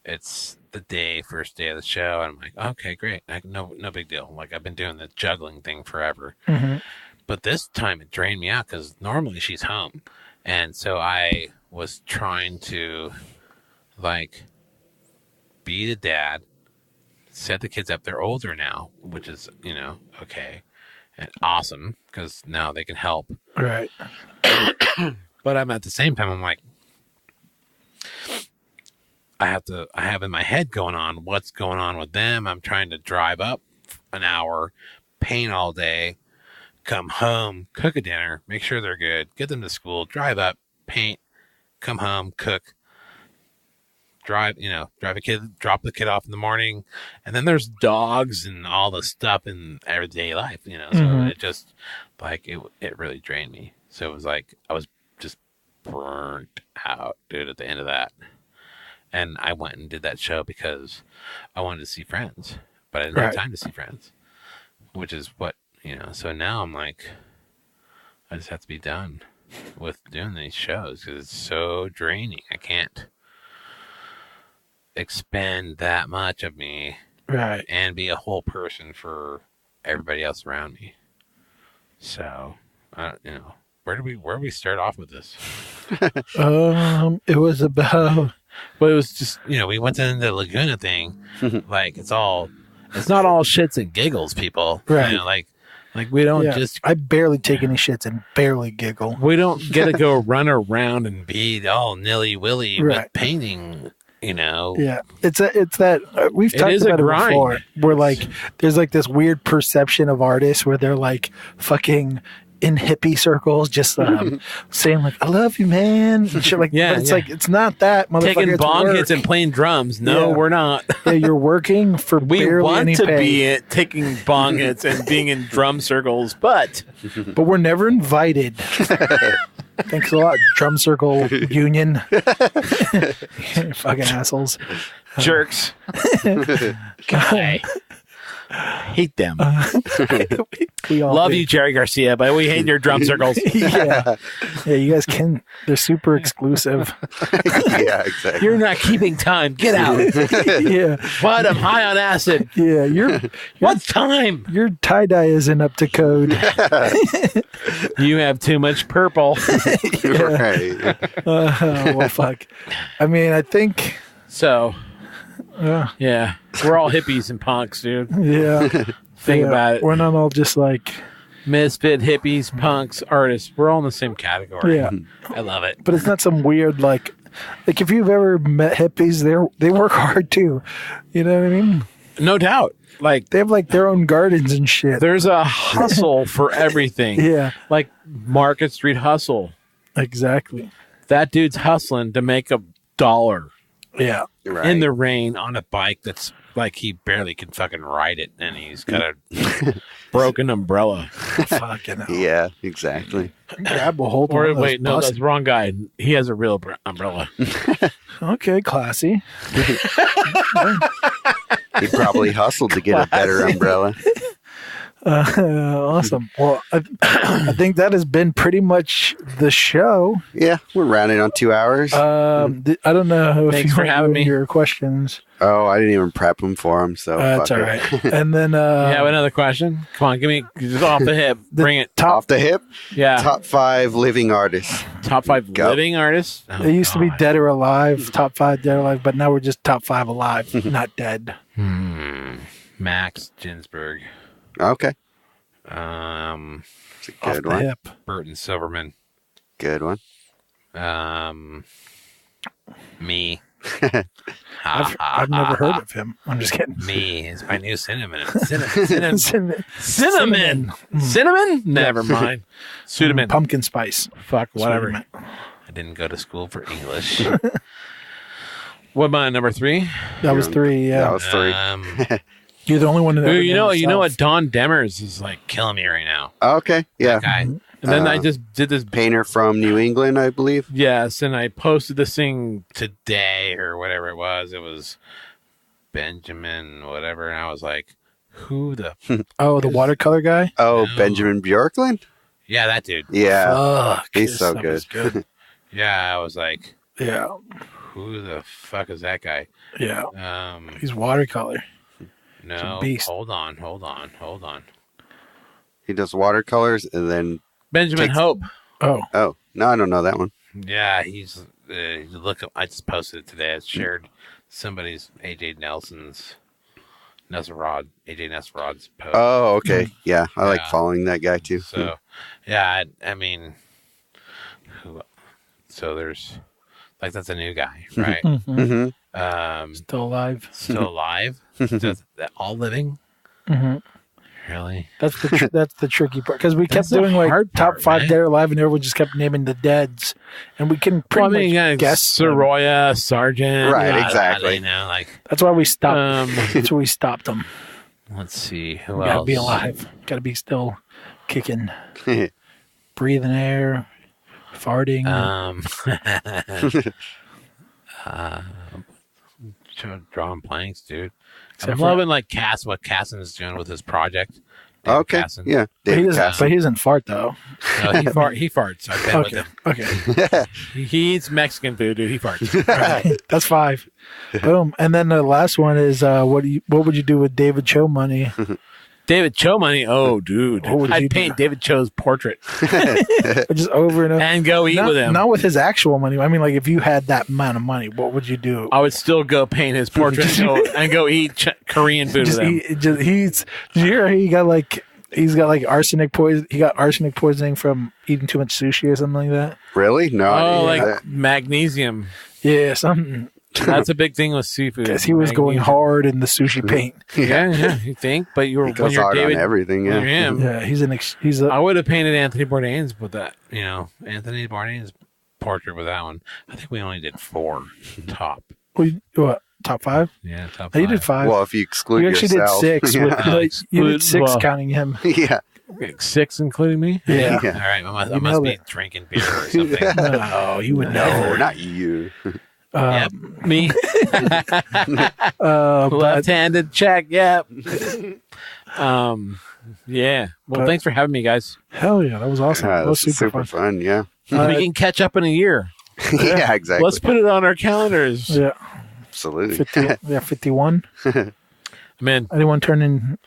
it's the first day of the show, and I'm like, okay, great. No big deal. Like, I've been doing the juggling thing forever. But this time it drained me out, because normally she's home. And so I was trying to, like, be the dad, set the kids up. They're older now, which is, okay. And awesome, because now they can help. Right. But I'm at the same time, I'm like, I have in my head going on what's going on with them. I'm trying to drive up an hour, paint all day, come home, cook a dinner, make sure they're good, get them to school, drive up, paint, come home, cook, drive a kid, drop the kid off in the morning. And then there's dogs and all the stuff in everyday life, so it just, like, it really drained me. So it was like, I was just burnt out, dude, at the end of that. And I went and did that show because I wanted to see friends, but I didn't have time to see friends, which is what, so now I'm like, I just have to be done with doing these shows because it's so draining. I can't expend that much of me and be a whole person for everybody else around me. So, where do we start off with this? It was about... Well, it was just, we went into the Laguna thing. Like, it's not all shits and giggles, people. Right. Like we don't just... I barely take any shits and barely giggle. We don't get to go run around and be all nilly-willy with painting, Yeah. It's that... we've talked about it before. Where, like, there's, like, this weird perception of artists where they're, like, fucking... in hippie circles, just saying like "I love you, man," and shit like. But it's like it's not that, motherfucker. Taking bong hits and playing drums. No, we're not. You're working for we barely want any to pay. be taking bong hits and being in drum circles, but we're never invited. Thanks a lot, drum circle union. Fucking assholes, jerks. Guy. Hate them. We all love you, Jerry Garcia, but we hate your drum circles. Yeah, you guys can. They're super exclusive. Yeah, exactly. You're not keeping time. Get out. Yeah. What? I'm high on acid. Yeah, you're what's time? Your tie dye isn't up to code. You have too much purple. Right. Well, fuck. I mean, I think so. Yeah, we're all hippies and punks, dude. Yeah. Think about it. We're not all just like misfit hippies, punks, artists. We're all in the same category. Yeah. I love it. But it's not some weird like if you've ever met hippies, they work hard too. You know what I mean? No doubt. Like they have like their own gardens and shit. There's a hustle for everything. Yeah. Like Market Street Hustle. Exactly. That dude's hustling to make $1. Yeah. Right. In the rain on a bike that's like he barely can fucking ride it, and he's got a broken umbrella. Fucking hell. Yeah, exactly. Grab a hold. Or wait, no, that's the wrong guy. He has a real umbrella. Okay, classy. He probably hustled to get a better umbrella. Awesome. Well, I think that has been pretty much the show. Yeah, we're rounding on 2 hours. I don't know if Thanks you for want having me. your questions. Oh, I didn't even prep them for him, so That's all right. And then you have another question? Come on, give me just off the hip. Bring it. Off the hip? Yeah. Top 5 living artists. Top 5 living artists? It used to be dead or alive, top 5 dead or alive, but now we're just top 5 alive, not dead. Max Ginsberg. Okay. It's a Off good the one. hip. Burton Silverman. Good one. Me. I've never heard of him. I'm just kidding. Me is my new cinnamon. Cinnamon. Cinnamon? Never mind. Pseudonym. Pumpkin spice. Fuck, whatever. Pseudonym. I didn't go to school for English. What about number 3? That was 3, yeah. That was 3. You're the only one that you know what? Don Demers is like killing me right now. Okay, yeah. That guy. And then I just did this painter from New England, I believe. Yes, and I posted this thing today or whatever it was. It was Benjamin, whatever, and I was like, "Who the?" Oh, the watercolor guy. Oh, no. Benjamin Bjorklund. Yeah, that dude. Yeah, Fuck, he's so good. Yeah, I was like, yeah. Who the fuck is that guy? Yeah. He's watercolor. No, beast. Hold on. He does watercolors and then Benjamin Hope. Oh, no, I don't know that one. Yeah, he's look. I just posted it today. I shared somebody's AJ Nelson's AJ Nesrod's post. Oh, okay. Yeah, I like following that guy too. So, yeah, I mean, so there's like that's a new guy, right? Mm-hmm. Still alive. Still alive. All living. Mm-hmm. Really? That's the tricky part because we kept doing like top 5 dead or alive, and everyone just kept naming the deads, and we can pretty much guess Soroya, Sargent, right? Exactly. Like that's why we stopped. That's why we stopped them. Let's see who else. Gotta be alive. Gotta be still kicking, breathing air, farting. drawing planks, dude. Except I'm for- loving like what Casson is doing with his project. David Okay. Casson. Yeah. But David Casson. he doesn't fart though. No, he farts. I've been with Okay. him. Okay. He eats Mexican food, dude. He farts. Right. That's 5. Boom. And then the last one is what would you do with David Choe money? David Choe money. Oh, dude. What would you I'd do? paint David Choe's portrait Just over and over. and go eat with him. Not with his actual money. I mean, like if you had that amount of money, what would you do? I would still go paint his portrait and go eat Korean food with him. Did you hear he's got like arsenic poison? He got arsenic poisoning from eating too much sushi or something like that. Really? No. I Oh, didn't like know that. magnesium. Yeah, something. That's a big thing with seafood. Because he was going Magnesium. hard in the sushi paint. Yeah, you think? But He when goes you're hard David, on everything. when Yeah. you're him, Yeah, he's a I would have painted Anthony Bourdain's with that. Anthony Bourdain's portrait with that one. I think we only did 4 top. what top 5? Yeah, top 5. Oh, you did 5. Well, if you exclude You actually yourself. did 6. Yeah. You did 6 Well- counting him. yeah. 6 including me? Yeah. All right, I You must nailed be it. drinking beer or something. No, you would No, never. not you. Yep, me. But Left-handed check, yep. Yeah. Well, But- thanks for having me, guys. hell yeah, that was awesome. Yeah, That was this is super super fun. fun. Yeah. We can catch up in a year. yeah, exactly. Let's put it on our calendars. Yeah, Absolutely. 51. Man, Anyone turning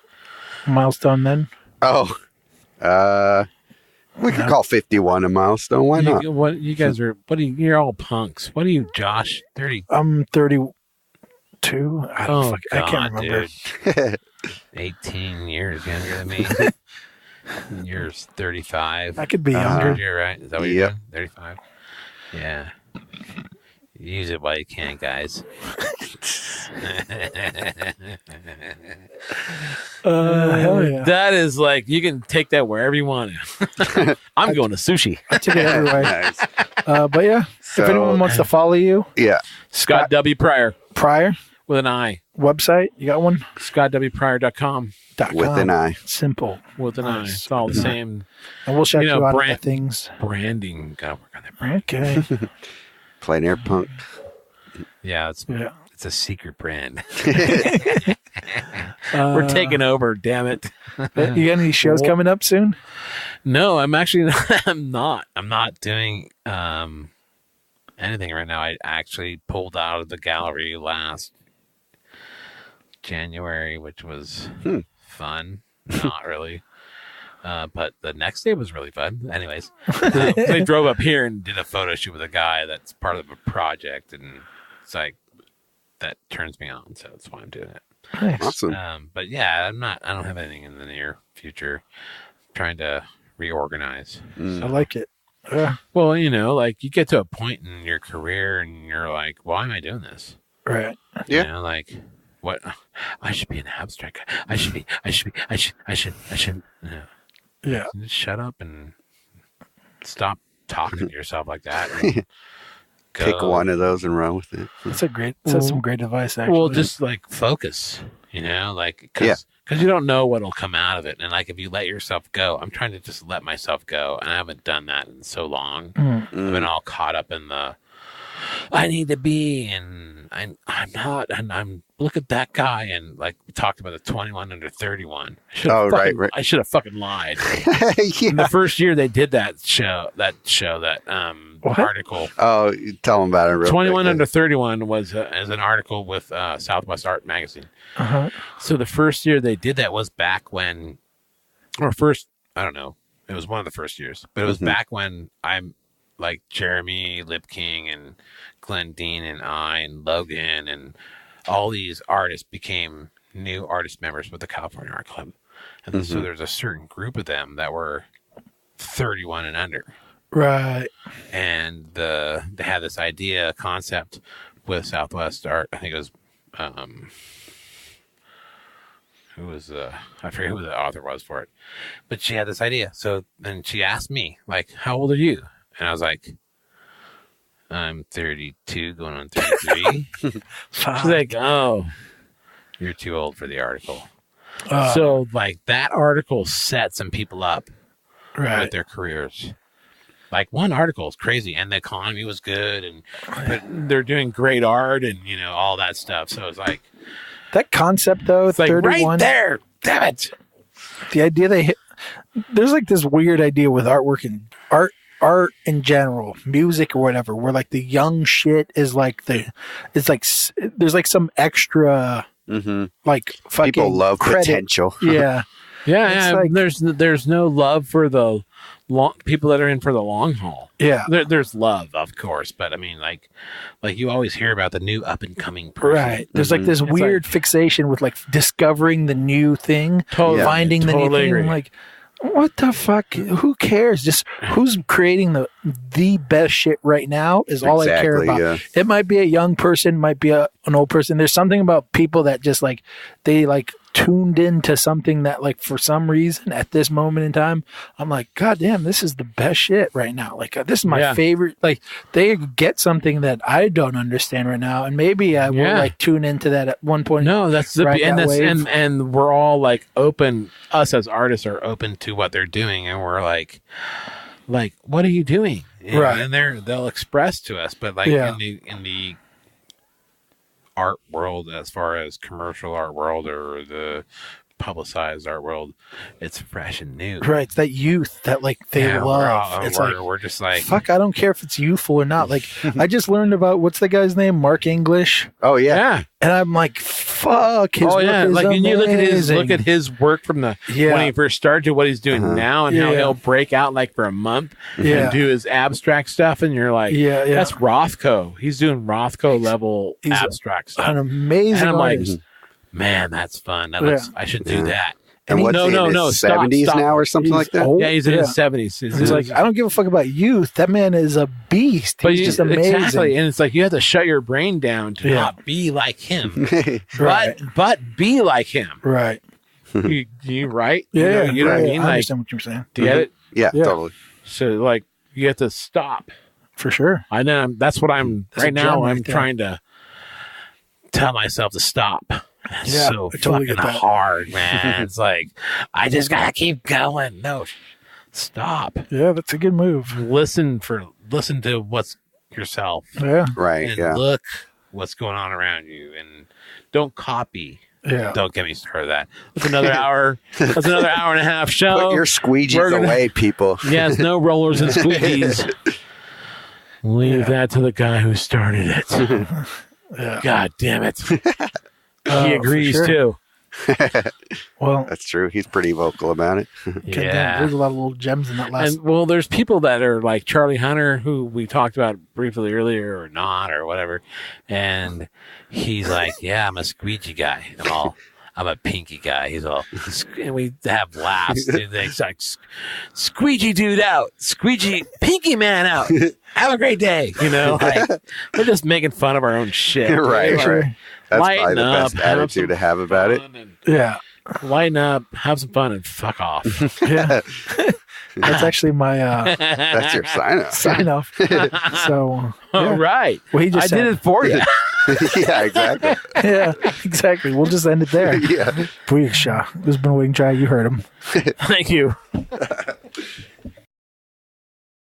milestone then? Oh, we could call 51 a milestone. Why not? you guys are, you're all punks. What are you, Josh? 30. I'm 32. I can't remember. dude. 18 years younger than me. You're 35. I could be younger. You're right. Is that what you're doing? 35. Yeah. Use it while you can, guys. Hell yeah. That is like, you can take that wherever you want to. I'm going to sushi. I took it everywhere. Nice. But yeah, So- if anyone wants to follow you, Yeah. Scott W. Pryor Pryor with an I. website, you got one? ScottWPryor.com With an eye. Simple. with an I. Nice. It's all the same And we'll check You you, know, out on brand- the things. branding. Gotta work on that brand. Okay. Plein Air Punk. Yeah, it's Yeah. a secret brand. Uh, We're taking over, damn it. You got any shows coming up soon? No, I'm actually I'm not doing anything right now. I actually pulled out of the gallery last January, which was fun. Not really. But the next day was really fun. Anyways, they drove up here and did a photo shoot with a guy that's part of a project, and it's like that turns me on, so that's why I'm doing it. Nice. Awesome. But yeah, I don't have anything in the near future. I'm trying to reorganize. I like it. Well, like you get to a point in your career and you're like, why am I doing this? Right. Yeah. Like what? I should be an abstract guy. I should. Yeah. Just shut up and stop talking to yourself like that. And Pick go. one of those and run with it. That's some great advice, actually. Well, just like focus, like, cause you don't know what'll come out of it. And like, if you let yourself go, I'm trying to just let myself go. And I haven't done that in so long. I've been all caught up in I need to be, and I'm not, and I'm, look at that guy. And like, we talked about the 21 under 31. Right. I should have fucking lied. Yeah. In the first year they did that What? article. Oh, you tell them about it real 21 quick. under 31 was is an article with Southwest Art Magazine. Uh-huh. So the first year they did that was back when, I don't know, it was one of the first years, but it was back when I'm like Jeremy Lipking and Glenn Dean and I and Logan and all these artists became new artist members with the California Art Club. And so there's a certain group of them that were 31 and under. Right. And they had this concept with Southwest Art. I think it was, I forget who the author was for it, but she had this idea. So then she asked me, like, how old are you? And I was like, I'm 32 going on 33. She's like, oh, you're too old for the article. So like that article set some people up with right. their careers. like one article is crazy, and the economy was good, and but they're doing great art, and all that stuff. So it's like that concept, though. it's like 31, right there. Damn it! The idea they hit. There's like this weird idea with artwork and art in general, music or whatever, where like the young shit is like it's like there's like some extra like fucking people love credit. potential. Yeah. Yeah, Like, there's no love for the people that are in for the long haul. Yeah. There's love, of course, but I mean, like you always hear about the new up and coming person. Right. There's like this weird fixation with like discovering the new thing, finding the new thing. Agree. Like, what the fuck? Who cares? Just who's creating the best shit right now is all I care about. Yeah. It might be a young person, might be an old person. There's something about people that just like they like tuned into something that like for some reason at this moment in time, I'm like, God damn, this is the best shit right now. Like this is my favorite. Like they get something that I don't understand right now, and maybe I will like tune into that at one point. No, that's the and we're all like open. Us as artists are open to what they're doing, and we're like, what are you doing? Right, and they'll express to us, but like in the art world, as far as commercial art world or the publicized art world, it's fresh and new. Right, it's that youth that like they love. We're just like, fuck, I don't care if it's youthful or not. Like I just learned about what's the guy's name, Mark English. Oh yeah. And I'm like, fuck, his work is like when you amazing. look at his work from the when he first started to what he's doing now, and how he'll break out like for a month and do his abstract stuff, and you're like, that's Rothko. He's doing Rothko level abstract stuff. An amazing artist. Like, man, that's fun. I should do that. And what's in his 70s now or something like that? Old? Yeah, he's in his 70s. He's like, I don't give a fuck about youth. That man is a beast. He's just amazing. Exactly. And it's like you have to shut your brain down to not be like him. Right. But be like him. Right. You right? Yeah. You know what I mean? I understand what you're saying. Do you get it? Yeah, totally. So like you have to stop. For sure. I know that's what I'm That's right now. I'm there. trying to tell myself to stop. It's so totally fucking hard, man. It's like I just gotta keep going. No, stop. Yeah, that's a good move. Listen to what's yourself. Yeah. Right. And look what's going on around you, and don't copy. Yeah. Don't get me started. That's another hour. That's another hour and a half show. Put your squeegees away, people. Yes, no rollers and squeegees. Leave that to the guy who started it. God damn it. He agrees too. Well, that's true. He's pretty vocal about it. There's a lot of little gems in that last. And there's people that are like Charlie Hunter, who we talked about briefly earlier, or not, or whatever. And he's like, "Yeah, I'm a squeegee guy. I'm a pinky guy." He's all, and we have laughs. Dude. It's like, "Squeegee dude out, squeegee pinky man out. Have a great day." Like we're just making fun of our own shit. Right. That's probably the best attitude to have about it. Lighten up, have some fun, and fuck off. Yeah. That's actually my that's your sign off. So all right. Well, he just did it for you. Yeah, exactly. Yeah, exactly. We'll just end it there. Yeah. Booyakasha. This has been Wing Chai. You heard him. Thank you.